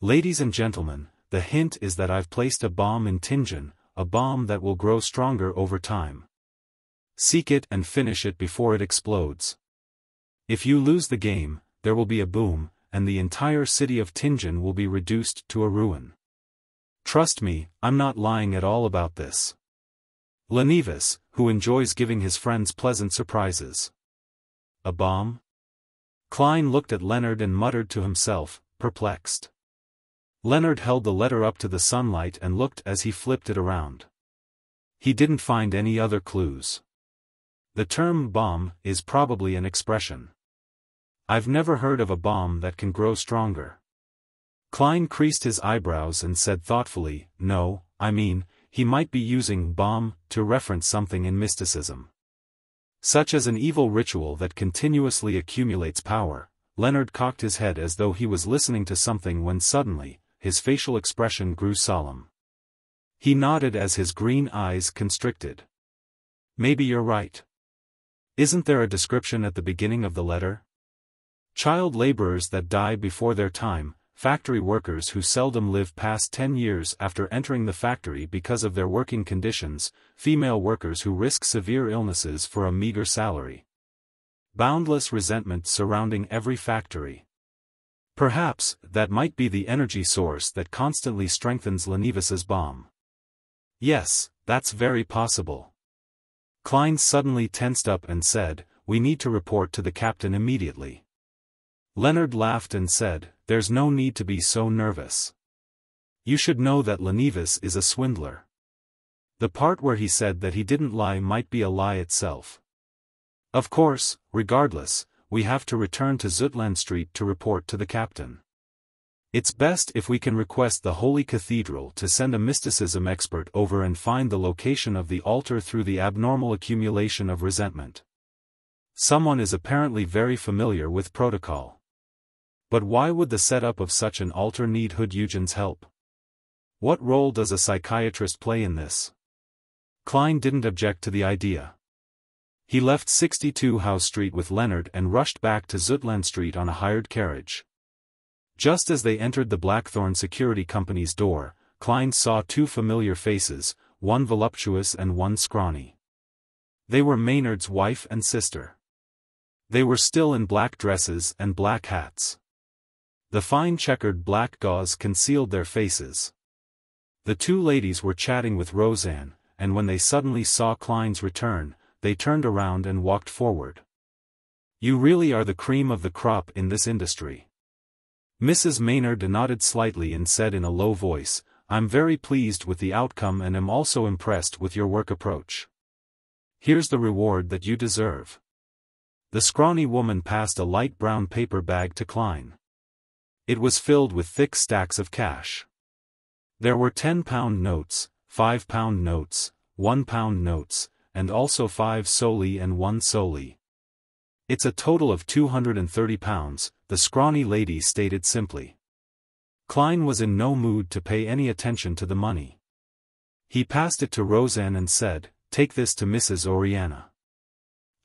S1: "Ladies and gentlemen, the hint is that I've placed a bomb in Tingen, a bomb that will grow stronger over time. Seek it and finish it before it explodes. If you lose the game, there will be a boom, and the entire city of Tingen will be reduced to a ruin. Trust me, I'm not lying at all about this. Lenivis, who enjoys giving his friends pleasant surprises." "A bomb?" Klein looked at Leonard and muttered to himself, perplexed. Leonard held the letter up to the sunlight and looked as he flipped it around. He didn't find any other clues. The term bomb is probably an expression. I've never heard of a bomb that can grow stronger. Klein creased his eyebrows and said thoughtfully, "No, I mean, he might be using bomb to reference something in mysticism. Such as an evil ritual that continuously accumulates power." Leonard cocked his head as though he was listening to something when suddenly, his facial expression grew solemn. He nodded as his green eyes constricted. "Maybe you're right. Isn't there a description at the beginning of the letter? Child laborers that die before their time, factory workers who seldom live past 10 years after entering the factory because of their working conditions, female workers who risk severe illnesses for a meager salary. Boundless resentment surrounding every factory. Perhaps, that might be the energy source that constantly strengthens Lenivis's bomb. Yes, that's very possible." Klein suddenly tensed up and said, "We need to report to the captain immediately." Leonard laughed and said, "There's no need to be so nervous. You should know that Lenivis is a swindler. The part where he said that he didn't lie might be a lie itself. Of course, regardless, we have to return to Zutland Street to report to the captain. It's best if we can request the Holy Cathedral to send a mysticism expert over and find the location of the altar through the abnormal accumulation of resentment. Someone is apparently very familiar with protocol. But why would the setup of such an altar need Hood Eugen's help? What role does a psychiatrist play in this?" Klein didn't object to the idea. He left 62 House Street with Leonard and rushed back to Zutland Street on a hired carriage. Just as they entered the Blackthorn Security Company's door, Klein saw two familiar faces, one voluptuous and one scrawny. They were Maynard's wife and sister. They were still in black dresses and black hats. The fine checkered black gauze concealed their faces. The two ladies were chatting with Roseanne, and when they suddenly saw Klein's return, they turned around and walked forward. "You really are the cream of the crop in this industry." Mrs. Maynard nodded slightly and said in a low voice, "I'm very pleased with the outcome and am also impressed with your work approach. Here's the reward that you deserve." The scrawny woman passed a light brown paper bag to Klein. It was filled with thick stacks of cash. There were £10 notes, £5 notes, £1 notes, and also 5 solely and 1 solely. "It's a total of £230, the scrawny lady stated simply. Klein was in no mood to pay any attention to the money. He passed it to Roseanne and said, "Take this to Mrs. Oriana.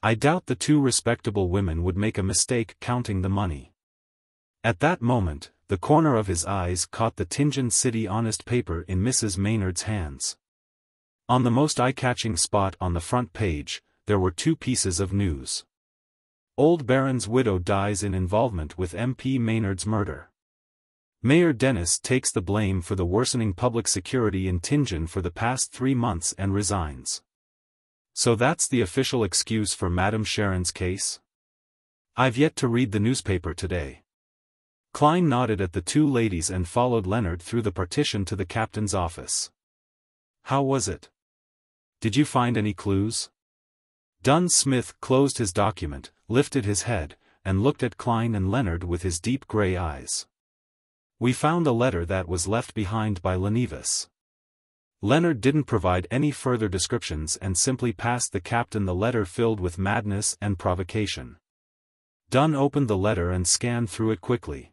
S1: I doubt the two respectable women would make a mistake counting the money." At that moment, the corner of his eyes caught the Tianjin City Honest paper in Mrs. Maynard's hands. On the most eye-catching spot on the front page, there were two pieces of news. Old Baron's widow dies in involvement with MP Maynard's murder. Mayor Demoness takes the blame for the worsening public security in Tianjin for the past 3 months and resigns. So that's the official excuse for Madame Sharon's case? I've yet to read the newspaper today. Klein nodded at the two ladies and followed Leonard through the partition to the captain's office. "How was it? Did you find any clues?" Dunn Smith closed his document, lifted his head, and looked at Klein and Leonard with his deep gray eyes. "We found a letter that was left behind by Uniqueness." Leonard didn't provide any further descriptions and simply passed the captain the letter filled with madness and provocation. Dunn opened the letter and scanned through it quickly.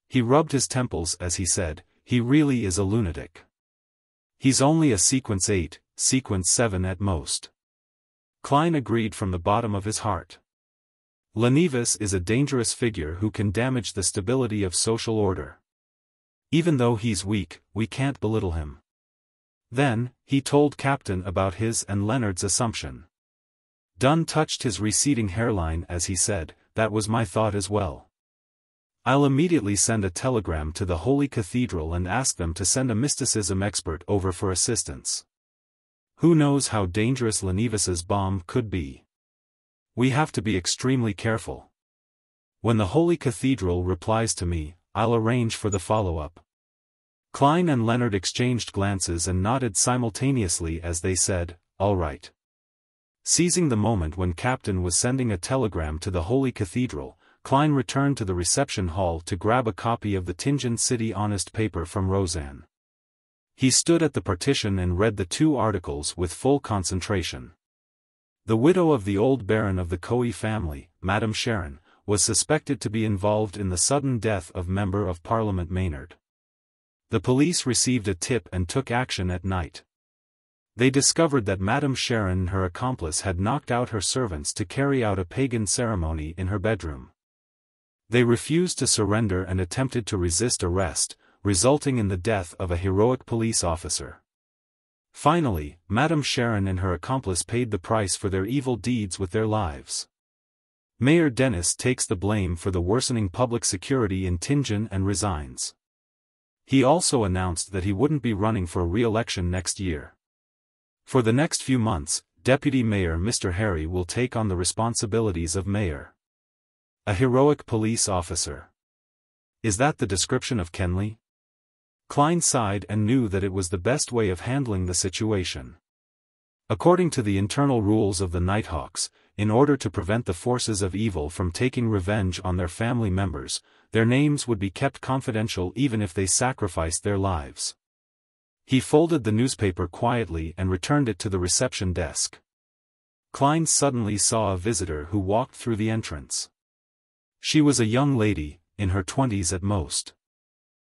S1: He rubbed his temples as he said, "He really is a lunatic. He's only a sequence 8, sequence 7 at most." Klein agreed from the bottom of his heart. Uniqueness is a dangerous figure who can damage the stability of social order. Even though he's weak, we can't belittle him. Then, he told Captain about his and Leonard's assumption. Dunn touched his receding hairline as he said, "That was my thought as well. I'll immediately send a telegram to the Holy Cathedral and ask them to send a mysticism expert over for assistance. Who knows how dangerous Uniqueness's bomb could be? We have to be extremely careful. When the Holy Cathedral replies to me, I'll arrange for the follow-up." Klein and Leonard exchanged glances and nodded simultaneously as they said, "All right." Seizing the moment when Captain was sending a telegram to the Holy Cathedral, Klein returned to the reception hall to grab a copy of the Tianjin City Honest paper from Roseanne. He stood at the partition and read the 2 articles with full concentration. The widow of the old baron of the Koi family, Madame Sharon, was suspected to be involved in the sudden death of Member of Parliament Maynard. The police received a tip and took action at night. They discovered that Madame Sharon and her accomplice had knocked out her servants to carry out a pagan ceremony in her bedroom. They refused to surrender and attempted to resist arrest, resulting in the death of a heroic police officer. Finally, Madame Sharon and her accomplice paid the price for their evil deeds with their lives. Mayor Demoness takes the blame for the worsening public security in Tianjin and resigns. He also announced that he wouldn't be running for re-election next year. For the next few months, Deputy Mayor Mr. Harry will take on the responsibilities of mayor. A heroic police officer. Is that the description of Kenley? Klein sighed and knew that it was the best way of handling the situation. According to the internal rules of the Nighthawks, in order to prevent the forces of evil from taking revenge on their family members, their names would be kept confidential even if they sacrificed their lives. He folded the newspaper quietly and returned it to the reception desk. Klein suddenly saw a visitor who walked through the entrance. She was a young lady, in her 20s at most.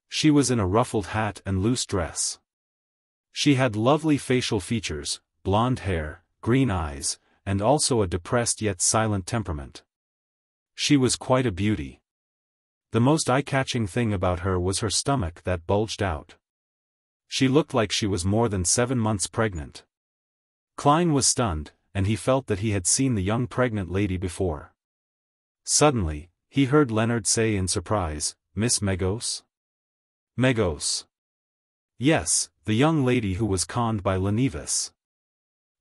S1: She was in a ruffled hat and loose dress. She had lovely facial features, blonde hair, green eyes, and also a depressed yet silent temperament. She was quite a beauty. The most eye-catching thing about her was her stomach that bulged out. She looked like she was more than 7 months pregnant. Klein was stunned, and he felt that he had seen the young pregnant lady before. Suddenly, he heard Leonard say in surprise, "Miss Megos?" "Megos?" "Yes, the young lady who was conned by Lenivis.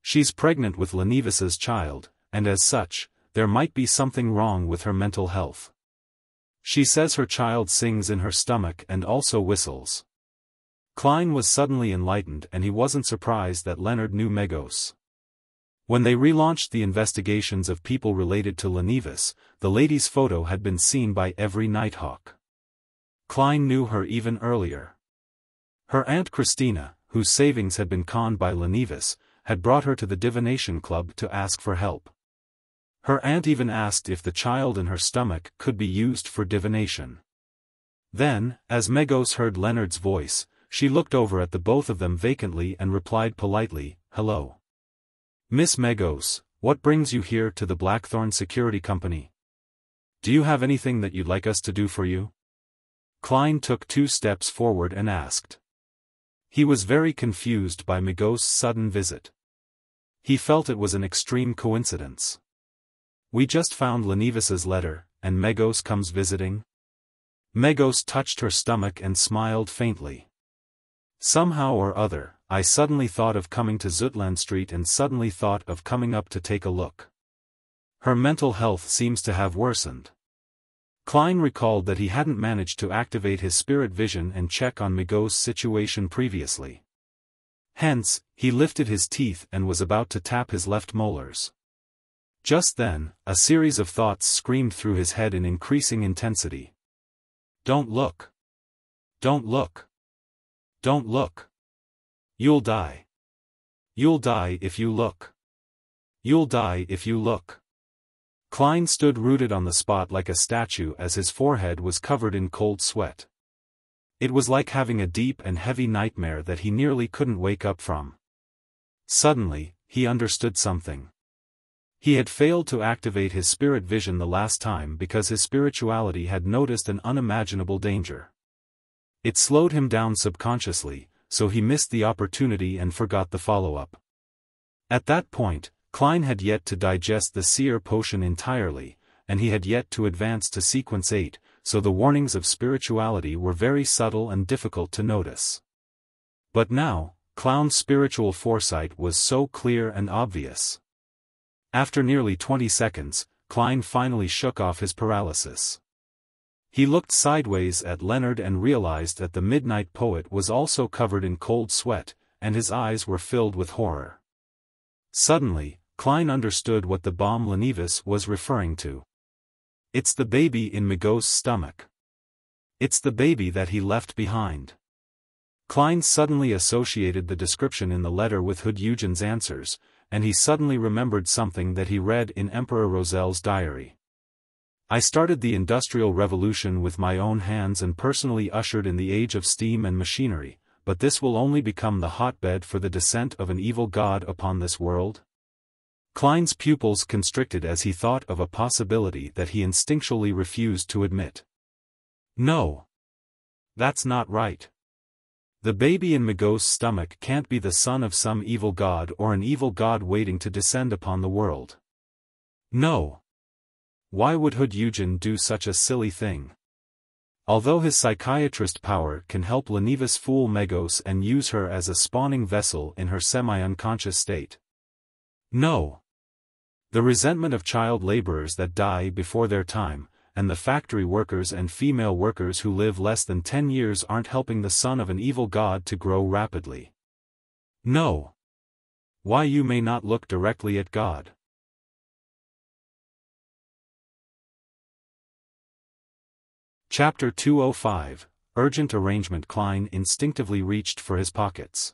S1: She's pregnant with Lenivis's child, and as such, there might be something wrong with her mental health. She says her child sings in her stomach and also whistles." Klein was suddenly enlightened, and he wasn't surprised that Leonard knew Megos. When they relaunched the investigations of people related to Lenivis, the lady's photo had been seen by every Nighthawk. Klein knew her even earlier. Her Aunt Christina, whose savings had been conned by Lenivis, had brought her to the divination club to ask for help. Her aunt even asked if the child in her stomach could be used for divination. Then, as Megos heard Leonard's voice, she looked over at the both of them vacantly and replied politely, "Hello. Miss Megos, what brings you here to the Blackthorn Security Company? Do you have anything that you'd like us to do for you?" Klein took 2 steps forward and asked. He was very confused by Megos' sudden visit. He felt it was an extreme coincidence. "We just found Lenivis's letter, and Megos comes visiting?" Megos touched her stomach and smiled faintly. "Somehow or other, I suddenly thought of coming to Zutland Street and suddenly thought of coming up to take a look. Her mental health seems to have worsened." Klein recalled that he hadn't managed to activate his spirit vision and check on Megos' situation previously. Hence, he lifted his teeth and was about to tap his left molars. Just then, a series of thoughts screamed through his head in increasing intensity. "Don't look. Don't look. Don't look. You'll die. You'll die if you look. You'll die if you look." Klein stood rooted on the spot like a statue as his forehead was covered in cold sweat. It was like having a deep and heavy nightmare that he nearly couldn't wake up from. Suddenly, he understood something. He had failed to activate his spirit vision the last time because his spirituality had noticed an unimaginable danger. It slowed him down subconsciously, so he missed the opportunity and forgot the follow-up. At that point, Klein had yet to digest the seer potion entirely, and he had yet to advance to sequence 8, so the warnings of spirituality were very subtle and difficult to notice. But now, Klein's spiritual foresight was so clear and obvious. After nearly 20 seconds, Klein finally shook off his paralysis. He looked sideways at Leonard and realized that the Midnight Poet was also covered in cold sweat, and his eyes were filled with horror. Suddenly, Klein understood what the bomb Lenivis was referring to. It's the baby in Megos' stomach. It's the baby that he left behind. Klein suddenly associated the description in the letter with Hood Eugen's answers, and he suddenly remembered something that he read in Emperor Rosel's diary. "I started the Industrial Revolution with my own hands and personally ushered in the age of steam and machinery, but this will only become the hotbed for the descent of an evil god upon this world?" Klein's pupils constricted as he thought of a possibility that he instinctually refused to admit. No. That's not right. The baby in Megos' stomach can't be the son of some evil god or an evil god waiting to descend upon the world. No. Why would Hood Eugen do such a silly thing? Although his psychiatrist power can help Lenivis fool Megos and use her as a spawning vessel in her semi-unconscious state. No. The resentment of child laborers that die before their time, and the factory workers and female workers who live less than 10 years aren't helping the son of an evil god to grow rapidly. No. Why you may not look directly at God. Chapter 205, Urgent Arrangement. Klein instinctively reached for his pockets.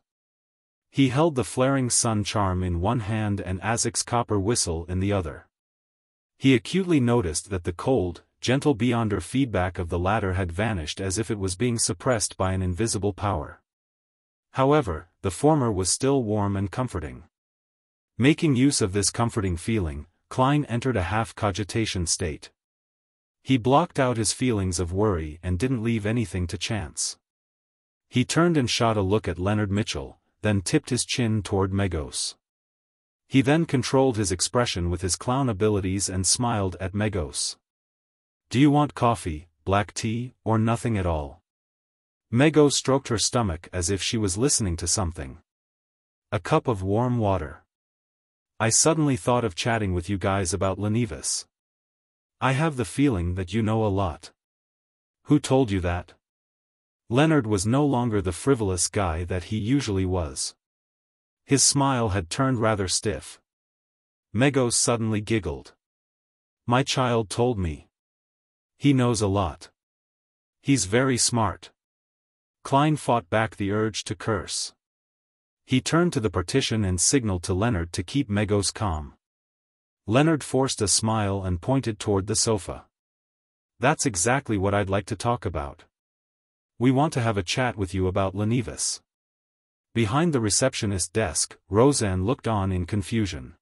S1: He held the flaring sun charm in one hand and Azek's copper whistle in the other. He acutely noticed that the cold, gentle beyonder feedback of the latter had vanished as if it was being suppressed by an invisible power. However, the former was still warm and comforting. Making use of this comforting feeling, Klein entered a half-cogitation state. He blocked out his feelings of worry and didn't leave anything to chance. He turned and shot a look at Leonard Mitchell, then tipped his chin toward Megos. He then controlled his expression with his clown abilities and smiled at Megos. "Do you want coffee, black tea, or nothing at all?" Megos stroked her stomach as if she was listening to something. "A cup of warm water. I suddenly thought of chatting with you guys about Uniqueness. I have the feeling that you know a lot." "Who told you that?" Leonard was no longer the frivolous guy that he usually was. His smile had turned rather stiff. Megos suddenly giggled. "My child told me. He knows a lot. He's very smart." Klein fought back the urge to curse. He turned to the partition and signaled to Leonard to keep Megos calm. Leonard forced a smile and pointed toward the sofa. "That's exactly what I'd like to talk about. We want to have a chat with you about Uniqueness." Behind the receptionist desk, Roseanne looked on in confusion.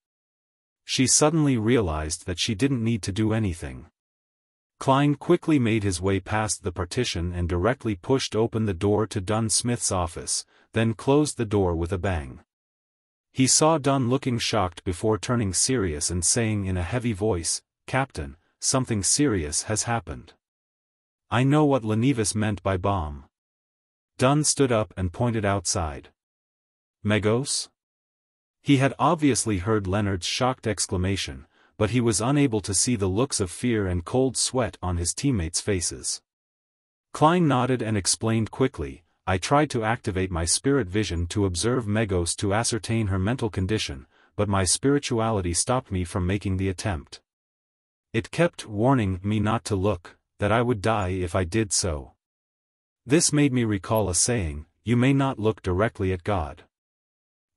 S1: She suddenly realized that she didn't need to do anything. Klein quickly made his way past the partition and directly pushed open the door to Dunn Smith's office, then closed the door with a bang. He saw Dunn looking shocked before turning serious and saying in a heavy voice, "Captain, something serious has happened. I know what Uniqueness meant by bomb." Dunn stood up and pointed outside. "Megos?" He had obviously heard Leonard's shocked exclamation, but he was unable to see the looks of fear and cold sweat on his teammates' faces. Klein nodded and explained quickly, "I tried to activate my spirit vision to observe Megos to ascertain her mental condition, but my spirituality stopped me from making the attempt. It kept warning me not to look, that I would die if I did so. This made me recall a saying, 'You may not look directly at God.'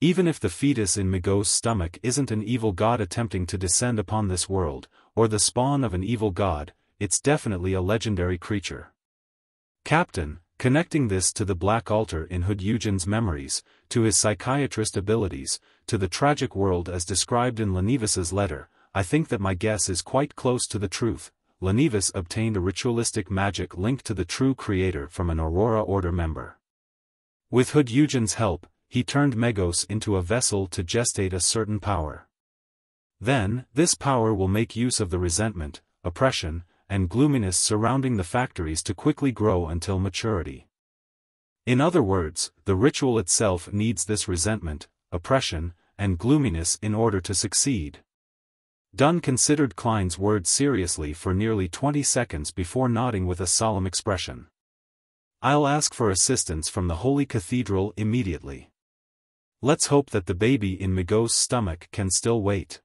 S1: Even if the fetus in Megos' stomach isn't an evil god attempting to descend upon this world, or the spawn of an evil god, it's definitely a legendary creature. Captain, connecting this to the Black Altar in Hood Eugen's memories, to his psychiatrist abilities, to the tragic world as described in Uniqueness's letter, I think that my guess is quite close to the truth. Uniqueness obtained a ritualistic magic linked to the true creator from an Aurora Order member. With Hood Eugen's help, he turned Megos into a vessel to gestate a certain power. Then, this power will make use of the resentment, oppression, and gloominess surrounding the factories to quickly grow until maturity. In other words, the ritual itself needs this resentment, oppression, and gloominess in order to succeed." Dunn considered Klein's words seriously for nearly 20 seconds before nodding with a solemn expression. "I'll ask for assistance from the Holy Cathedral immediately. Let's hope that the baby in Megos' stomach can still wait.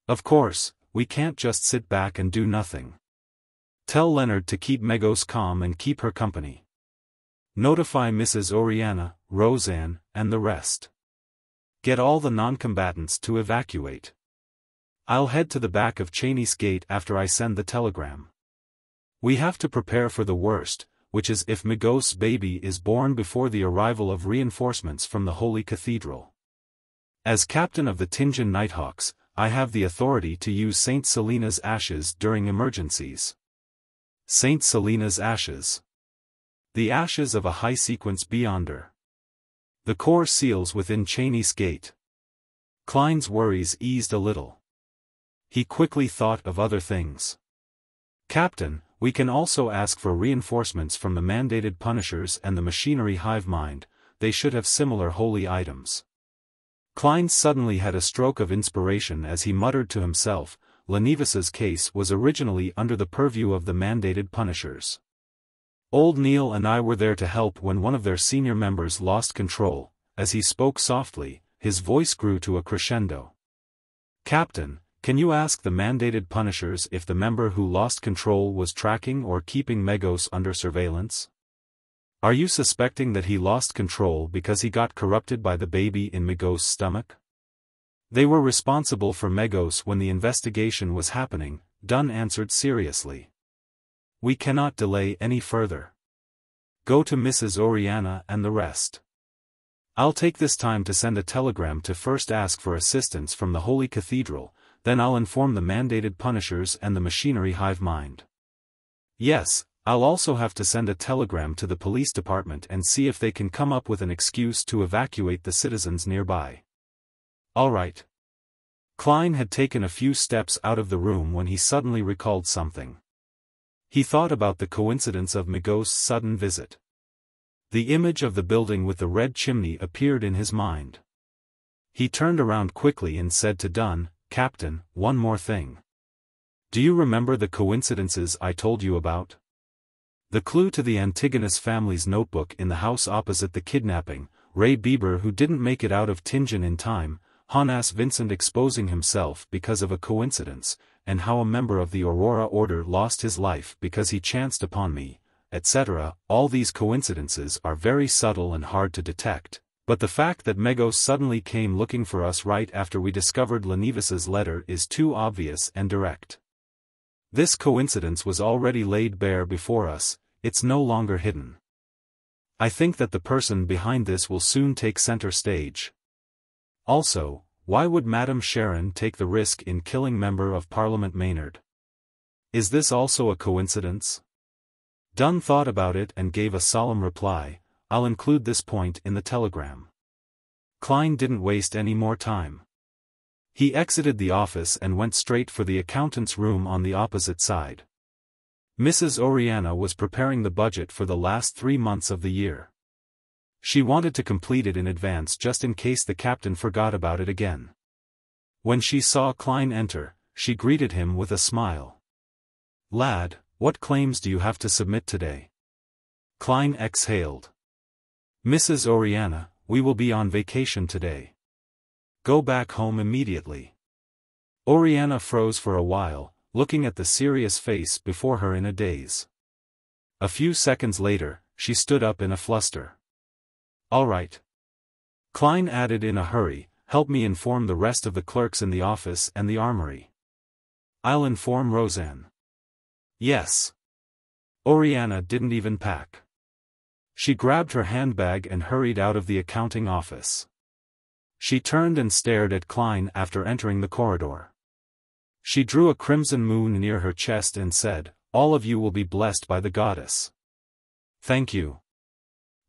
S1: Of course, we can't just sit back and do nothing. Tell Leonard to keep Megos calm and keep her company. Notify Mrs. Oriana, Roseanne, and the rest. Get all the non-combatants to evacuate. I'll head to the back of Cheney's Gate after I send the telegram. We have to prepare for the worst, which is if Megos' baby is born before the arrival of reinforcements from the Holy Cathedral. As captain of the Tingen Nighthawks, I have the authority to use Saint Selena's ashes during emergencies." Saint Selena's ashes. The ashes of a high-sequence beyonder. The core seals within Cheney's Gate. Klein's worries eased a little. He quickly thought of other things. "Captain, we can also ask for reinforcements from the mandated Punishers and the machinery hive mind, they should have similar holy items." Klein suddenly had a stroke of inspiration as he muttered to himself, Uniqueness's case was originally under the purview of the mandated Punishers. Old Neil and I were there to help when one of their senior members lost control. As he spoke softly, his voice grew to a crescendo. "Captain, can you ask the mandated Punishers if the member who lost control was tracking or keeping Megos under surveillance? Are you suspecting that he lost control because he got corrupted by the baby in Megos' stomach? They were responsible for Megos when the investigation was happening," Dunn answered seriously. "We cannot delay any further. Go to Mrs. Oriana and the rest. I'll take this time to send a telegram to first ask for assistance from the Holy Cathedral, then I'll inform the mandated punishers and the machinery hive mind. Yes, I'll also have to send a telegram to the police department and see if they can come up with an excuse to evacuate the citizens nearby. All right. Klein had taken a few steps out of the room when he suddenly recalled something. He thought about the coincidence of Migos' sudden visit. The image of the building with the red chimney appeared in his mind. He turned around quickly and said to Dunn, "Captain, one more thing. Do you remember the coincidences I told you about? The clue to the Antigonus family's notebook in the house opposite the kidnapping, Ray Bieber who didn't make it out of Tingen in time, Honas Vincent exposing himself because of a coincidence, and how a member of the Aurora Order lost his life because he chanced upon me, etc. All these coincidences are very subtle and hard to detect, but the fact that Megos suddenly came looking for us right after we discovered Lenivas's letter is too obvious and direct. This coincidence was already laid bare before us, it's no longer hidden. I think that the person behind this will soon take center stage. Also, why would Madame Sharon take the risk in killing Member of Parliament Maynard? Is this also a coincidence? Dunn thought about it and gave a solemn reply, "I'll include this point in the telegram." Klein didn't waste any more time. He exited the office and went straight for the accountant's room on the opposite side. Mrs. Oriana was preparing the budget for the last 3 months of the year. She wanted to complete it in advance just in case the captain forgot about it again. When she saw Klein enter, she greeted him with a smile. "Lad, what claims do you have to submit today?" Klein exhaled. "Mrs. Oriana, we will be on vacation today. Go back home immediately." Oriana froze for a while, looking at the serious face before her in a daze. A few seconds later, she stood up in a fluster. "All right." Klein added in a hurry, "Help me inform the rest of the clerks in the office and the armory." "I'll inform Roseanne." "Yes." Oriana didn't even pack. She grabbed her handbag and hurried out of the accounting office. She turned and stared at Klein after entering the corridor. She drew a crimson moon near her chest and said, "All of you will be blessed by the goddess." "Thank you."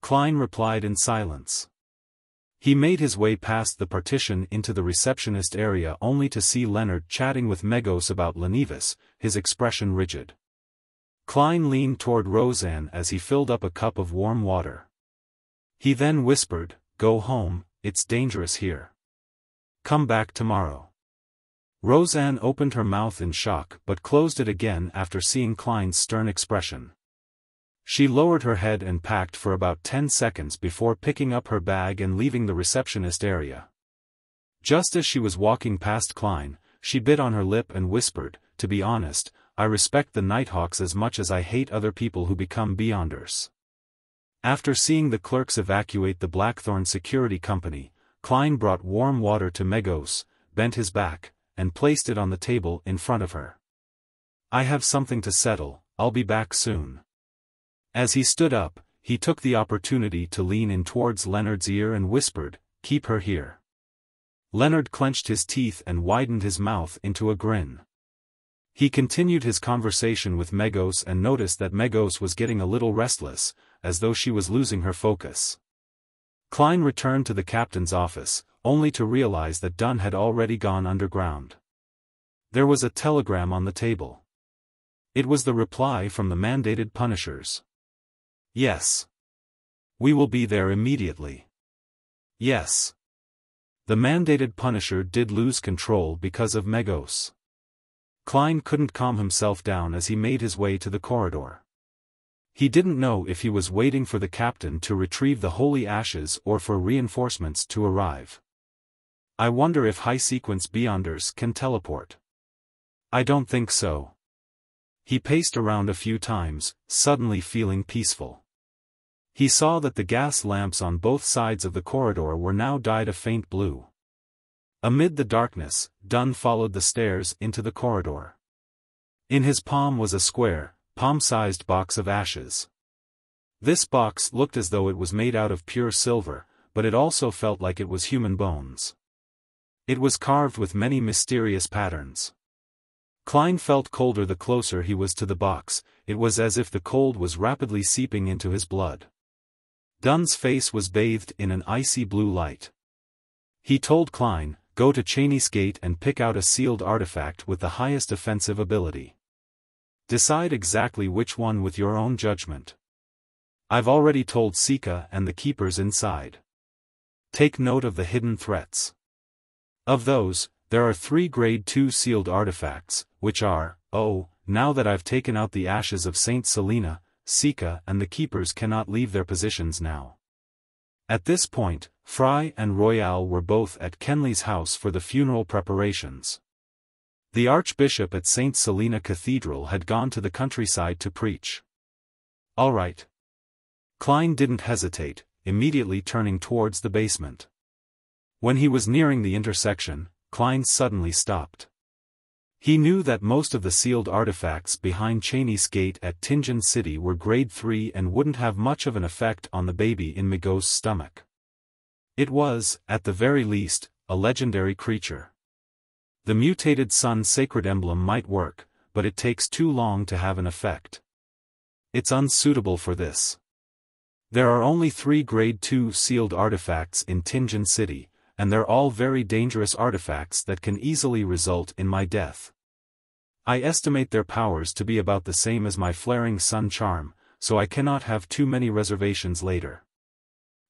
S1: Klein replied in silence. He made his way past the partition into the receptionist area only to see Leonard chatting with Megos about Lenivas, his expression rigid. Klein leaned toward Roseanne as he filled up a cup of warm water. He then whispered, "Go home, it's dangerous here. Come back tomorrow." Roseanne opened her mouth in shock but closed it again after seeing Klein's stern expression. She lowered her head and packed for about 10 seconds before picking up her bag and leaving the receptionist area. Just as she was walking past Klein, she bit on her lip and whispered, "To be honest, I respect the Nighthawks as much as I hate other people who become Beyonders." After seeing the clerks evacuate the Blackthorn Security Company, Klein brought warm water to Megos, bent his back, and placed it on the table in front of her. "I have something to settle, I'll be back soon." As he stood up, he took the opportunity to lean in towards Leonard's ear and whispered, "Keep her here." Leonard clenched his teeth and widened his mouth into a grin. He continued his conversation with Megos and noticed that Megos was getting a little restless, as though she was losing her focus. Klein returned to the captain's office, only to realize that Dunn had already gone underground. There was a telegram on the table. It was the reply from the mandated punishers. "Yes. We will be there immediately." Yes. The mandated punisher did lose control because of Megos. Klein couldn't calm himself down as he made his way to the corridor. He didn't know if he was waiting for the captain to retrieve the holy ashes or for reinforcements to arrive. "I wonder if high-sequence Beyonders can teleport. I don't think so." He paced around a few times, suddenly feeling peaceful. He saw that the gas lamps on both sides of the corridor were now dyed a faint blue. Amid the darkness, Dunn followed the stairs into the corridor. In his palm was a square, palm-sized box of ashes. This box looked as though it was made out of pure silver, but it also felt like it was human bones. It was carved with many mysterious patterns. Klein felt colder the closer he was to the box. It was as if the cold was rapidly seeping into his blood. Dunn's face was bathed in an icy blue light. He told Klein, "Go to Cheney's Gate and pick out a sealed artifact with the highest offensive ability. Decide exactly which one with your own judgment. I've already told Sika and the keepers inside. Take note of the hidden threats. Of those, there are 3 Grade 2 sealed artifacts, which are, now that I've taken out the ashes of Saint Selena, Sika and the keepers cannot leave their positions now." At this point, Fry and Royale were both at Kenley's house for the funeral preparations. The Archbishop at St. Selena Cathedral had gone to the countryside to preach. "All right." Klein didn't hesitate, immediately turning towards the basement. When he was nearing the intersection, Klein suddenly stopped. He knew that most of the sealed artifacts behind Cheney's Gate at Tingen City were Grade 3 and wouldn't have much of an effect on the baby in Migos' stomach. It was, at the very least, a legendary creature. The mutated sun sacred emblem might work, but it takes too long to have an effect. It's unsuitable for this. There are only 3 Grade 2 sealed artifacts in Tingen City, and they're all very dangerous artifacts that can easily result in my death. I estimate their powers to be about the same as my flaring sun charm, so I cannot have too many reservations later.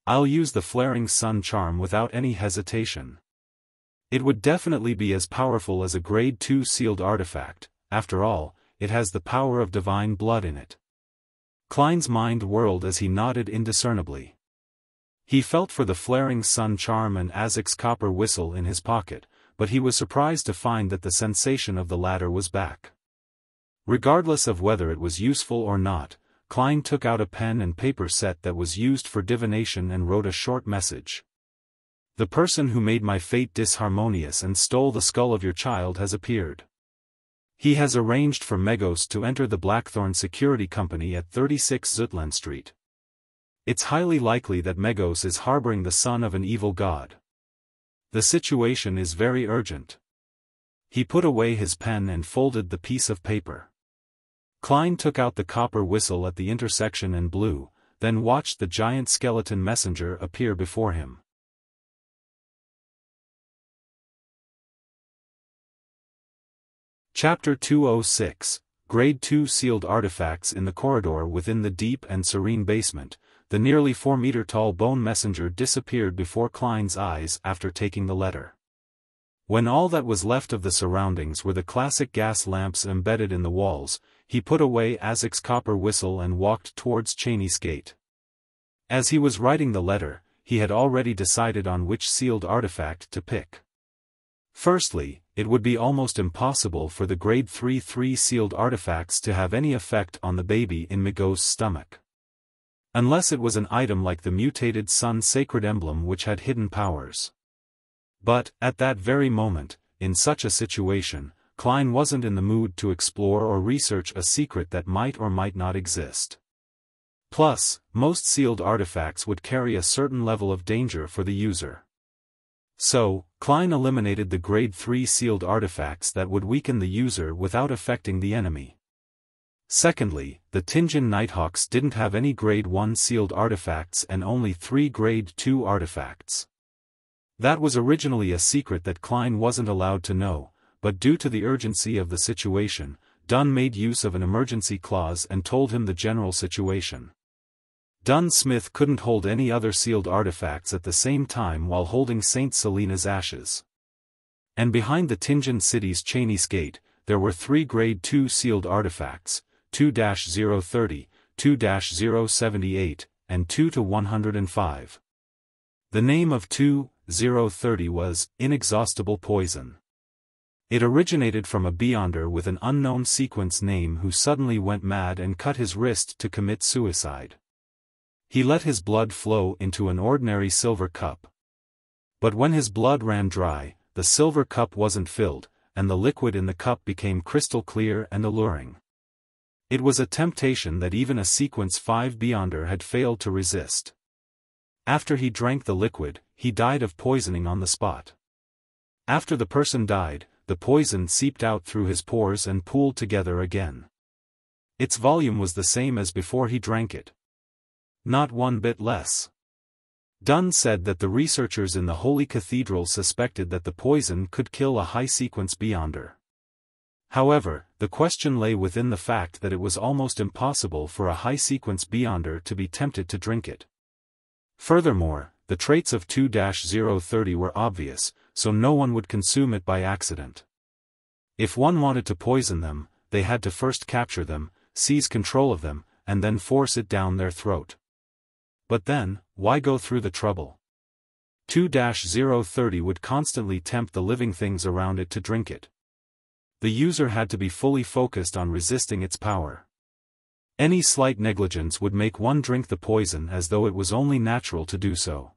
S1: I'll use the flaring sun charm without any hesitation. It would definitely be as powerful as a Grade 2 sealed artifact. After all, it has the power of divine blood in it. Klein's mind whirled as he nodded indiscernibly. He felt for the flaring sun charm and Azek's copper whistle in his pocket, but he was surprised to find that the sensation of the latter was back. Regardless of whether it was useful or not, Klein took out a pen and paper set that was used for divination and wrote a short message. "The person who made my fate disharmonious and stole the skull of your child has appeared. He has arranged for Megos to enter the Blackthorn Security Company at 36 Zutland Street. It's highly likely that Megos is harboring the son of an evil god. The situation is very urgent." He put away his pen and folded the piece of paper. Klein took out the copper whistle at the intersection and blew, then watched the giant skeleton messenger appear before him. Chapter 206, Grade 2 Sealed Artifacts. In the corridor within the deep and serene basement, the nearly 4-meter-tall bone messenger disappeared before Klein's eyes after taking the letter. When all that was left of the surroundings were the classic gas lamps embedded in the walls, he put away Azek's copper whistle and walked towards Cheney's Gate. As he was writing the letter, he had already decided on which sealed artifact to pick. Firstly, it would be almost impossible for the Grade 3 sealed artifacts to have any effect on the baby in Migos' stomach. Unless it was an item like the mutated sun sacred emblem which had hidden powers. But, at that very moment, in such a situation, Klein wasn't in the mood to explore or research a secret that might or might not exist. Plus, most sealed artifacts would carry a certain level of danger for the user. So, Klein eliminated the Grade 3 sealed artifacts that would weaken the user without affecting the enemy. Secondly, the Tingen Nighthawks didn't have any Grade 1 sealed artifacts and only 3 Grade 2 artifacts. That was originally a secret that Klein wasn't allowed to know, but due to the urgency of the situation, Dunn made use of an emergency clause and told him the general situation. Dunn Smith couldn't hold any other sealed artifacts at the same time while holding St. Selena's ashes. And behind the Tingen City's Cheney's Gate, there were 3 Grade 2 sealed artifacts, 2-030, 2-078, and 2-105. The name of 2-030 was Inexhaustible Poison. It originated from a Beyonder with an unknown sequence name who suddenly went mad and cut his wrist to commit suicide. He let his blood flow into an ordinary silver cup. But when his blood ran dry, the silver cup wasn't filled, and the liquid in the cup became crystal clear and alluring. It was a temptation that even a Sequence 5 Beyonder had failed to resist. After he drank the liquid, he died of poisoning on the spot. After the person died, the poison seeped out through his pores and pooled together again. Its volume was the same as before he drank it. Not one bit less. Dunn said that the researchers in the Holy Cathedral suspected that the poison could kill a high-sequence beyonder. However, the question lay within the fact that it was almost impossible for a high-sequence beyonder to be tempted to drink it. Furthermore, the traits of 2-030 were obvious, so no one would consume it by accident. If one wanted to poison them, they had to first capture them, seize control of them, and then force it down their throat. But then, why go through the trouble? 2-030 would constantly tempt the living things around it to drink it. The user had to be fully focused on resisting its power. Any slight negligence would make one drink the poison as though it was only natural to do so.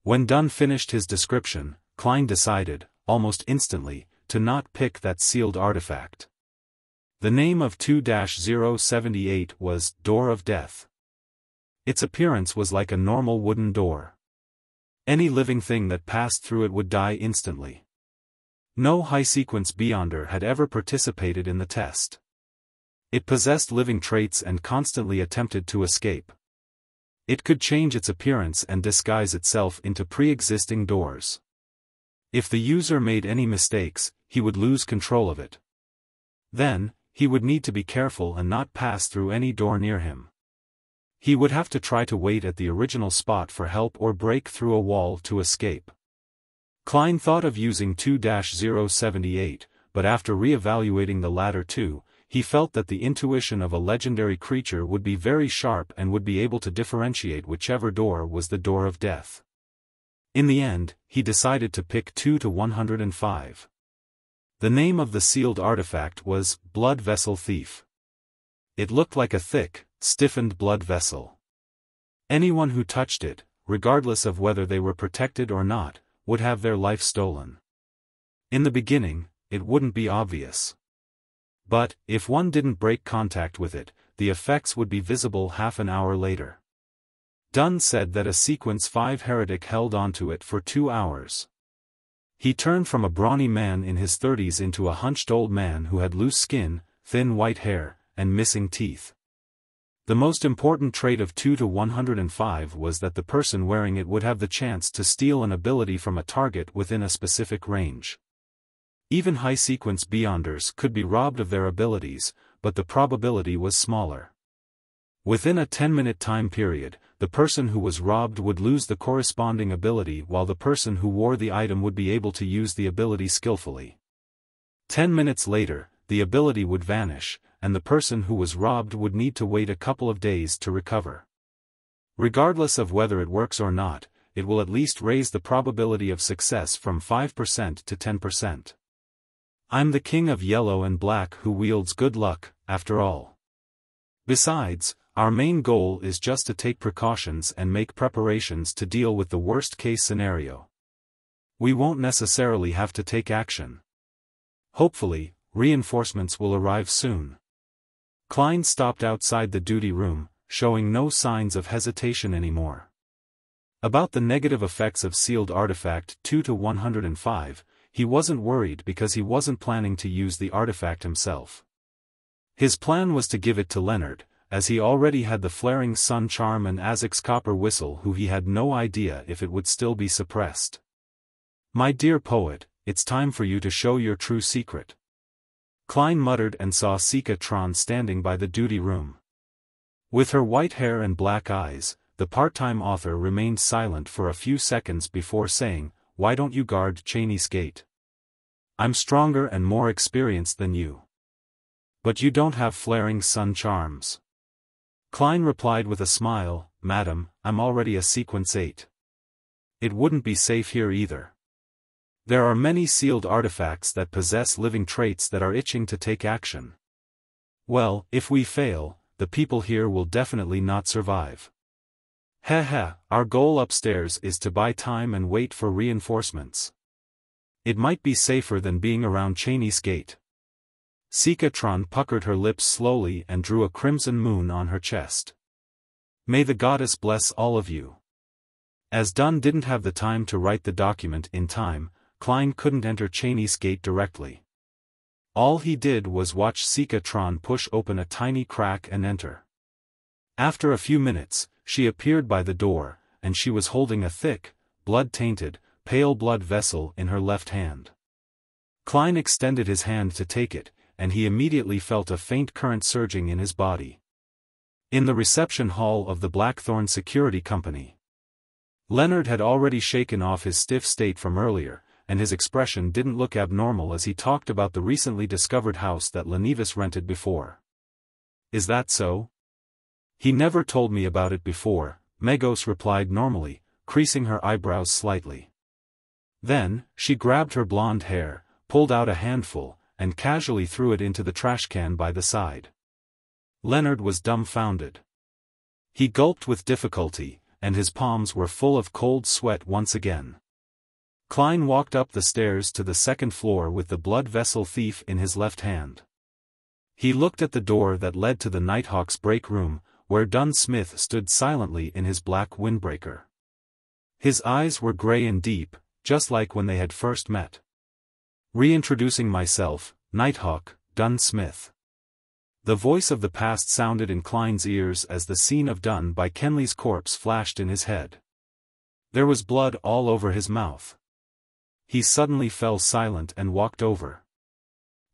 S1: When Dunn finished his description, Klein decided, almost instantly, to not pick that sealed artifact. The name of 2-078 was Door of Death. Its appearance was like a normal wooden door. Any living thing that passed through it would die instantly. No high-sequence beyonder had ever participated in the test. It possessed living traits and constantly attempted to escape. It could change its appearance and disguise itself into pre-existing doors. If the user made any mistakes, he would lose control of it. Then, he would need to be careful and not pass through any door near him. He would have to try to wait at the original spot for help or break through a wall to escape. Klein thought of using 2-078, but after re-evaluating the latter two, he felt that the intuition of a legendary creature would be very sharp and would be able to differentiate whichever door was the door of death. In the end, he decided to pick 2-105. The name of the sealed artifact was Blood Vessel Thief. It looked like a thick, stiffened blood vessel. Anyone who touched it, regardless of whether they were protected or not, would have their life stolen. In the beginning, it wouldn't be obvious. But, if one didn't break contact with it, the effects would be visible half an hour later. Dunn said that a Sequence 5 heretic held onto it for 2 hours. He turned from a brawny man in his 30s into a hunched old man who had loose skin, thin white hair, and missing teeth. The most important trait of 2-105 was that the person wearing it would have the chance to steal an ability from a target within a specific range. Even high-sequence beyonders could be robbed of their abilities, but the probability was smaller. Within a 10-minute time period, the person who was robbed would lose the corresponding ability while the person who wore the item would be able to use the ability skillfully. 10 minutes later, the ability would vanish, and the person who was robbed would need to wait a couple of days to recover. Regardless of whether it works or not, it will at least raise the probability of success from 5% to 10%. I'm the king of yellow and black who wields good luck, after all. Besides, our main goal is just to take precautions and make preparations to deal with the worst-case scenario. We won't necessarily have to take action. Hopefully, reinforcements will arrive soon. Klein stopped outside the duty room, showing no signs of hesitation anymore. About the negative effects of sealed artifact 2-105, he wasn't worried because he wasn't planning to use the artifact himself. His plan was to give it to Leonard, as he already had the flaring sun charm and Azek's copper whistle who he had no idea if it would still be suppressed. My dear poet, it's time for you to show your true secret. Klein muttered and saw Sika-tron standing by the duty room. With her white hair and black eyes, the part-time author remained silent for a few seconds before saying, "Why don't you guard Cheney's gate? I'm stronger and more experienced than you. But you don't have flaring sun charms." Klein replied with a smile, "Madam, I'm already a Sequence 8. It wouldn't be safe here either. There are many sealed artifacts that possess living traits that are itching to take action. Well, if we fail, the people here will definitely not survive. Our goal upstairs is to buy time and wait for reinforcements. It might be safer than being around Cheney's gate." Sika-tron puckered her lips slowly and drew a crimson moon on her chest. "May the goddess bless all of you. As Dunn didn't have the time to write the document in time, Klein couldn't enter Cheney's gate directly. All he did was watch Sika-tron push open a tiny crack and enter. After a few minutes, she appeared by the door, and she was holding a thick, blood-tainted, pale blood vessel in her left hand. Klein extended his hand to take it, and he immediately felt a faint current surging in his body. In the reception hall of the Blackthorn Security Company, Leonard had already shaken off his stiff state from earlier, and his expression didn't look abnormal as he talked about the recently discovered house that Lenevis rented before. "Is that so?" "He never told me about it before," Megos replied normally, creasing her eyebrows slightly. Then, she grabbed her blonde hair, pulled out a handful, and casually threw it into the trash can by the side. Leonard was dumbfounded. He gulped with difficulty, and his palms were full of cold sweat once again. Klein walked up the stairs to the second floor with the blood vessel thief in his left hand. He looked at the door that led to the Nighthawk's break room, where Dunn Smith stood silently in his black windbreaker. His eyes were gray and deep, just like when they had first met. "Reintroducing myself, Nighthawk, Dunn Smith." The voice of the past sounded in Klein's ears as the scene of Dunn by Kenley's corpse flashed in his head. There was blood all over his mouth. He suddenly fell silent and walked over.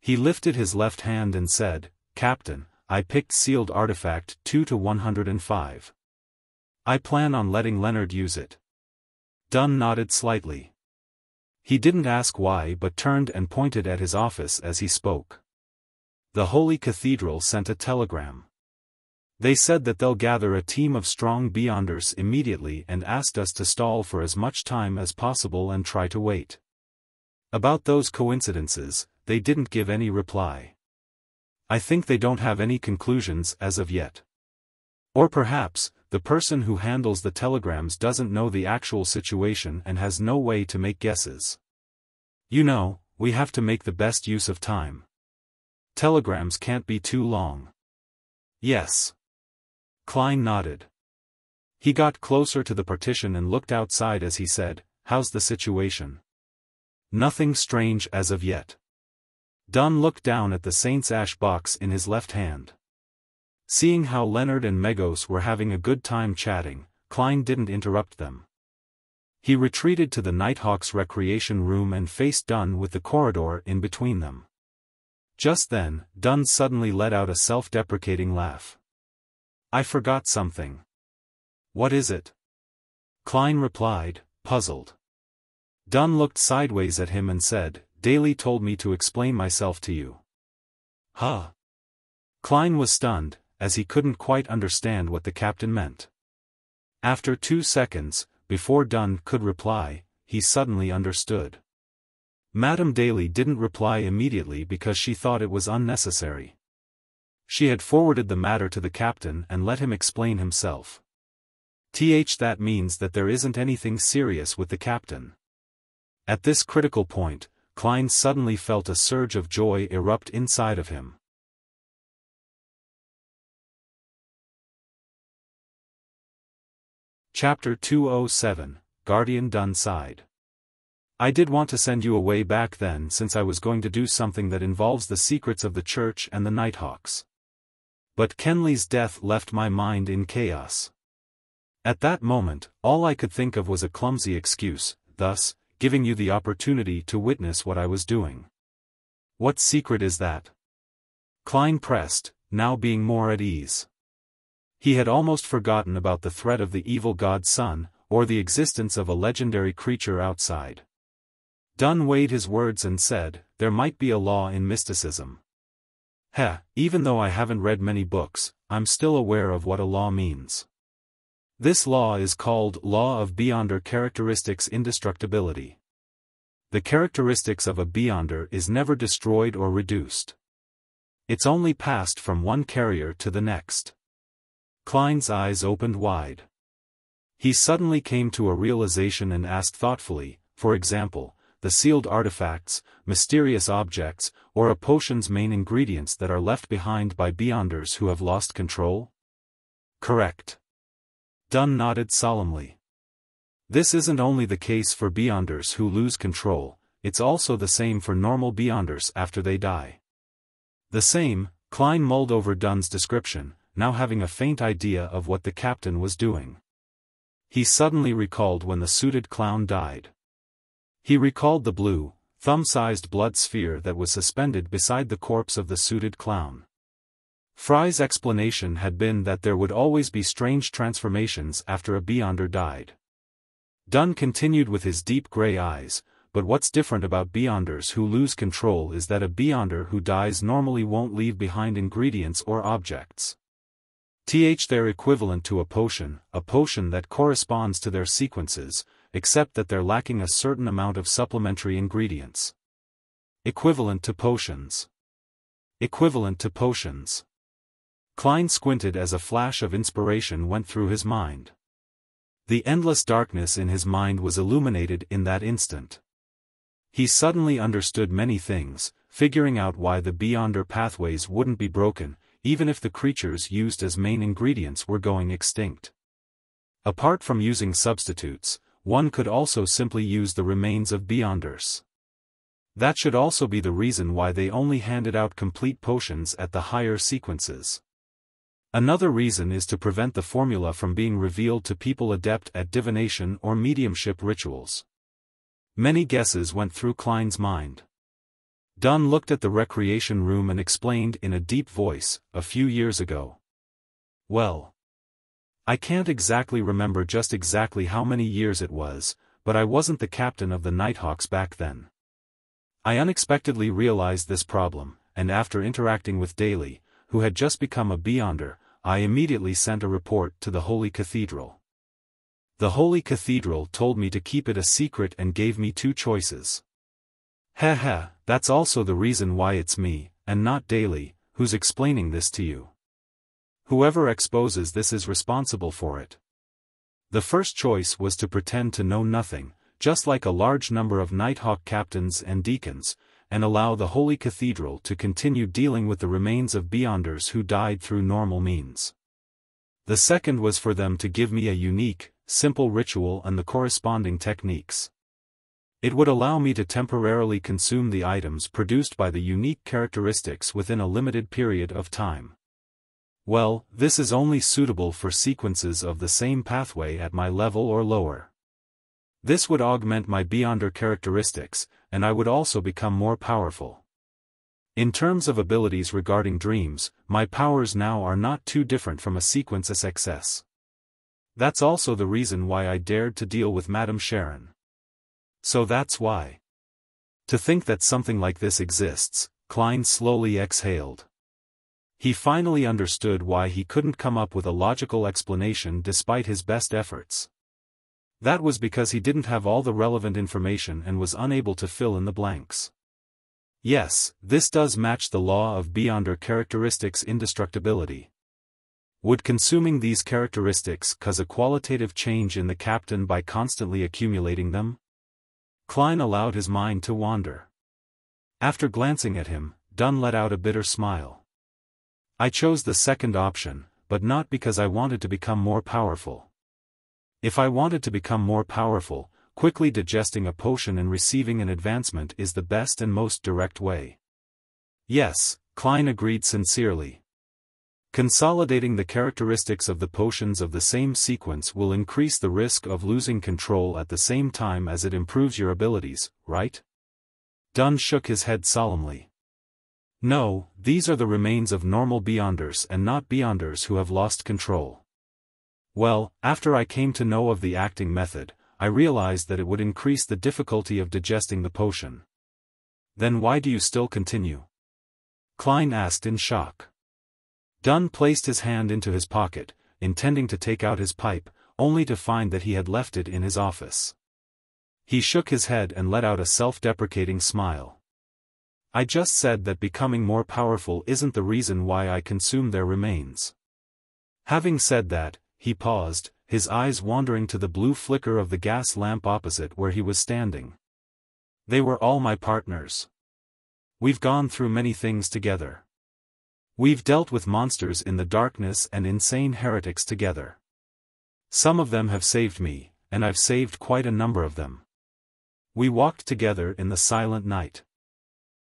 S1: He lifted his left hand and said, "Captain, I picked sealed artifact 2-105. I plan on letting Leonard use it." Dunn nodded slightly. He didn't ask why but turned and pointed at his office as he spoke. "The Holy Cathedral sent a telegram. They said that they'll gather a team of strong Beyonders immediately and asked us to stall for as much time as possible and try to wait. About those coincidences, they didn't give any reply. I think they don't have any conclusions as of yet. Or perhaps, the person who handles the telegrams doesn't know the actual situation and has no way to make guesses. You know, we have to make the best use of time. Telegrams can't be too long." "Yes." Klein nodded. He got closer to the partition and looked outside as he said, "How's the situation?" "Nothing strange as of yet." Dunn looked down at the Saint's ash box in his left hand. Seeing how Leonard and Megos were having a good time chatting, Klein didn't interrupt them. He retreated to the Nighthawk's recreation room and faced Dunn with the corridor in between them. Just then, Dunn suddenly let out a self-deprecating laugh. "I forgot something." "What is it?" Klein replied, puzzled. Dunn looked sideways at him and said, "Daly told me to explain myself to you." "Huh?" Klein was stunned, as he couldn't quite understand what the captain meant. After 2 seconds, before Dunn could reply, he suddenly understood. Madame Daly didn't reply immediately because she thought it was unnecessary. She had forwarded the matter to the captain and let him explain himself. That means that there isn't anything serious with the captain. At this critical point, Klein suddenly felt a surge of joy erupt inside of him. Chapter 207, Guardian Dunn sighed. "I did want to send you away back then since I was going to do something that involves the secrets of the Church and the Nighthawks. But Kenley's death left my mind in chaos. At that moment, all I could think of was a clumsy excuse, thus, giving you the opportunity to witness what I was doing." "What secret is that?" Klein pressed, now being more at ease. He had almost forgotten about the threat of the evil god's son, or the existence of a legendary creature outside. Dunn weighed his words and said, "There might be a law in mysticism." Even though I haven't read many books, I'm still aware of what a law means. This law is called Law of Beyonder Characteristics Indestructibility. The characteristics of a Beyonder is never destroyed or reduced. It's only passed from one carrier to the next. Klein's eyes opened wide. He suddenly came to a realization and asked thoughtfully, "For example, the sealed artifacts, mysterious objects, or a potion's main ingredients that are left behind by Beyonders who have lost control?" "Correct." Dunn nodded solemnly. This isn't only the case for Beyonders who lose control, it's also the same for normal Beyonders after they die. The same. Klein mulled over Dunn's description, now having a faint idea of what the captain was doing. He suddenly recalled when the suited clown died. He recalled the blue, thumb-sized blood sphere that was suspended beside the corpse of the suited clown. Fry's explanation had been that there would always be strange transformations after a Beyonder died. Dunn continued with his deep gray eyes, but what's different about Beyonders who lose control is that a Beyonder who dies normally won't leave behind ingredients or objects. They're equivalent to a potion that corresponds to their sequences, except that they're lacking a certain amount of supplementary ingredients. Equivalent to potions. Equivalent to potions. Klein squinted as a flash of inspiration went through his mind. The endless darkness in his mind was illuminated in that instant. He suddenly understood many things, figuring out why the Beyonder pathways wouldn't be broken, even if the creatures used as main ingredients were going extinct. Apart from using substitutes, one could also simply use the remains of Beyonders. That should also be the reason why they only handed out complete potions at the higher sequences. Another reason is to prevent the formula from being revealed to people adept at divination or mediumship rituals. Many guesses went through Klein's mind. Dunn looked at the recreation room and explained in a deep voice, a few years ago. Well, I can't exactly remember just exactly how many years it was, but I wasn't the captain of the Nighthawks back then. I unexpectedly realized this problem, and after interacting with Daly, who had just become a Beyonder, I immediately sent a report to the Holy Cathedral. The Holy Cathedral told me to keep it a secret and gave me two choices. That's also the reason why it's me, and not Daly, who's explaining this to you. Whoever exposes this is responsible for it. The first choice was to pretend to know nothing, just like a large number of Nighthawk captains and deacons, and allow the Holy Cathedral to continue dealing with the remains of Beyonders who died through normal means. The second was for them to give me a unique, simple ritual and the corresponding techniques. It would allow me to temporarily consume the items produced by the unique characteristics within a limited period of time. Well, this is only suitable for sequences of the same pathway at my level or lower. This would augment my Beyonder characteristics, and I would also become more powerful. In terms of abilities regarding dreams, my powers now are not too different from a sequence SXS. That's also the reason why I dared to deal with Madame Sharon. So that's why. To think that something like this exists, Klein slowly exhaled. He finally understood why he couldn't come up with a logical explanation despite his best efforts. That was because he didn't have all the relevant information and was unable to fill in the blanks. Yes, this does match the law of Beyonder characteristics indestructibility. Would consuming these characteristics cause a qualitative change in the captain by constantly accumulating them? Klein allowed his mind to wander. After glancing at him, Dunn let out a bitter smile. I chose the second option, but not because I wanted to become more powerful. If I wanted to become more powerful, quickly digesting a potion and receiving an advancement is the best and most direct way. Yes, Klein agreed sincerely. Consolidating the characteristics of the potions of the same sequence will increase the risk of losing control at the same time as it improves your abilities, right? Dunn shook his head solemnly. No, these are the remains of normal Beyonders and not Beyonders who have lost control. Well, after I came to know of the acting method, I realized that it would increase the difficulty of digesting the potion. Then why do you still continue? Klein asked in shock. Dunn placed his hand into his pocket, intending to take out his pipe, only to find that he had left it in his office. He shook his head and let out a self-deprecating smile. I just said that becoming more powerful isn't the reason why I consume their remains. Having said that, he paused, his eyes wandering to the blue flicker of the gas lamp opposite where he was standing. They were all my partners. We've gone through many things together. We've dealt with monsters in the darkness and insane heretics together. Some of them have saved me, and I've saved quite a number of them. We walked together in the silent night.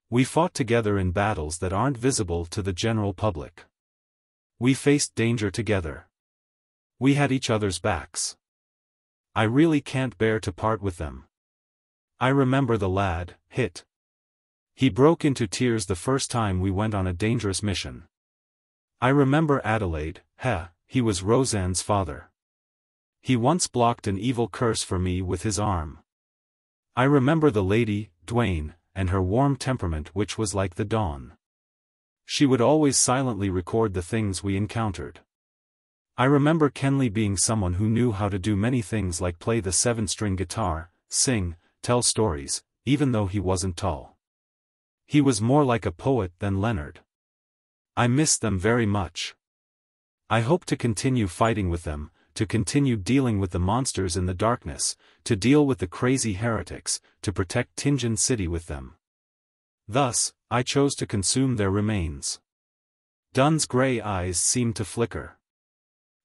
S1: We fought together in battles that aren't visible to the general public. We faced danger together. We had each other's backs. I really can't bear to part with them. I remember the lad, Hit. He broke into tears the first time we went on a dangerous mission. I remember Adelaide, he was Roseanne's father. He once blocked an evil curse for me with his arm. I remember the lady, Dwayne, and her warm temperament which was like the dawn. She would always silently record the things we encountered. I remember Kenley being someone who knew how to do many things like play the 7-string guitar, sing, tell stories, even though he wasn't tall. He was more like a poet than Leonard. I miss them very much. I hope to continue fighting with them, to continue dealing with the monsters in the darkness, to deal with the crazy heretics, to protect Tinjin City with them. Thus, I chose to consume their remains. Dun's gray eyes seemed to flicker.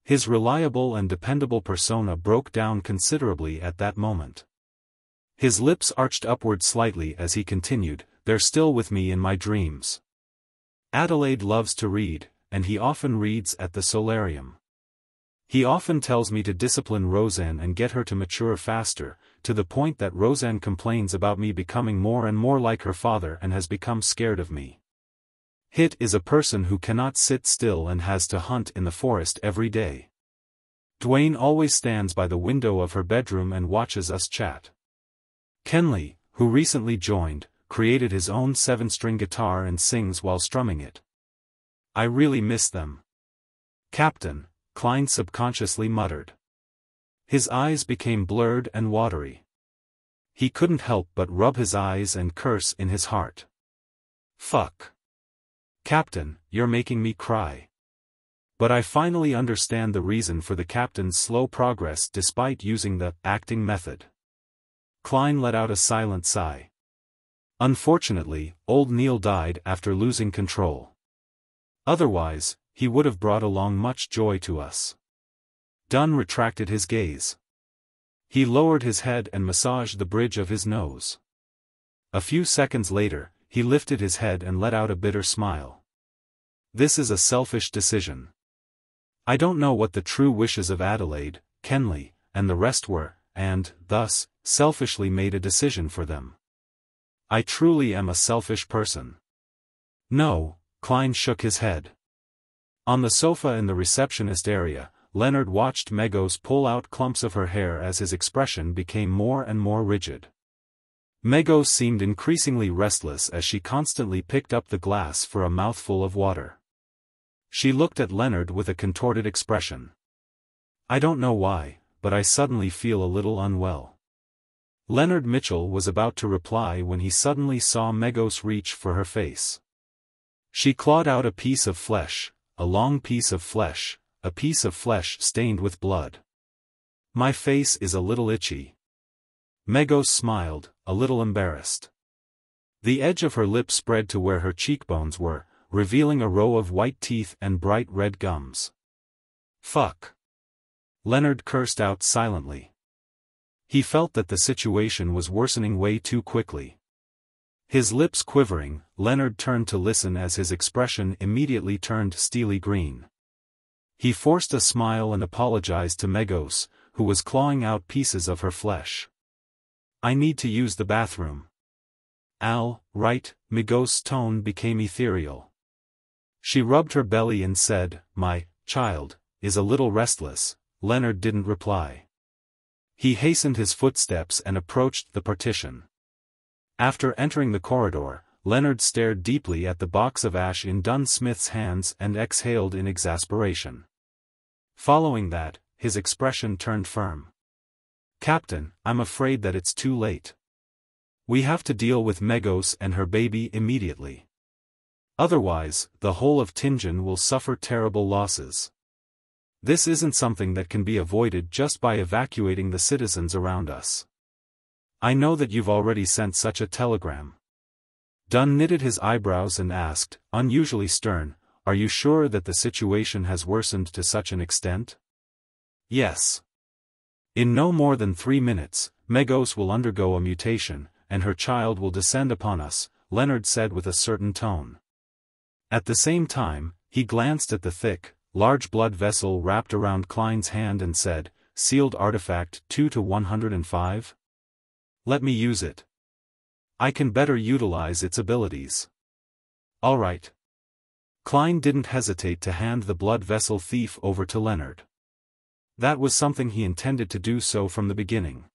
S1: His reliable and dependable persona broke down considerably at that moment. His lips arched upward slightly as he continued, "They're still with me in my dreams. Adelaide loves to read, and he often reads at the solarium. He often tells me to discipline Roseanne and get her to mature faster, to the point that Roseanne complains about me becoming more and more like her father and has become scared of me. Hit is a person who cannot sit still and has to hunt in the forest every day. Dwayne always stands by the window of her bedroom and watches us chat. Kenley, who recently joined, created his own 7-string guitar and sings while strumming it. I really miss them. Captain," Klein subconsciously muttered. His eyes became blurred and watery. He couldn't help but rub his eyes and curse in his heart. "Fuck. Captain, you're making me cry." But I finally understand the reason for the captain's slow progress despite using the acting method. Klein let out a silent sigh. Unfortunately, old Neil died after losing control. Otherwise, he would have brought along much joy to us. Dunn retracted his gaze. He lowered his head and massaged the bridge of his nose. A few seconds later, he lifted his head and let out a bitter smile. "This is a selfish decision. I don't know what the true wishes of Adelaide, Kenley, and the rest were, and, thus, selfishly made a decision for them. I truly am a selfish person." "No," Klein shook his head. On the sofa in the receptionist area, Leonard watched Megos pull out clumps of her hair as his expression became more and more rigid. Megos seemed increasingly restless as she constantly picked up the glass for a mouthful of water. She looked at Leonard with a contorted expression. "I don't know why, but I suddenly feel a little unwell." Leonard Mitchell was about to reply when he suddenly saw Megos reach for her face. She clawed out a piece of flesh, a long piece of flesh, a piece of flesh stained with blood. "My face is a little itchy." Megos smiled, a little embarrassed. The edge of her lip spread to where her cheekbones were, revealing a row of white teeth and bright red gums. "Fuck." Leonard cursed out silently. He felt that the situation was worsening way too quickly. His lips quivering, Leonard turned to listen as his expression immediately turned steely green. He forced a smile and apologized to Megos, who was clawing out pieces of her flesh. "I need to use the bathroom." Right," Megos' tone became ethereal. She rubbed her belly and said, "My child is a little restless." Leonard didn't reply. He hastened his footsteps and approached the partition. After entering the corridor, Leonard stared deeply at the box of ash in Dunn Smith's hands and exhaled in exasperation. Following that, his expression turned firm. "Captain, I'm afraid that it's too late. We have to deal with Megos and her baby immediately. Otherwise, the whole of Tinjin will suffer terrible losses. This isn't something that can be avoided just by evacuating the citizens around us. I know that you've already sent such a telegram." Dunn knitted his eyebrows and asked, unusually stern, "Are you sure that the situation has worsened to such an extent?" "Yes. In no more than 3 minutes, Megos will undergo a mutation, and her child will descend upon us, Leonard said with a certain tone. At the same time, he glanced at the thick, large blood vessel wrapped around Klein's hand and said, "Sealed artifact 2-105? Let me use it. I can better utilize its abilities." "All right." Klein didn't hesitate to hand the blood vessel thief over to Leonard. That was something he intended to do so from the beginning.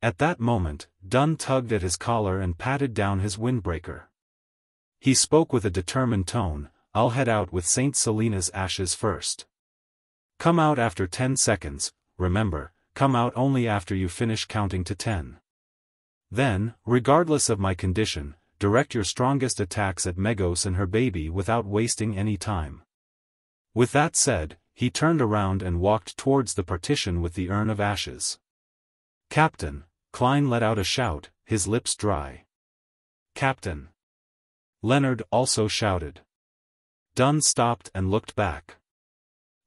S1: At that moment, Dunn tugged at his collar and patted down his windbreaker. He spoke with a determined tone, "I'll head out with St. Selena's ashes first. Come out after 10 seconds, remember, come out only after you finish counting to 10. Then, regardless of my condition, direct your strongest attacks at Megos and her baby without wasting any time." With that said, he turned around and walked towards the partition with the urn of ashes. "Captain!" Klein let out a shout, his lips dry. "Captain!" Leonard also shouted. Dunn stopped and looked back.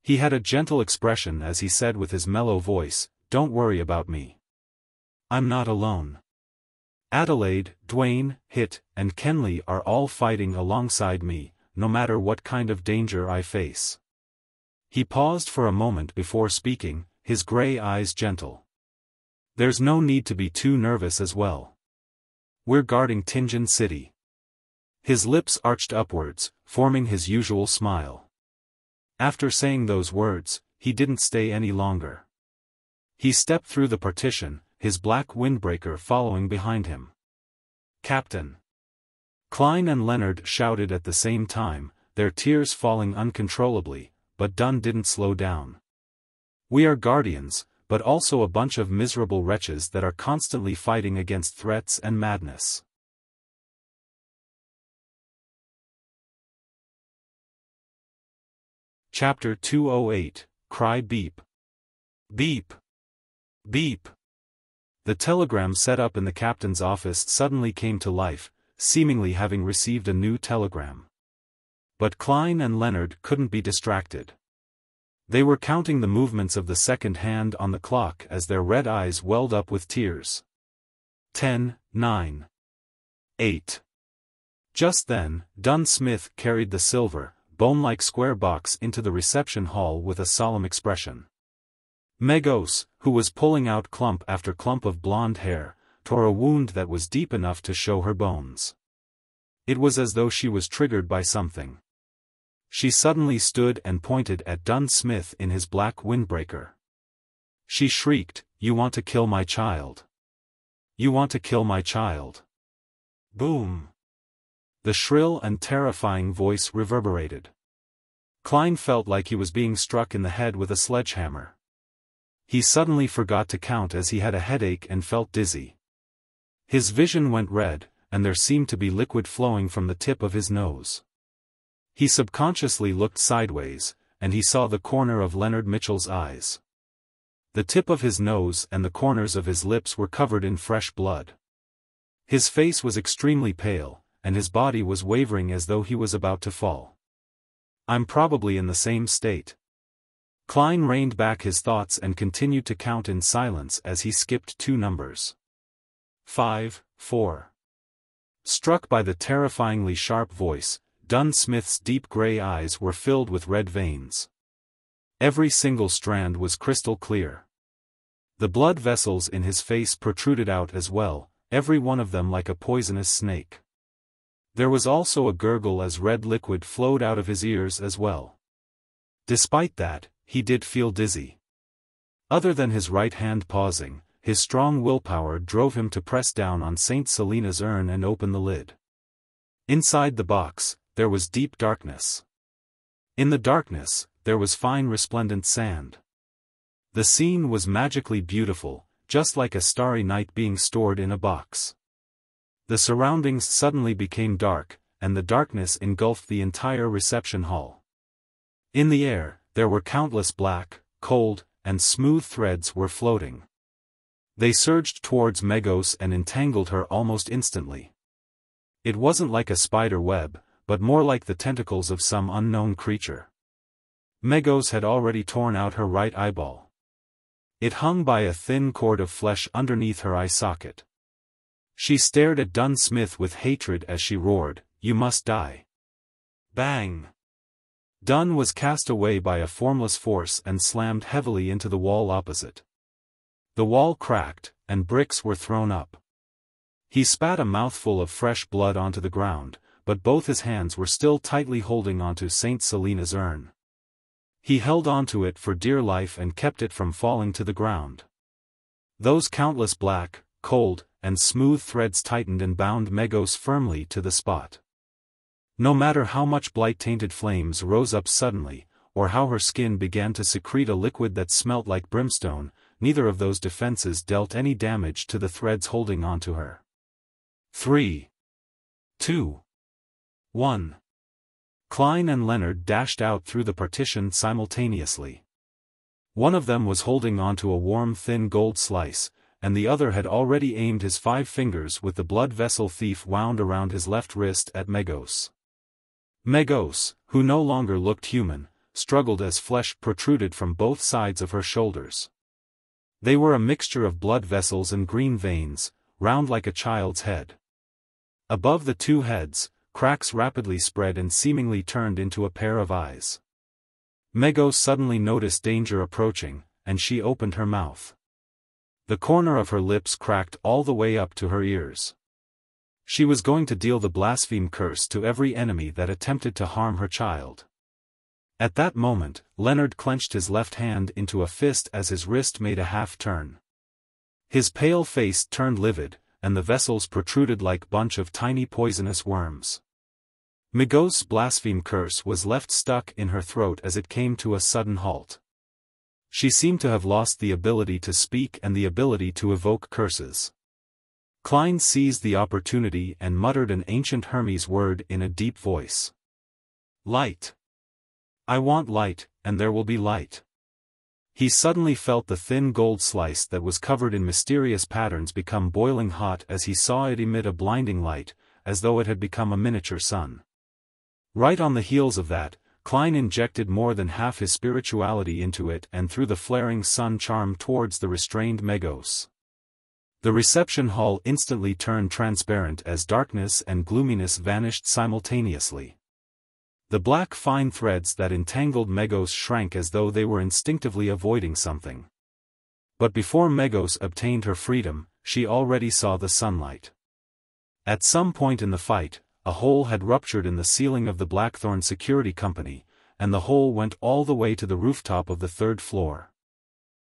S1: He had a gentle expression as he said with his mellow voice, "Don't worry about me. I'm not alone. Adelaide, Dwayne, Hit, and Kenley are all fighting alongside me, no matter what kind of danger I face." He paused for a moment before speaking, his gray eyes gentle. "There's no need to be too nervous as well. We're guarding Tingen City." His lips arched upwards, forming his usual smile. After saying those words, he didn't stay any longer. He stepped through the partition, his black windbreaker following behind him. "Captain!" Klein and Leonard shouted at the same time, their tears falling uncontrollably, but Dunn didn't slow down. "We are guardians, but also a bunch of miserable wretches that are constantly fighting against threats and madness." Chapter 208, Cry Beep. Beep. Beep. The telegram set up in the captain's office suddenly came to life, seemingly having received a new telegram. But Klein and Leonard couldn't be distracted. They were counting the movements of the second hand on the clock as their red eyes welled up with tears. 10, 9, 8. Just then, Dunn Smith carried the silver, bone-like square box into the reception hall with a solemn expression. Megos, who was pulling out clump after clump of blonde hair, tore a wound that was deep enough to show her bones. It was as though she was triggered by something. She suddenly stood and pointed at Dunn Smith in his black windbreaker. She shrieked, "You want to kill my child! You want to kill my child!" Boom! The shrill and terrifying voice reverberated. Klein felt like he was being struck in the head with a sledgehammer. He suddenly forgot to count as he had a headache and felt dizzy. His vision went red, and there seemed to be liquid flowing from the tip of his nose. He subconsciously looked sideways, and he saw the corner of Leonard Mitchell's eyes. The tip of his nose and the corners of his lips were covered in fresh blood. His face was extremely pale, and his body was wavering as though he was about to fall. "I'm probably in the same state." Klein reined back his thoughts and continued to count in silence as he skipped 2 numbers. 5, 4. Struck by the terrifyingly sharp voice, Dunn Smith's deep gray eyes were filled with red veins. Every single strand was crystal clear. The blood vessels in his face protruded out as well, every one of them like a poisonous snake. There was also a gurgle as red liquid flowed out of his ears as well. Despite that, he did feel dizzy. Other than his right hand pausing, his strong willpower drove him to press down on St. Selena's urn and open the lid. Inside the box, there was deep darkness. In the darkness, there was fine resplendent sand. The scene was magically beautiful, just like a starry night being stored in a box. The surroundings suddenly became dark, and the darkness engulfed the entire reception hall. In the air, there were countless black, cold, and smooth threads were floating. They surged towards Megos and entangled her almost instantly. It wasn't like a spider web, but more like the tentacles of some unknown creature. Megos had already torn out her right eyeball. It hung by a thin cord of flesh underneath her eye socket. She stared at Dun Smith with hatred as she roared, "You must die." Bang! Dun was cast away by a formless force and slammed heavily into the wall opposite. The wall cracked, and bricks were thrown up. He spat a mouthful of fresh blood onto the ground, but both his hands were still tightly holding onto Saint Selena's urn. He held onto it for dear life and kept it from falling to the ground. Those countless black, cold, and smooth threads tightened and bound Megos firmly to the spot. No matter how much blight-tainted flames rose up suddenly, or how her skin began to secrete a liquid that smelt like brimstone, neither of those defenses dealt any damage to the threads holding onto her. 3, 2, 1. Klein and Leonard dashed out through the partition simultaneously. One of them was holding onto a warm thin gold slice, and the other had already aimed his 5 fingers with the blood vessel thief wound around his left wrist at Megos. Megos, who no longer looked human, struggled as flesh protruded from both sides of her shoulders. They were a mixture of blood vessels and green veins, round like a child's head. Above the 2 heads, cracks rapidly spread and seemingly turned into a pair of eyes. Megos suddenly noticed danger approaching, and she opened her mouth. The corner of her lips cracked all the way up to her ears. She was going to deal the blaspheme curse to every enemy that attempted to harm her child. At that moment, Leonard clenched his left hand into a fist as his wrist made a half-turn. His pale face turned livid, and the vessels protruded like bunch of tiny poisonous worms. Megos' blaspheme curse was left stuck in her throat as it came to a sudden halt. She seemed to have lost the ability to speak and the ability to evoke curses. Klein seized the opportunity and muttered an ancient Hermes word in a deep voice. "Light. I want light, and there will be light." He suddenly felt the thin gold slice that was covered in mysterious patterns become boiling hot as he saw it emit a blinding light, as though it had become a miniature sun. Right on the heels of that, Klein injected more than half his spirituality into it and threw the flaring sun charm towards the restrained Megos. The reception hall instantly turned transparent as darkness and gloominess vanished simultaneously. The black fine threads that entangled Megos shrank as though they were instinctively avoiding something. But before Megos obtained her freedom, she already saw the sunlight. At some point in the fight, a hole had ruptured in the ceiling of the Blackthorn Security Company, and the hole went all the way to the rooftop of the 3rd floor.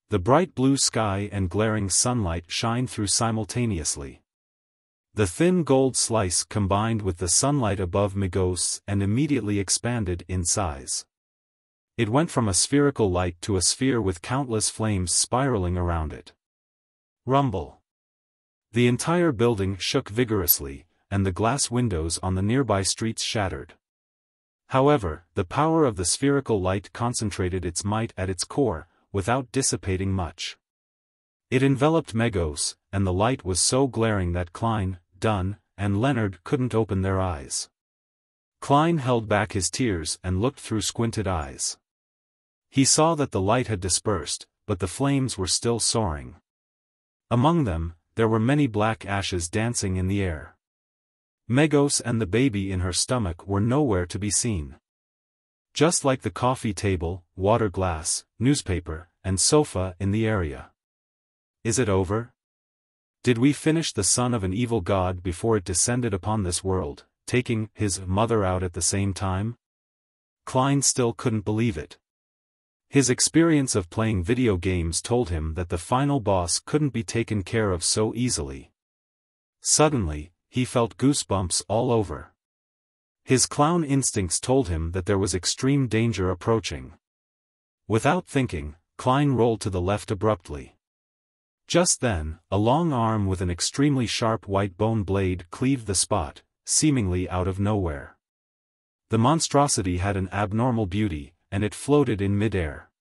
S1: The bright blue sky and glaring sunlight shined through simultaneously. The thin gold slice combined with the sunlight above Megos and immediately expanded in size. It went from a spherical light to a sphere with countless flames spiraling around it. Rumble. The entire building shook vigorously, and the glass windows on the nearby streets shattered. However, the power of the spherical light concentrated its might at its core, without dissipating much. It enveloped Megos, and the light was so glaring that Klein, Dun, and Leonard couldn't open their eyes. Klein held back his tears and looked through squinted eyes. He saw that the light had dispersed, but the flames were still soaring. Among them, there were many black ashes dancing in the air. Megos and the baby in her stomach were nowhere to be seen. Just like the coffee table, water glass, newspaper, and sofa in the area. Is it over? Did we finish the son of an evil god before it descended upon this world, taking his mother out at the same time? Klein still couldn't believe it. His experience of playing video games told him that the final boss couldn't be taken care of so easily. Suddenly, he felt goosebumps all over. His clown instincts told him that there was extreme danger approaching. Without thinking, Klein rolled to the left abruptly. Just then, a long arm with an extremely sharp white bone blade cleaved the spot, seemingly out of nowhere. The monstrosity had an abnormal beauty, and it floated in midair.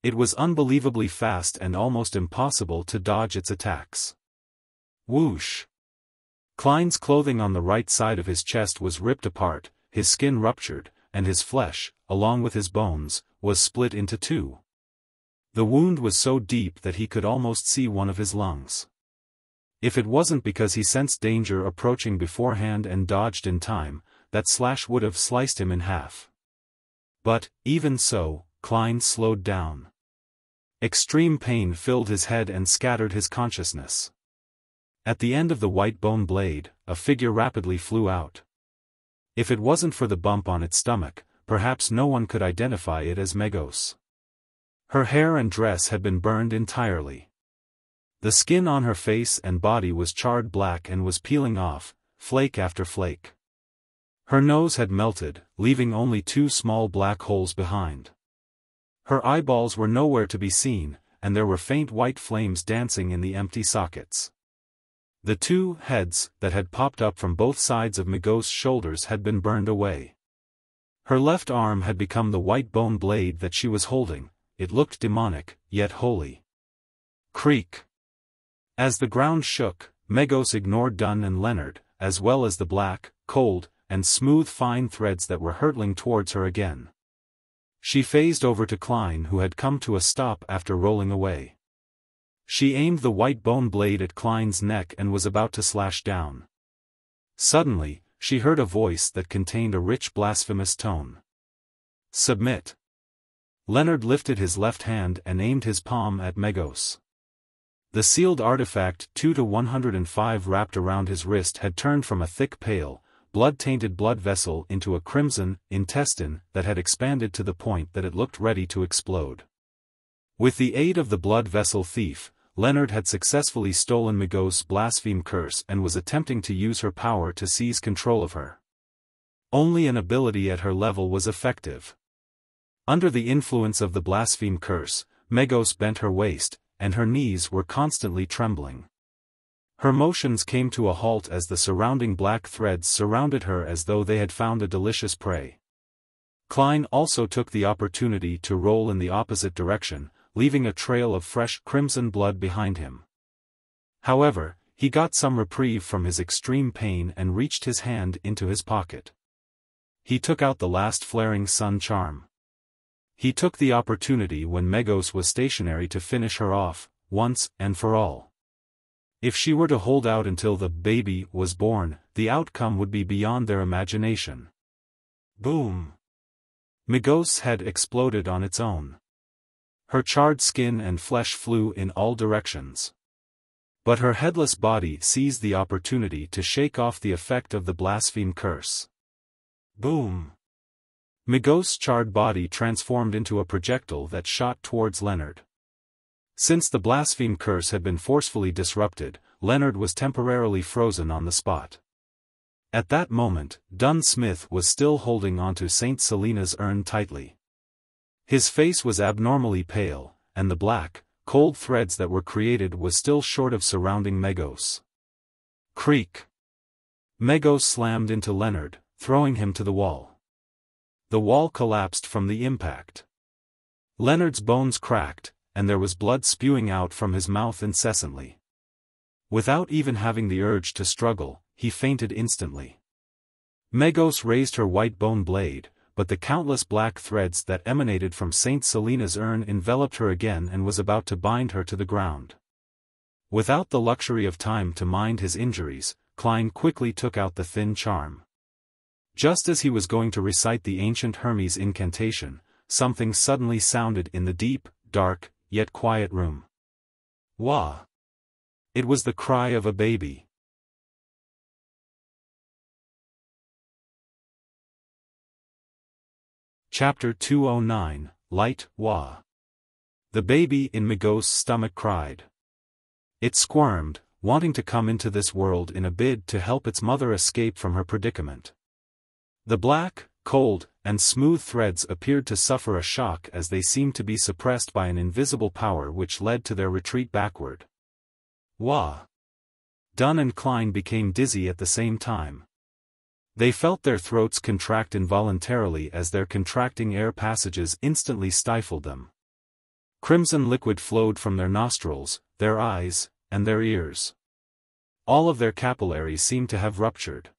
S1: It was unbelievably fast and almost impossible to dodge its attacks. Whoosh! Klein's clothing on the right side of his chest was ripped apart, his skin ruptured, and his flesh, along with his bones, was split into 2. The wound was so deep that he could almost see one of his lungs. If it wasn't because he sensed danger approaching beforehand and dodged in time, that slash would have sliced him in half. But, even so, Klein slowed down. Extreme pain filled his head and scattered his consciousness. At the end of the white bone blade, a figure rapidly flew out. If it wasn't for the bump on its stomach, perhaps no one could identify it as Megos. Her hair and dress had been burned entirely. The skin on her face and body was charred black and was peeling off, flake after flake. Her nose had melted, leaving only 2 small black holes behind. Her eyeballs were nowhere to be seen, and there were faint white flames dancing in the empty sockets. The 2 heads that had popped up from both sides of Megos' shoulders had been burned away. Her left arm had become the white bone blade that she was holding. It looked demonic, yet holy. Creak. As the ground shook, Megos ignored Dunn and Leonard, as well as the black, cold, and smooth fine threads that were hurtling towards her again. She phased over to Klein, who had come to a stop after rolling away. She aimed the white bone blade at Klein's neck and was about to slash down. Suddenly, she heard a voice that contained a rich blasphemous tone. "Submit." Leonard lifted his left hand and aimed his palm at Megos. The sealed artifact 2-105 wrapped around his wrist had turned from a thick pale, blood-tainted blood vessel into a crimson intestine that had expanded to the point that it looked ready to explode. With the aid of the blood vessel thief, Leonard had successfully stolen Megos' blaspheme curse and was attempting to use her power to seize control of her. Only an ability at her level was effective. Under the influence of the blaspheme curse, Megos bent her waist, and her knees were constantly trembling. Her motions came to a halt as the surrounding black threads surrounded her as though they had found a delicious prey. Klein also took the opportunity to roll in the opposite direction, leaving a trail of fresh crimson blood behind him. However, he got some reprieve from his extreme pain and reached his hand into his pocket. He took out the last flaring sun charm. He took the opportunity when Megos was stationary to finish her off, once and for all. If she were to hold out until the baby was born, the outcome would be beyond their imagination. Boom! Megos' head exploded on its own. Her charred skin and flesh flew in all directions. But her headless body seized the opportunity to shake off the effect of the blaspheme curse. Boom! Megos' charred body transformed into a projectile that shot towards Leonard. Since the blaspheme curse had been forcefully disrupted, Leonard was temporarily frozen on the spot. At that moment, Dunn Smith was still holding onto Saint Selena's urn tightly. His face was abnormally pale, and the black, cold threads that were created was still short of surrounding Megos. Creak! Megos slammed into Leonard, throwing him to the wall. The wall collapsed from the impact. Leonard's bones cracked, and there was blood spewing out from his mouth incessantly. Without even having the urge to struggle, he fainted instantly. Megos raised her white bone blade, but the countless black threads that emanated from Saint Selena's urn enveloped her again and was about to bind her to the ground. Without the luxury of time to mind his injuries, Klein quickly took out the thin charm. Just as he was going to recite the ancient Hermes incantation, something suddenly sounded in the deep, dark, yet quiet room. Wah! It was the cry of a baby. Chapter 209, Light, Wah. The baby in Megos' stomach cried. It squirmed, wanting to come into this world in a bid to help its mother escape from her predicament. The black, cold, and smooth threads appeared to suffer a shock as they seemed to be suppressed by an invisible power which led to their retreat backward. Wah! Dunn and Klein became dizzy at the same time. They felt their throats contract involuntarily as their contracting air passages instantly stifled them. Crimson liquid flowed from their nostrils, their eyes, and their ears. All of their capillaries seemed to have ruptured.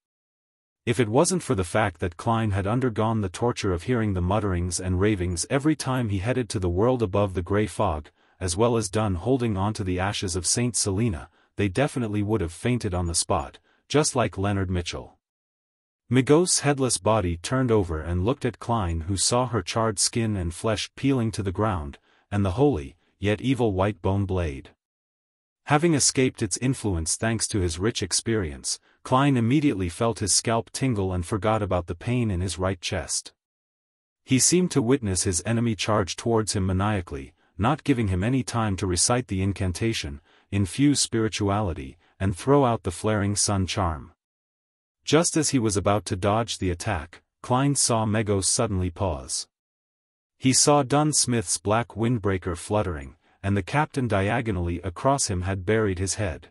S1: If it wasn't for the fact that Klein had undergone the torture of hearing the mutterings and ravings every time he headed to the world above the grey fog, as well as Dunn holding on to the ashes of Saint Selena, they definitely would have fainted on the spot, just like Leonard Mitchell. Migos' headless body turned over and looked at Klein, who saw her charred skin and flesh peeling to the ground, and the holy, yet evil white bone blade. Having escaped its influence thanks to his rich experience, Klein immediately felt his scalp tingle and forgot about the pain in his right chest. He seemed to witness his enemy charge towards him maniacally, not giving him any time to recite the incantation, infuse spirituality, and throw out the flaring sun charm. Just as he was about to dodge the attack, Klein saw Migos suddenly pause. He saw Dunn Smith's black windbreaker fluttering, and the captain diagonally across him had buried his head.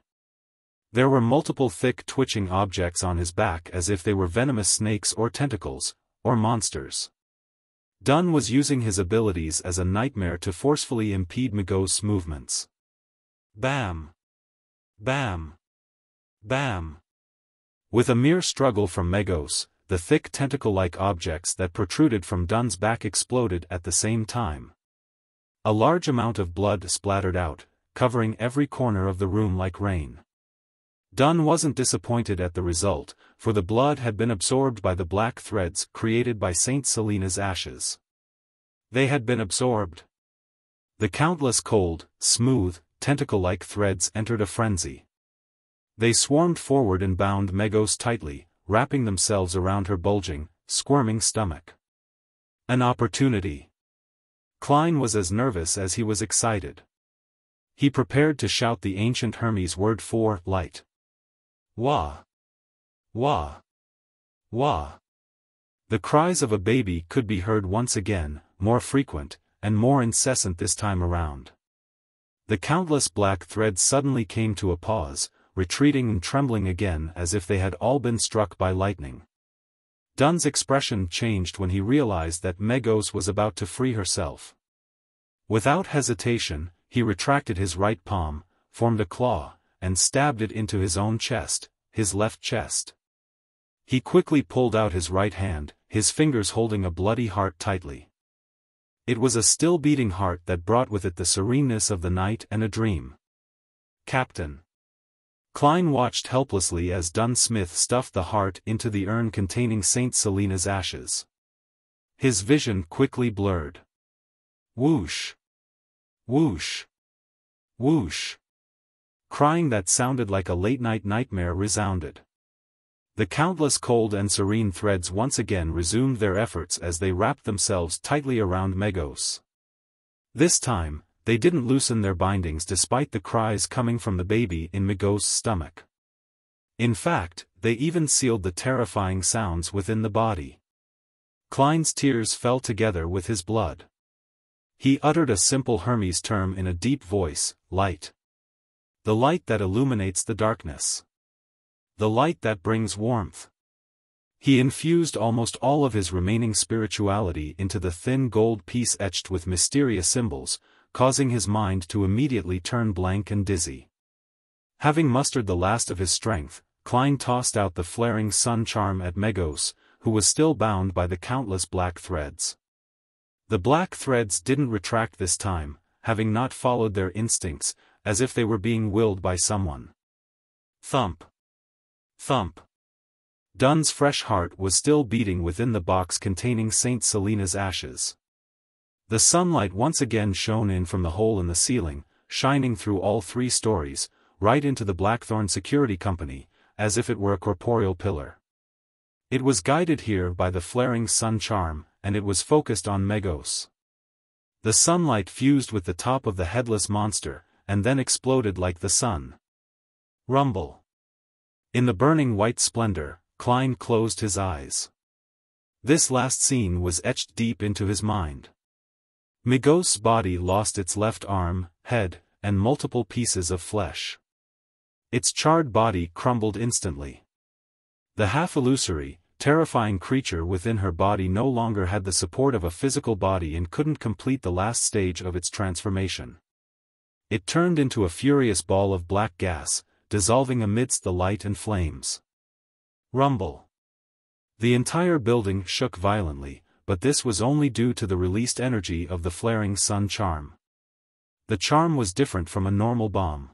S1: There were multiple thick twitching objects on his back as if they were venomous snakes or tentacles, or monsters. Dunn was using his abilities as a nightmare to forcefully impede Migos' movements. Bam! Bam! Bam! With a mere struggle from Migos, the thick tentacle-like objects that protruded from Dunn's back exploded at the same time. A large amount of blood splattered out, covering every corner of the room like rain. Dunn wasn't disappointed at the result, for the blood had been absorbed by the black threads created by Saint Selena's ashes. They had been absorbed. The countless cold, smooth, tentacle-like threads entered a frenzy. They swarmed forward and bound Migos tightly, wrapping themselves around her bulging, squirming stomach. An opportunity. Klein was as nervous as he was excited. He prepared to shout the ancient Hermes word for light. Wah! Wah! Wah! The cries of a baby could be heard once again, more frequent, and more incessant this time around. The countless black threads suddenly came to a pause, retreating and trembling again as if they had all been struck by lightning. Dunn's expression changed when he realized that Migos was about to free herself. Without hesitation, he retracted his right palm, formed a claw, and stabbed it into his own chest, his left chest. He quickly pulled out his right hand, his fingers holding a bloody heart tightly. It was a still-beating heart that brought with it the sereneness of the night and a dream. Captain. Klein watched helplessly as Dunn Smith stuffed the heart into the urn containing Saint Selena's ashes. His vision quickly blurred. Whoosh! Whoosh! Whoosh! Crying that sounded like a late-night nightmare resounded. The countless cold and serene threads once again resumed their efforts as they wrapped themselves tightly around Migos. This time, they didn't loosen their bindings despite the cries coming from the baby in Migos' stomach. In fact, they even sealed the terrifying sounds within the body. Klein's tears fell together with his blood. He uttered a simple Hermes term in a deep voice, light. The light that illuminates the darkness. The light that brings warmth. He infused almost all of his remaining spirituality into the thin gold piece etched with mysterious symbols, causing his mind to immediately turn blank and dizzy. Having mustered the last of his strength, Klein tossed out the flaring sun charm at Migos, who was still bound by the countless black threads. The black threads didn't retract this time, having not followed their instincts, as if they were being willed by someone. Thump. Thump. Dunn's fresh heart was still beating within the box containing Saint Selena's ashes. The sunlight once again shone in from the hole in the ceiling, shining through all 3 stories, right into the Blackthorn Security Company, as if it were a corporeal pillar. It was guided here by the flaring sun charm, and it was focused on Migos. The sunlight fused with the top of the headless monster, and then exploded like the sun. Rumble. In the burning white splendor, Klein closed his eyes. This last scene was etched deep into his mind. Migos' body lost its left arm, head, and multiple pieces of flesh. Its charred body crumbled instantly. The half-illusory, terrifying creature within her body no longer had the support of a physical body and couldn't complete the last stage of its transformation. It turned into a furious ball of black gas, dissolving amidst the light and flames. Rumble. The entire building shook violently, but this was only due to the released energy of the flaring sun charm. The charm was different from a normal bomb.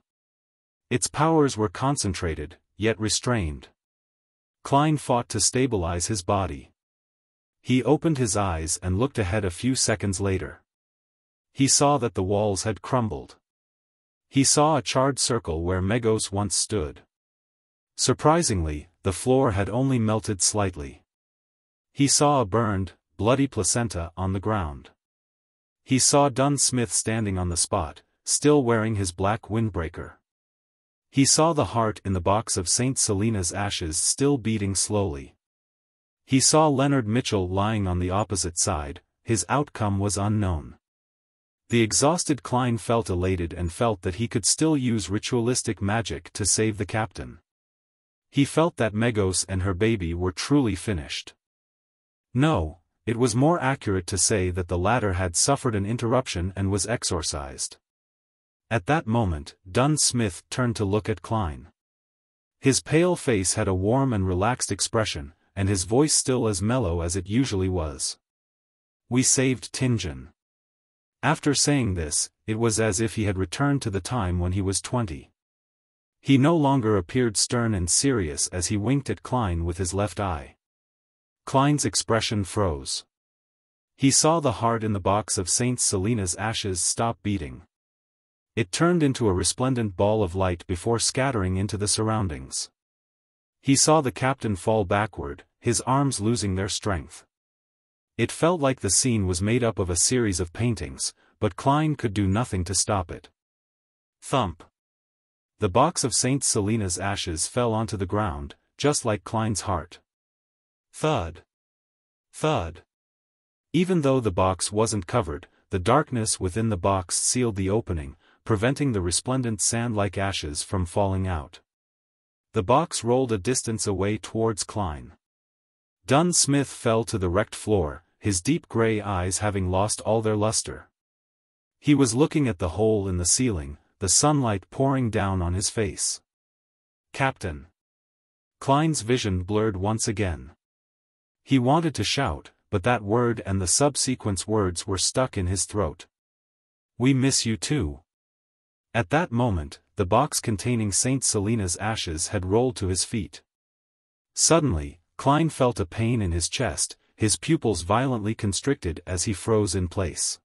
S1: Its powers were concentrated, yet restrained. Klein fought to stabilize his body. He opened his eyes and looked ahead a few seconds later. He saw that the walls had crumbled. He saw a charred circle where Megos once stood. Surprisingly, the floor had only melted slightly. He saw a burned, bloody placenta on the ground. He saw Dunn Smith standing on the spot, still wearing his black windbreaker. He saw the heart in the box of St. Selena's ashes still beating slowly. He saw Leonard Mitchell lying on the opposite side. His outcome was unknown. The exhausted Klein felt elated and felt that he could still use ritualistic magic to save the captain. He felt that Megos and her baby were truly finished. No, it was more accurate to say that the latter had suffered an interruption and was exorcised. At that moment, Dunn Smith turned to look at Klein. His pale face had a warm and relaxed expression, and his voice still as mellow as it usually was. "We saved Tingen." After saying this, it was as if he had returned to the time when he was 20. He no longer appeared stern and serious as he winked at Klein with his left eye. Klein's expression froze. He saw the heart in the box of St. Selena's ashes stop beating. It turned into a resplendent ball of light before scattering into the surroundings. He saw the captain fall backward, his arms losing their strength. It felt like the scene was made up of a series of paintings, but Klein could do nothing to stop it. Thump. The box of St. Selena's ashes fell onto the ground, just like Klein's heart. Thud. Thud. Even though the box wasn't covered, the darkness within the box sealed the opening, preventing the resplendent sand-like ashes from falling out. The box rolled a distance away towards Klein. Dunn Smith fell to the wrecked floor, his deep gray eyes having lost all their luster. He was looking at the hole in the ceiling, the sunlight pouring down on his face. "Captain." Klein's vision blurred once again. He wanted to shout, but that word and the subsequent words were stuck in his throat. "We miss you too." At that moment, the box containing St. Selena's ashes had rolled to his feet. Suddenly, Klein felt a pain in his chest, his pupils violently constricted as he froze in place.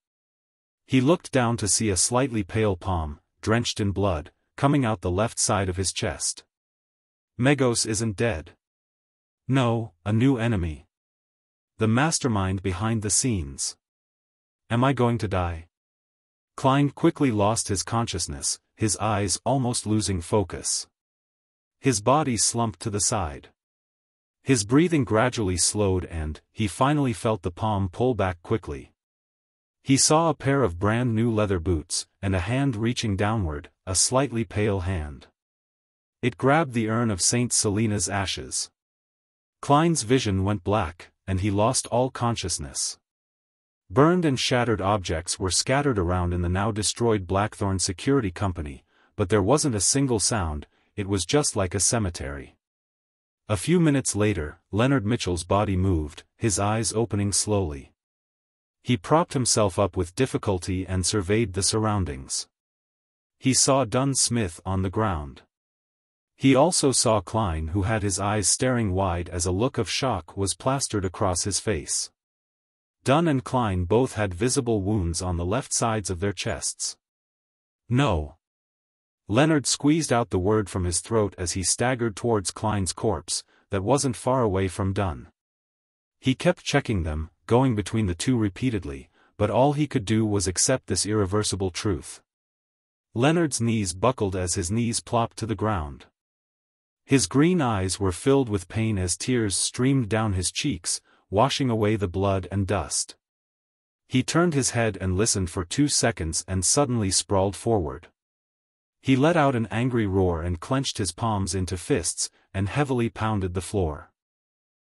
S1: He looked down to see a slightly pale palm, drenched in blood, coming out the left side of his chest. Megos isn't dead. No, a new enemy. The mastermind behind the scenes. Am I going to die? Klein quickly lost his consciousness, his eyes almost losing focus. His body slumped to the side. His breathing gradually slowed and, he finally felt the palm pull back quickly. He saw a pair of brand new leather boots, and a hand reaching downward, a slightly pale hand. It grabbed the urn of St. Selena's ashes. Klein's vision went black, and he lost all consciousness. Burned and shattered objects were scattered around in the now destroyed Blackthorn Security Company, but there wasn't a single sound, it was just like a cemetery. A few minutes later, Leonard Mitchell's body moved, his eyes opening slowly. He propped himself up with difficulty and surveyed the surroundings. He saw Dunn Smith on the ground. He also saw Klein, who had his eyes staring wide as a look of shock was plastered across his face. Dunn and Klein both had visible wounds on the left sides of their chests. "No." Leonard squeezed out the word from his throat as he staggered towards Klein's corpse, that wasn't far away from Dunn. He kept checking them, going between the two repeatedly, but all he could do was accept this irreversible truth. Leonard's knees buckled as his knees plopped to the ground. His green eyes were filled with pain as tears streamed down his cheeks, washing away the blood and dust. He turned his head and listened for 2 seconds and suddenly sprawled forward. He let out an angry roar and clenched his palms into fists, and heavily pounded the floor.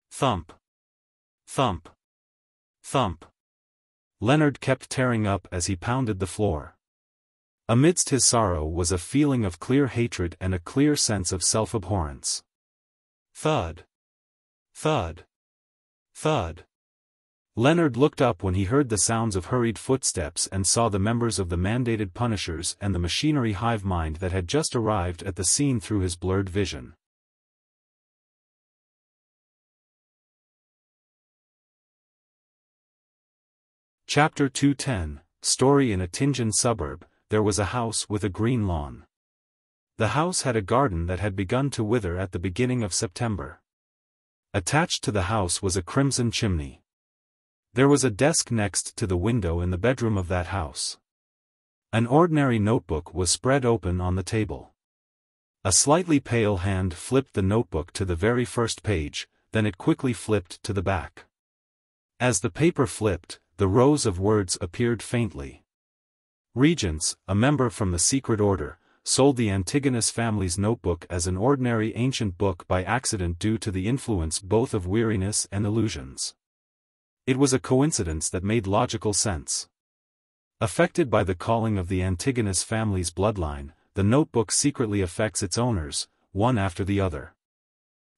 S1: Thump. Thump. Thump. Leonard kept tearing up as he pounded the floor. Amidst his sorrow was a feeling of clear hatred and a clear sense of self-abhorrence. Thud. Thud. Thud. Leonard looked up when he heard the sounds of hurried footsteps and saw the members of the mandated Punishers and the machinery hive mind that had just arrived at the scene through his blurred vision. Chapter 210, Story in a Tianjin suburb. There was a house with a green lawn. The house had a garden that had begun to wither at the beginning of September. Attached to the house was a crimson chimney. There was a desk next to the window in the bedroom of that house. An ordinary notebook was spread open on the table. A slightly pale hand flipped the notebook to the very first page, then it quickly flipped to the back. As the paper flipped, the rows of words appeared faintly. Regents, a member from the secret order, sold the Antigonus family's notebook as an ordinary ancient book by accident due to the influence both of weariness and illusions. It was a coincidence that made logical sense. Affected by the calling of the Antigonus family's bloodline, the notebook secretly affects its owners, one after the other.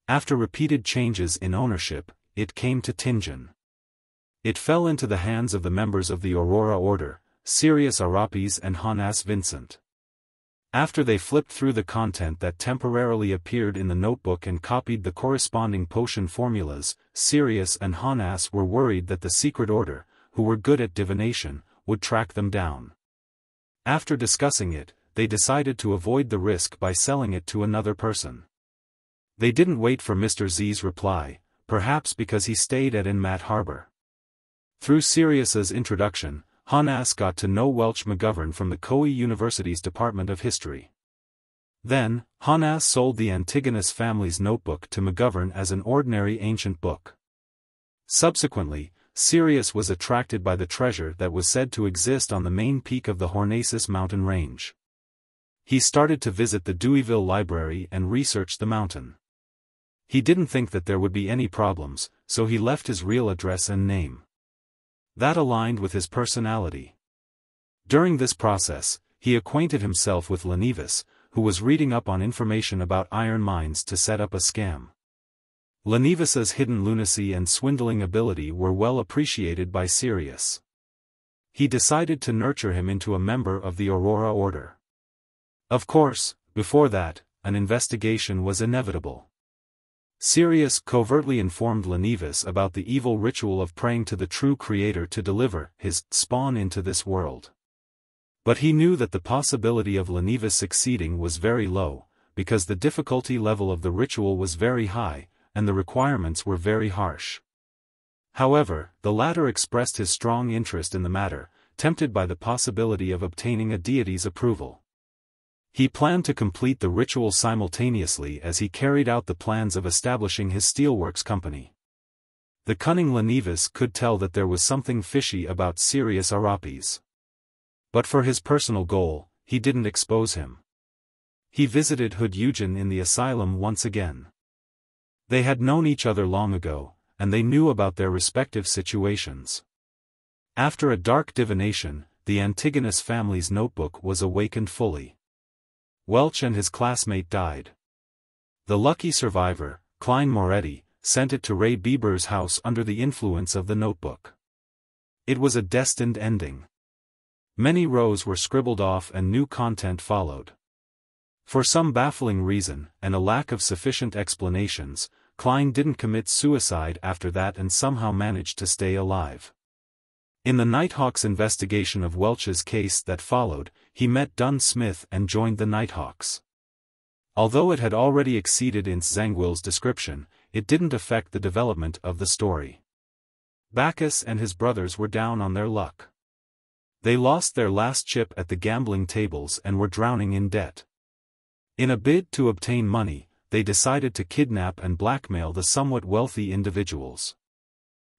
S1: After repeated changes in ownership, it came to Tianjin. It fell into the hands of the members of the Aurora Order, Sirius Arapes and Hanas Vincent. After they flipped through the content that temporarily appeared in the notebook and copied the corresponding potion formulas, Sirius and Hanas were worried that the secret order, who were good at divination, would track them down. After discussing it, they decided to avoid the risk by selling it to another person. They didn't wait for Mr. Z's reply, perhaps because he stayed at Inmat Harbor. Through Sirius's introduction, Hanas got to know Welch McGovern from the Koei University's Department of History. Then, Hanas sold the Antigonus family's notebook to McGovern as an ordinary ancient book. Subsequently, Sirius was attracted by the treasure that was said to exist on the main peak of the Hornacis mountain range. He started to visit the Deweyville Library and research the mountain. He didn't think that there would be any problems, so he left his real address and name. That aligned with his personality. During this process, he acquainted himself with Lenivis, who was reading up on information about iron mines to set up a scam. Lenivis's hidden lunacy and swindling ability were well appreciated by Sirius. He decided to nurture him into a member of the Aurora Order. Of course, before that, an investigation was inevitable. Sirius covertly informed Lenivis about the evil ritual of praying to the true creator to deliver his spawn into this world. But he knew that the possibility of Lenivis succeeding was very low, because the difficulty level of the ritual was very high, and the requirements were very harsh. However, the latter expressed his strong interest in the matter, tempted by the possibility of obtaining a deity's approval. He planned to complete the ritual simultaneously as he carried out the plans of establishing his steelworks company. The cunning Lenivis could tell that there was something fishy about Sirius Arapes. But for his personal goal, he didn't expose him. He visited Hood Eugen in the asylum once again. They had known each other long ago, and they knew about their respective situations. After a dark divination, the Antigonus family's notebook was awakened fully. Welch and his classmate died. The lucky survivor, Klein Moretti, sent it to Ray Bieber's house under the influence of the notebook. It was a destined ending. Many rows were scribbled off and new content followed. For some baffling reason, and a lack of sufficient explanations, Klein didn't commit suicide after that and somehow managed to stay alive. In the Nighthawks investigation of Welch's case that followed, he met Dunn Smith and joined the Nighthawks. Although it had already exceeded in Zangwill's description, it didn't affect the development of the story. Bacchus and his brothers were down on their luck. They lost their last chip at the gambling tables and were drowning in debt. In a bid to obtain money, they decided to kidnap and blackmail the somewhat wealthy individuals.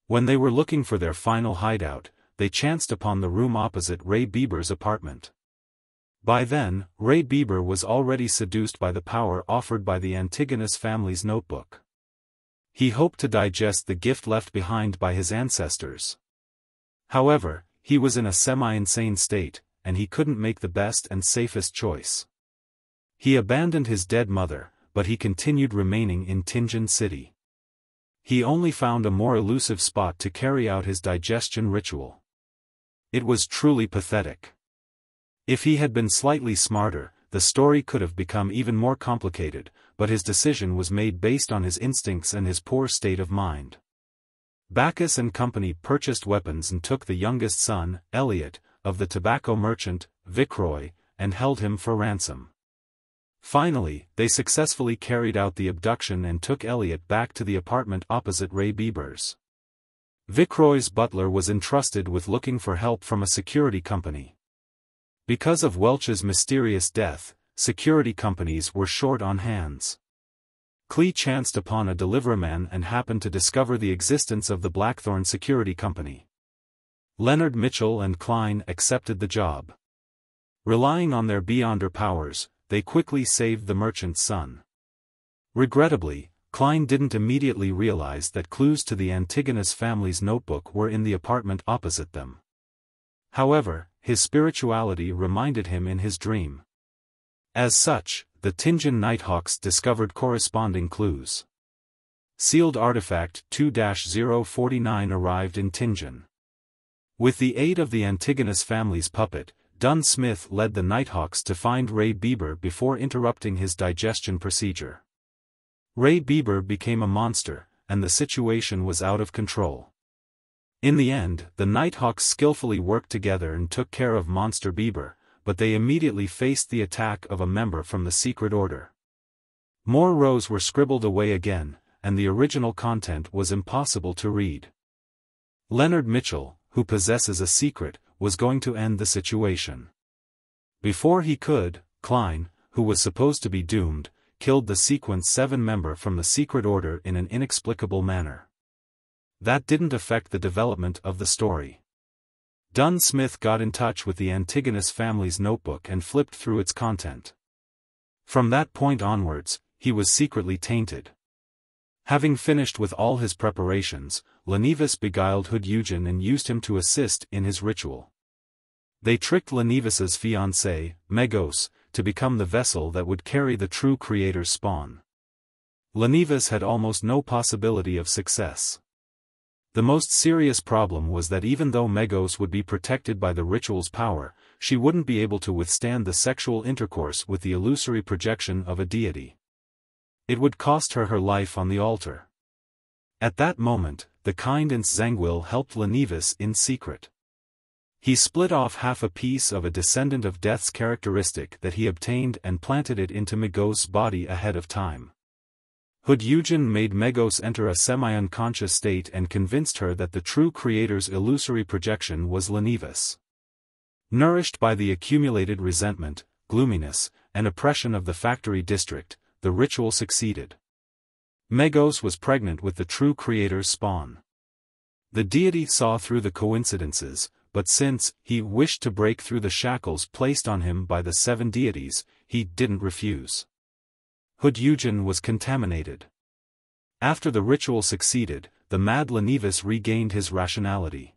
S1: When they were looking for their final hideout, they chanced upon the room opposite Ray Bieber's apartment. By then, Ray Bieber was already seduced by the power offered by the Antigonus family's notebook. He hoped to digest the gift left behind by his ancestors. However, he was in a semi-insane state, and he couldn't make the best and safest choice. He abandoned his dead mother, but he continued remaining in Tianjin City. he only found a more elusive spot to carry out his digestion ritual. It was truly pathetic. If he had been slightly smarter, the story could have become even more complicated, but his decision was made based on his instincts and his poor state of mind. Bacchus and company purchased weapons and took the youngest son, Elliot, of the tobacco merchant, Viceroy, and held him for ransom. Finally, they successfully carried out the abduction and took Elliot back to the apartment opposite Ray Bieber's. Viceroy's butler was entrusted with looking for help from a security company. Because of Welch's mysterious death, security companies were short on hands. Klein chanced upon a deliveryman and happened to discover the existence of the Blackthorn Security Company. Leonard Mitchell and Klein accepted the job. Relying on their beyonder powers, they quickly saved the merchant's son. Regrettably, Klein didn't immediately realize that clues to the Antigonus family's notebook were in the apartment opposite them. However, his spirituality reminded him in his dream. As such, the Tinjin Nighthawks discovered corresponding clues. Sealed artifact 2-049 arrived in Tinjin. With the aid of the Antigonus family's puppet, Dunn Smith led the Nighthawks to find Ray Bieber before interrupting his digestion procedure. Ray Bieber became a monster, and the situation was out of control. In the end, the Nighthawks skillfully worked together and took care of Monster Bieber, but they immediately faced the attack of a member from the Secret Order. More rows were scribbled away again, and the original content was impossible to read. Leonard Mitchell, who possesses a secret, was going to end the situation. Before he could, Klein, who was supposed to be doomed, killed the Sequence 7 member from the Secret Order in an inexplicable manner. That didn't affect the development of the story. Dunn Smith got in touch with the Antigonus family's notebook and flipped through its content. From that point onwards, he was secretly tainted. Having finished with all his preparations, Lenivus beguiled Hood Eugen and used him to assist in his ritual. They tricked Lenivus's fiancée, Megos, to become the vessel that would carry the true creator's spawn. Lenivus had almost no possibility of success. The most serious problem was that even though Megos would be protected by the ritual's power, she wouldn't be able to withstand the sexual intercourse with the illusory projection of a deity. It would cost her her life on the altar. At that moment, the kind Ins Zangwil helped Lenivus in secret. He split off half a piece of a descendant of death's characteristic that he obtained and planted it into Megos' body ahead of time. Hood Eugen made Megos enter a semi-unconscious state and convinced her that the true creator's illusory projection was Lenivus. Nourished by the accumulated resentment, gloominess, and oppression of the factory district, the ritual succeeded. Megos was pregnant with the true creator's spawn. The deity saw through the coincidences, but since he wished to break through the shackles placed on him by the 7 deities, he didn't refuse. Hood Eugen was contaminated. After the ritual succeeded, the mad Lenivus regained his rationality.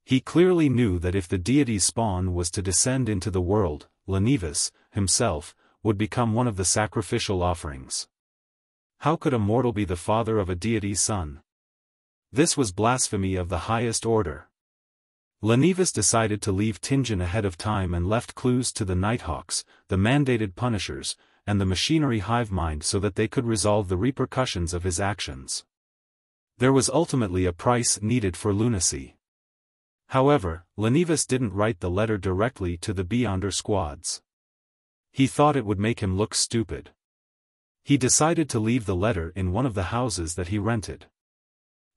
S1: He clearly knew that if the deity's spawn was to descend into the world, Lenivus, himself, would become one of the sacrificial offerings. How could a mortal be the father of a deity's son? This was blasphemy of the highest order. Lenivus decided to leave Tinjin ahead of time and left clues to the Nighthawks, the mandated punishers, and the machinery hive mind so that they could resolve the repercussions of his actions. There was ultimately a price needed for lunacy. However, Lenivus didn't write the letter directly to the Beyonder squads. He thought it would make him look stupid. He decided to leave the letter in one of the houses that he rented.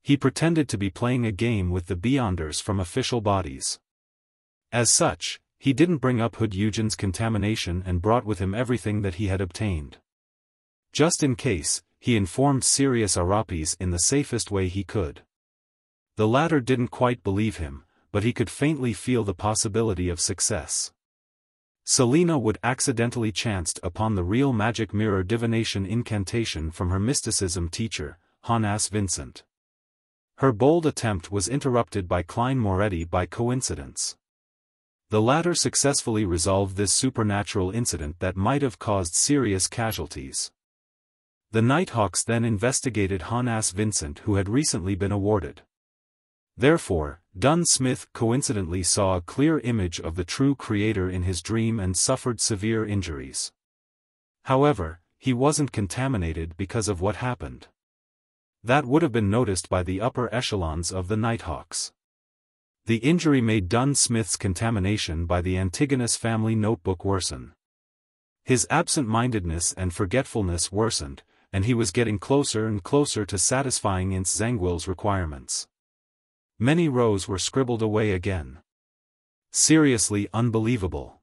S1: He pretended to be playing a game with the Beyonders from official bodies. As such, he didn't bring up Hood Eugen's contamination and brought with him everything that he had obtained. Just in case, he informed Sirius Arapis in the safest way he could. The latter didn't quite believe him, but he could faintly feel the possibility of success. Selena would accidentally chanced upon the real magic mirror divination incantation from her mysticism teacher, Hannes Vincent. Her bold attempt was interrupted by Klein Moretti by coincidence. The latter successfully resolved this supernatural incident that might have caused serious casualties. The Nighthawks then investigated Honas Vincent, who had recently been awarded. Therefore, Dunn Smith coincidentally saw a clear image of the true creator in his dream and suffered severe injuries. However, he wasn't contaminated because of what happened. That would have been noticed by the upper echelons of the Nighthawks. The injury made Dunn Smith's contamination by the Antigonus family notebook worsen. His absent-mindedness and forgetfulness worsened, and he was getting closer and closer to satisfying Ince Zangwill's requirements. Many rows were scribbled away again. Seriously unbelievable.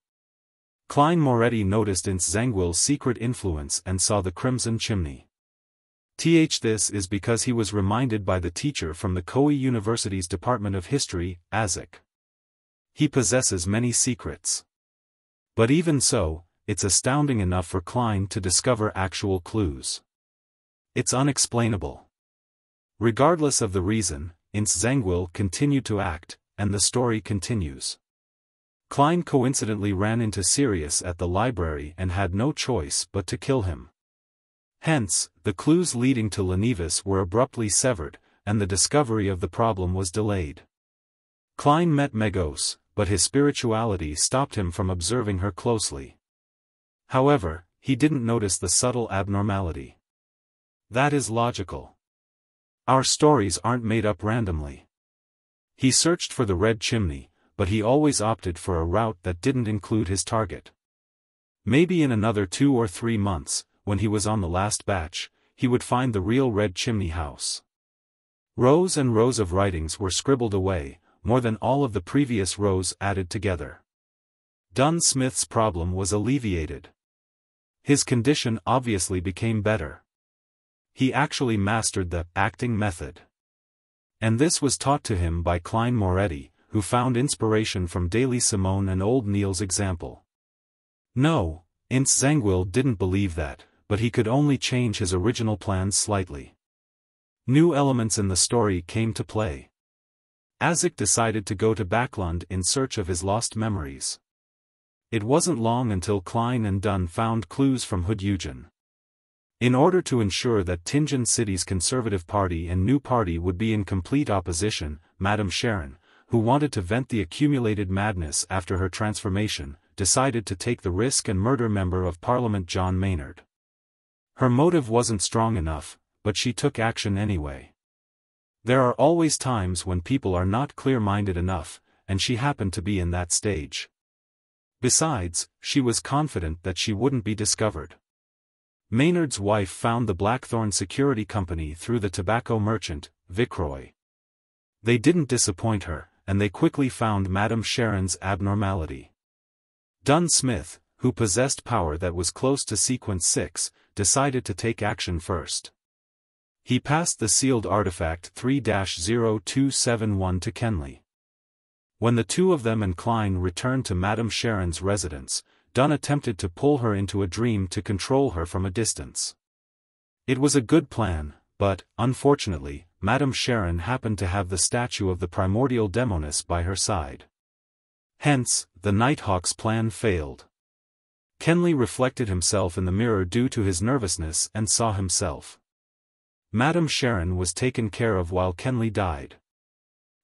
S1: Klein Moretti noticed Ince Zangwill's secret influence and saw the crimson chimney. This is because he was reminded by the teacher from the Koei University's Department of History, Azik. He possesses many secrets. But even so, it's astounding enough for Klein to discover actual clues. It's unexplainable. Regardless of the reason, Ince Zangwill continued to act, and the story continues. Klein coincidentally ran into Sirius at the library and had no choice but to kill him. Hence, the clues leading to Lenivis were abruptly severed, and the discovery of the problem was delayed. Klein met Megos, but his spirituality stopped him from observing her closely. However, he didn't notice the subtle abnormality. That is logical. Our stories aren't made up randomly. He searched for the red chimney, but he always opted for a route that didn't include his target. Maybe in another 2 or 3 months, when he was on the last batch, he would find the real red chimney house. Rows and rows of writings were scribbled away, more than all of the previous rows added together. Dunn Smith's problem was alleviated. His condition obviously became better. He actually mastered the acting method. And this was taught to him by Klein Moretti, who found inspiration from Daily Simone and Old Neil's example. No, Ince Zangwill didn't believe that, but he could only change his original plans slightly. New elements in the story came to play. Azik decided to go to Backlund in search of his lost memories. It wasn't long until Klein and Dunn found clues from Hood Eugen. In order to ensure that Tingen City's Conservative Party and New Party would be in complete opposition, Madame Sharon, who wanted to vent the accumulated madness after her transformation, decided to take the risk and murder Member of Parliament John Maynard. Her motive wasn't strong enough, but she took action anyway. There are always times when people are not clear-minded enough, and she happened to be in that stage. Besides, she was confident that she wouldn't be discovered. Maynard's wife found the Blackthorn Security Company through the tobacco merchant, Vicroy. They didn't disappoint her, and they quickly found Madame Sharon's abnormality. Dunn Smith, who possessed power that was close to Sequence 6, decided to take action first. He passed the sealed artifact 3-0271 to Kenley. When the two of them and Klein returned to Madame Sharon's residence, Dunn attempted to pull her into a dream to control her from a distance. It was a good plan, but, unfortunately, Madame Sharon happened to have the statue of the primordial Demoness by her side. Hence, the Nighthawk's plan failed. Kenley reflected himself in the mirror due to his nervousness and saw himself. Madame Sharon was taken care of while Kenley died.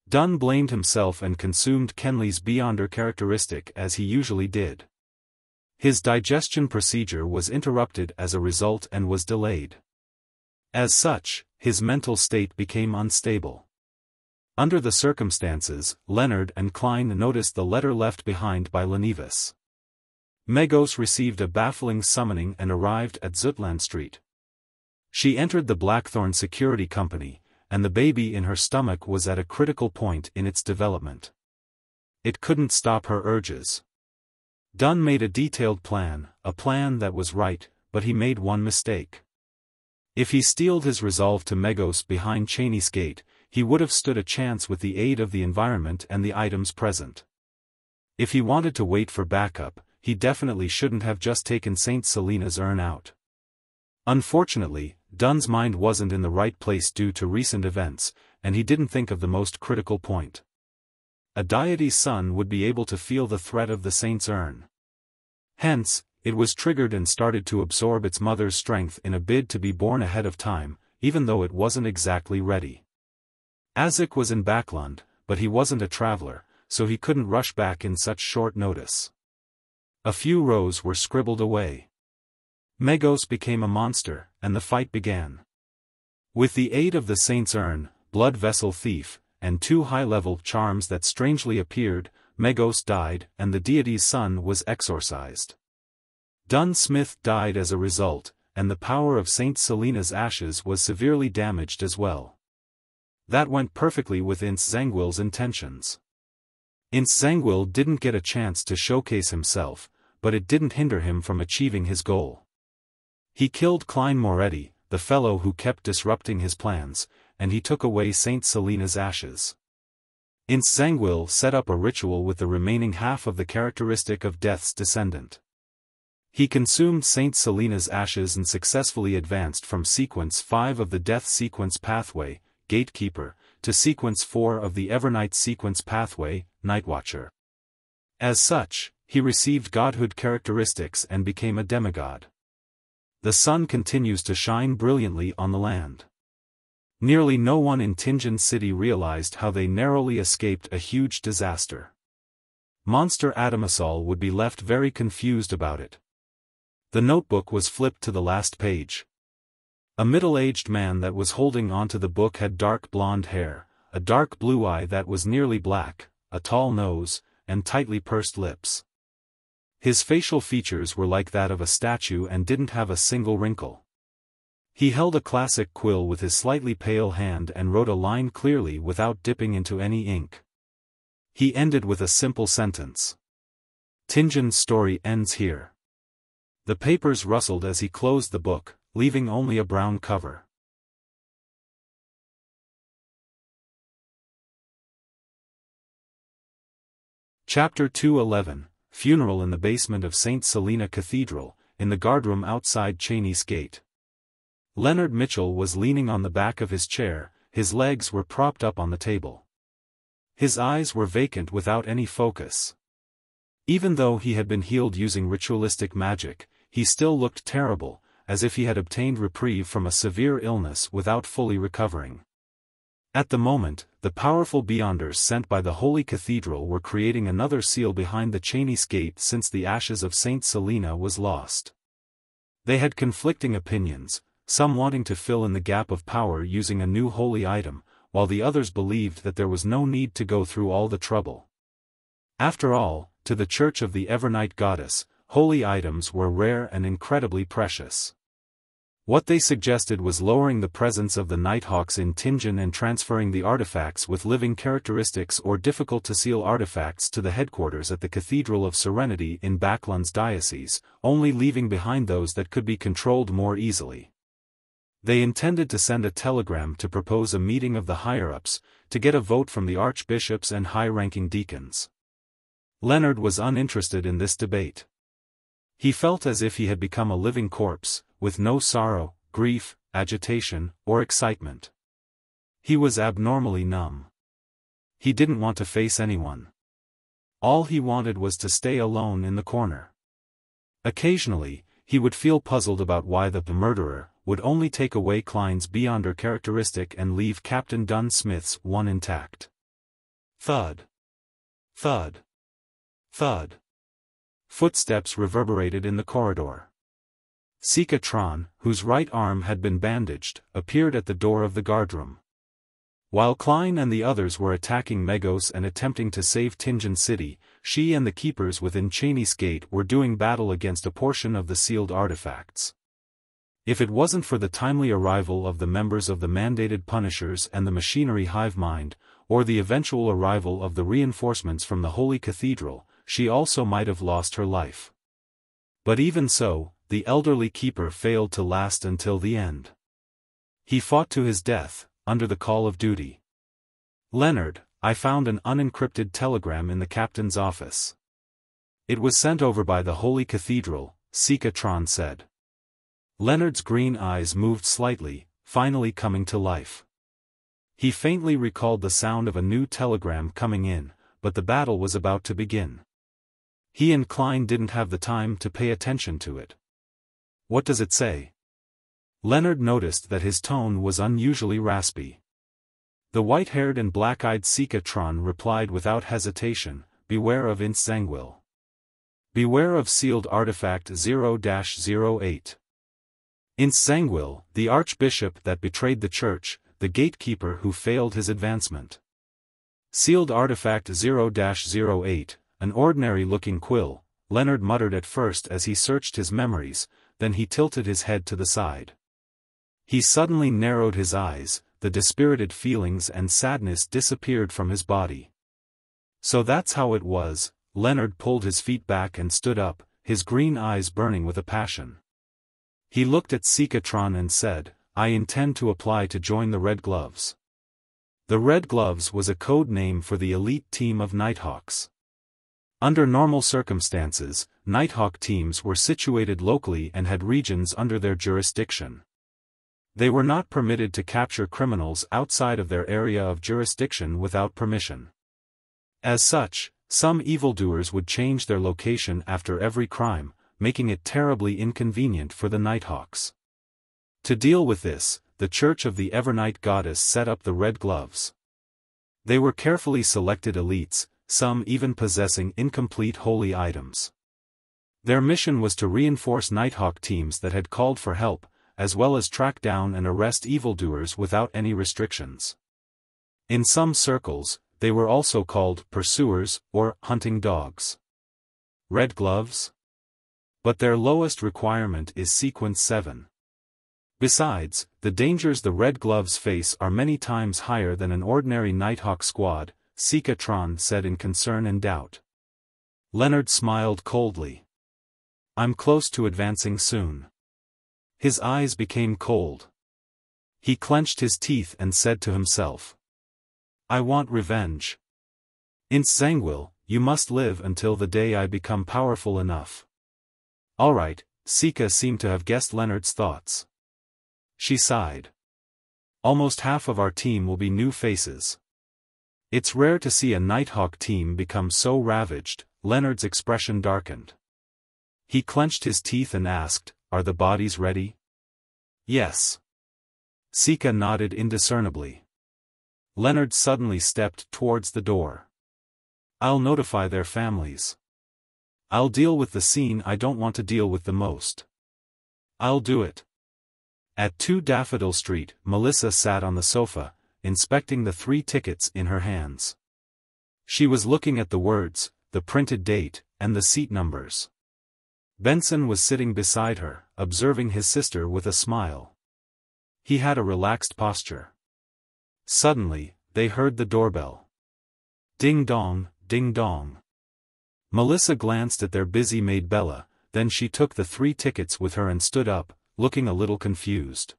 S1: Dunn blamed himself and consumed Kenley's Beyonder characteristic as he usually did. His digestion procedure was interrupted as a result and was delayed. As such, his mental state became unstable. Under the circumstances, Leonard and Klein noticed the letter left behind by Lenivis. Megos received a baffling summoning and arrived at Zutland Street. She entered the Blackthorn Security Company, and the baby in her stomach was at a critical point in its development. It couldn't stop her urges. Dunn made a detailed plan, a plan that was right, but he made one mistake. If he steeled his resolve to Megos behind Cheney's gate, he would have stood a chance with the aid of the environment and the items present. If he wanted to wait for backup, he definitely shouldn't have just taken St. Selena's urn out. Unfortunately, Dunn's mind wasn't in the right place due to recent events, and he didn't think of the most critical point. A deity's son would be able to feel the threat of the saint's urn. Hence, It was triggered and started to absorb its mother's strength in a bid to be born ahead of time, even though it wasn't exactly ready. Azek was in Backlund, but he wasn't a traveler, so he couldn't rush back in such short notice. A few rows were scribbled away. Megos became a monster, and the fight began. With the aid of the Saint's Urn, Blood Vessel Thief, and 2 high-level charms that strangely appeared, Megos died and the deity's son was exorcised. Dun Smith died as a result, and the power of Saint Selena's ashes was severely damaged as well. That went perfectly with Ince Zangwill's intentions. Ince Zangwill didn't get a chance to showcase himself, but it didn't hinder him from achieving his goal. He killed Klein Moretti, the fellow who kept disrupting his plans, and he took away Saint Selena's ashes. Ince Zangwill set up a ritual with the remaining half of the characteristic of Death's descendant. He consumed Saint Selena's ashes and successfully advanced from Sequence 5 of the Death Sequence Pathway, Gatekeeper, to Sequence 4 of the Evernight Sequence Pathway, Nightwatcher. As such, he received godhood characteristics and became a demigod. The sun continues to shine brilliantly on the land. Nearly no one in Tingen City realized how they narrowly escaped a huge disaster. Monster Adamasol would be left very confused about it. The notebook was flipped to the last page. A middle-aged man that was holding onto the book had dark blonde hair, a dark blue eye that was nearly black, a tall nose, and tightly pursed lips. His facial features were like that of a statue and didn't have a single wrinkle. He held a classic quill with his slightly pale hand and wrote a line clearly without dipping into any ink. He ended with a simple sentence. Tingen's story ends here. The papers rustled as he closed the book, leaving only a brown cover. Chapter 211, Funeral in the basement of St. Selena Cathedral, in the guardroom outside Cheney's Gate. Leonard Mitchell was leaning on the back of his chair, his legs were propped up on the table. His eyes were vacant without any focus. Even though he had been healed using ritualistic magic, he still looked terrible, as if he had obtained reprieve from a severe illness without fully recovering. At the moment, the powerful Beyonders sent by the Holy Cathedral were creating another seal behind the Cheney's Gate since the ashes of Saint Selena was lost. They had conflicting opinions, some wanting to fill in the gap of power using a new holy item, while the others believed that there was no need to go through all the trouble. After all, to the Church of the Evernight Goddess, holy items were rare and incredibly precious. What they suggested was lowering the presence of the Nighthawks in Tingen and transferring the artifacts with living characteristics or difficult-to-seal artifacts to the headquarters at the Cathedral of Serenity in Backlund's diocese, only leaving behind those that could be controlled more easily. They intended to send a telegram to propose a meeting of the higher-ups, to get a vote from the archbishops and high-ranking deacons. Leonard was uninterested in this debate. He felt as if he had become a living corpse, with no sorrow, grief, agitation, or excitement. He was abnormally numb. He didn't want to face anyone. All he wanted was to stay alone in the corner. Occasionally, he would feel puzzled about why the murderer would only take away Klein's Beyonder characteristic and leave Captain Dun Smith's one intact. Thud. Thud. Thud. Footsteps reverberated in the corridor. Sika Tron, whose right arm had been bandaged, appeared at the door of the guardroom. While Klein and the others were attacking Megos and attempting to save Tingen City, she and the keepers within Cheney's Gate were doing battle against a portion of the sealed artifacts. If it wasn't for the timely arrival of the members of the mandated Punishers and the machinery hive mind, or the eventual arrival of the reinforcements from the Holy Cathedral, she also might have lost her life. But even so, the elderly keeper failed to last until the end. He fought to his death, under the call of duty. Leonard, I found an unencrypted telegram in the captain's office. It was sent over by the Holy Cathedral, Sika Tron said. Leonard's green eyes moved slightly, finally coming to life. He faintly recalled the sound of a new telegram coming in, but the battle was about to begin. He and Klein didn't have the time to pay attention to it. What does it say? Leonard noticed that his tone was unusually raspy. The white-haired and black-eyed Sikatron replied without hesitation, "Beware of Intzangwil. Beware of sealed artifact 0-08. Intzangwil, the archbishop that betrayed the church, the gatekeeper who failed his advancement. Sealed artifact 0-08, an ordinary-looking quill," Leonard muttered at first as he searched his memories, then he tilted his head to the side. He suddenly narrowed his eyes, the dispirited feelings and sadness disappeared from his body. So that's how it was. Leonard pulled his feet back and stood up, his green eyes burning with a passion. He looked at Sikatron and said, "I intend to apply to join the Red Gloves." The Red Gloves was a code name for the elite team of Nighthawks. Under normal circumstances, Nighthawk teams were situated locally and had regions under their jurisdiction. They were not permitted to capture criminals outside of their area of jurisdiction without permission. As such, some evildoers would change their location after every crime, making it terribly inconvenient for the Nighthawks. To deal with this, the Church of the Evernight Goddess set up the Red Gloves. They were carefully selected elites, some even possessing incomplete holy items. Their mission was to reinforce Nighthawk teams that had called for help, as well as track down and arrest evildoers without any restrictions. In some circles, they were also called pursuers or hunting dogs. Red Gloves? But their lowest requirement is sequence 7. Besides, the dangers the Red Gloves face are many times higher than an ordinary Nighthawk squad, Sikatron said in concern and doubt. Leonard smiled coldly. "I'm close to advancing soon." His eyes became cold. He clenched his teeth and said to himself, "I want revenge. Intzangwil, you must live until the day I become powerful enough." "All right," Sika seemed to have guessed Leonard's thoughts. She sighed. "Almost half of our team will be new faces." It's rare to see a Nighthawk team become so ravaged. Leonard's expression darkened. He clenched his teeth and asked, "Are the bodies ready?" "Yes." Sika nodded indiscernibly. Leonard suddenly stepped towards the door. "I'll notify their families. I'll deal with the scene I don't want to deal with the most. I'll do it." At 2 Daffodil Street, Melissa sat on the sofa, inspecting the 3 tickets in her hands. She was looking at the words, the printed date, and the seat numbers. Benson was sitting beside her, observing his sister with a smile. He had a relaxed posture. Suddenly, they heard the doorbell. Ding dong, ding dong. Melissa glanced at their busy maid Bella, then she took the 3 tickets with her and stood up, looking a little confused.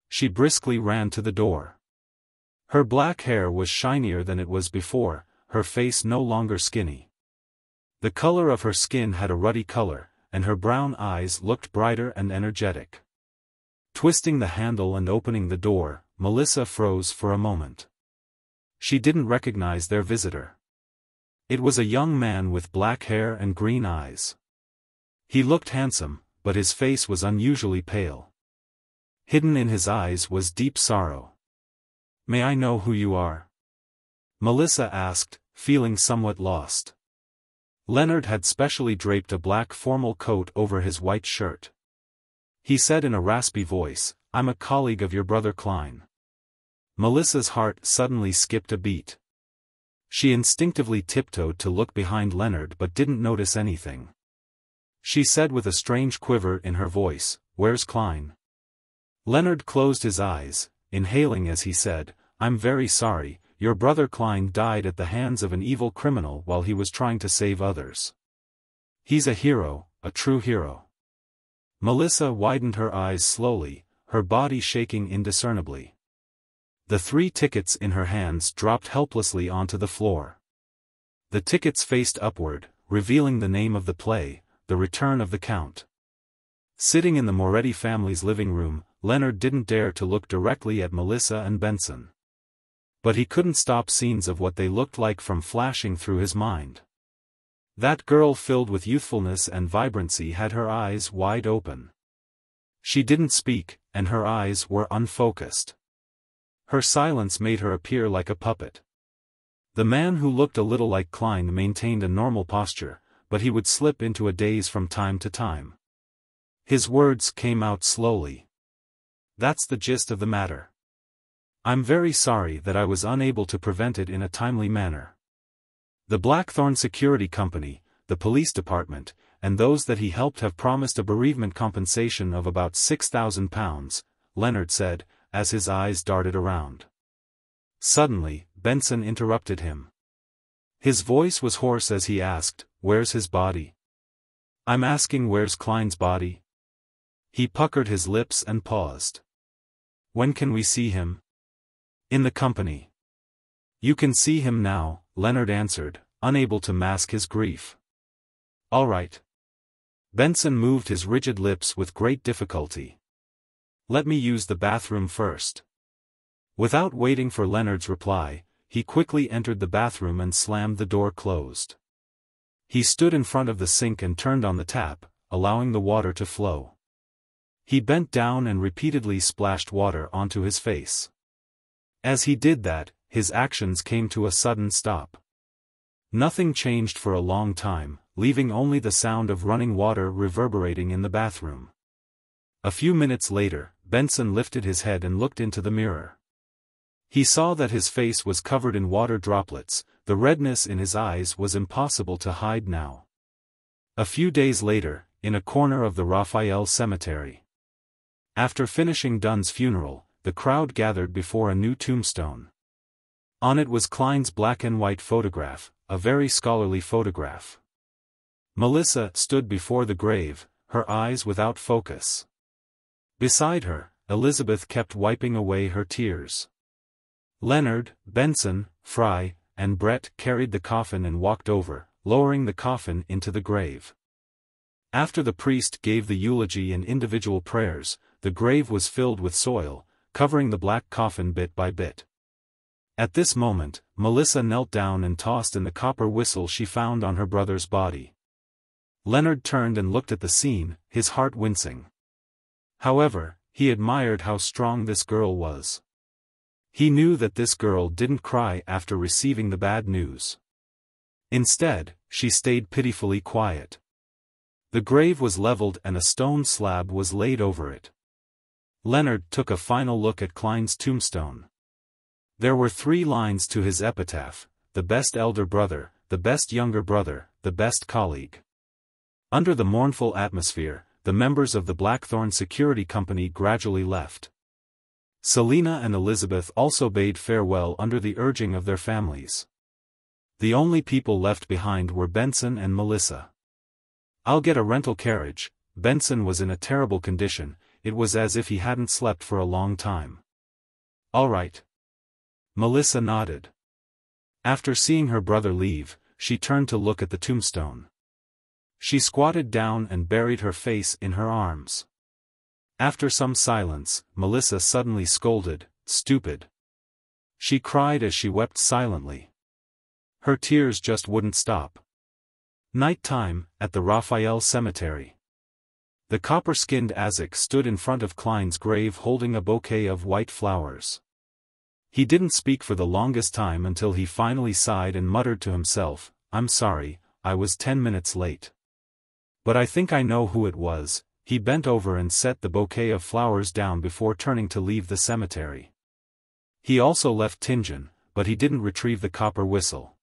S1: She briskly ran to the door. Her black hair was shinier than it was before, her face no longer skinny. The color of her skin had a ruddy color, and her brown eyes looked brighter and energetic. Twisting the handle and opening the door, Melissa froze for a moment. She didn't recognize their visitor. It was a young man with black hair and green eyes. He looked handsome, but his face was unusually pale. Hidden in his eyes was deep sorrow. "May I know who you are?" Melissa asked, feeling somewhat lost. Leonard had specially draped a black formal coat over his white shirt. He said in a raspy voice, "I'm a colleague of your brother Klein." Melissa's heart suddenly skipped a beat. She instinctively tiptoed to look behind Leonard but didn't notice anything. She said with a strange quiver in her voice, "Where's Klein?" Leonard closed his eyes, inhaling as he said, "I'm very sorry, your brother Klein died at the hands of an evil criminal while he was trying to save others. He's a hero, a true hero." Melissa widened her eyes slowly, her body shaking indiscernibly. The 3 tickets in her hands dropped helplessly onto the floor. The tickets faced upward, revealing the name of the play, The Return of the Count. Sitting in the Moretti family's living room, Leonard didn't dare to look directly at Melissa and Benson. But he couldn't stop scenes of what they looked like from flashing through his mind. That girl filled with youthfulness and vibrancy had her eyes wide open. She didn't speak, and her eyes were unfocused. Her silence made her appear like a puppet. The man who looked a little like Klein maintained a normal posture, but he would slip into a daze from time to time. His words came out slowly. "That's the gist of the matter. I'm very sorry that I was unable to prevent it in a timely manner. The Blackthorn Security Company, the police department, and those that he helped have promised a bereavement compensation of about £6,000, Leonard said, as his eyes darted around. Suddenly, Benson interrupted him. His voice was hoarse as he asked, "Where's his body?" "I'm asking where's Klein's body?" He puckered his lips and paused. "When can we see him?" "In the company." "You can see him now," Leonard answered, unable to mask his grief. "All right." Benson moved his rigid lips with great difficulty. "Let me use the bathroom first." Without waiting for Leonard's reply, he quickly entered the bathroom and slammed the door closed. He stood in front of the sink and turned on the tap, allowing the water to flow. He bent down and repeatedly splashed water onto his face. As he did that, his actions came to a sudden stop. Nothing changed for a long time, leaving only the sound of running water reverberating in the bathroom. A few minutes later, Benson lifted his head and looked into the mirror. He saw that his face was covered in water droplets. The redness in his eyes was impossible to hide now. A few days later, in a corner of the Raphael cemetery. After finishing Dunn's funeral, the crowd gathered before a new tombstone. On it was Klein's black and white photograph, a very scholarly photograph. Melissa stood before the grave, her eyes without focus. Beside her, Elizabeth kept wiping away her tears. Leonard, Benson, Fry, and Brett carried the coffin and walked over, lowering the coffin into the grave. After the priest gave the eulogy and individual prayers, the grave was filled with soil, covering the black coffin bit by bit. At this moment, Melissa knelt down and tossed in the copper whistle she found on her brother's body. Leonard turned and looked at the scene, his heart wincing. However, he admired how strong this girl was. He knew that this girl didn't cry after receiving the bad news. Instead, she stayed pitifully quiet. The grave was leveled and a stone slab was laid over it. Leonard took a final look at Klein's tombstone. There were 3 lines to his epitaph: the best elder brother, the best younger brother, the best colleague. Under the mournful atmosphere, the members of the Blackthorn Security Company gradually left. Selina and Elizabeth also bade farewell under the urging of their families. The only people left behind were Benson and Melissa. "I'll get a rental carriage." Benson was in a terrible condition. It was as if he hadn't slept for a long time. "All right." Melissa nodded. After seeing her brother leave, she turned to look at the tombstone. She squatted down and buried her face in her arms. After some silence, Melissa suddenly scolded, "Stupid." She cried as she wept silently. Her tears just wouldn't stop. Night time, at the Raphael cemetery. The copper-skinned Azek stood in front of Klein's grave holding a bouquet of white flowers. He didn't speak for the longest time until he finally sighed and muttered to himself, "I'm sorry, I was 10 minutes late. But I think I know who it was." He bent over and set the bouquet of flowers down before turning to leave the cemetery. He also left Tingen, but he didn't retrieve the copper whistle.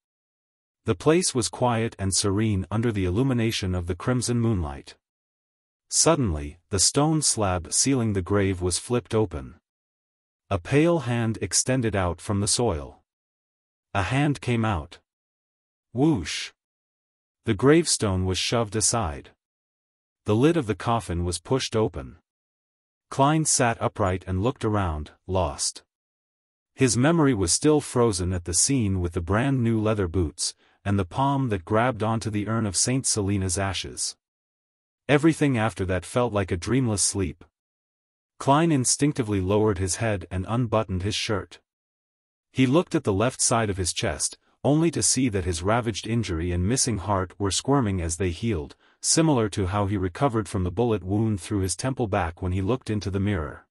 S1: The place was quiet and serene under the illumination of the crimson moonlight. Suddenly, the stone slab sealing the grave was flipped open. A pale hand extended out from the soil. A hand came out. Whoosh! The gravestone was shoved aside. The lid of the coffin was pushed open. Klein sat upright and looked around, lost. His memory was still frozen at the scene with the brand new leather boots, and the palm that grabbed onto the urn of Saint Selina's ashes. Everything after that felt like a dreamless sleep. Klein instinctively lowered his head and unbuttoned his shirt. He looked at the left side of his chest, only to see that his ravaged injury and missing heart were squirming as they healed, similar to how he recovered from the bullet wound through his temple back when he looked into the mirror.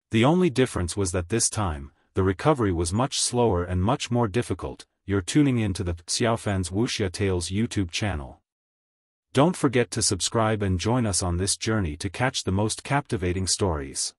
S1: The only difference was that this time, the recovery was much slower and much more difficult. You're tuning in to the Xiaofan's Wuxia Tales YouTube channel. Don't forget to subscribe and join us on this journey to catch the most captivating stories.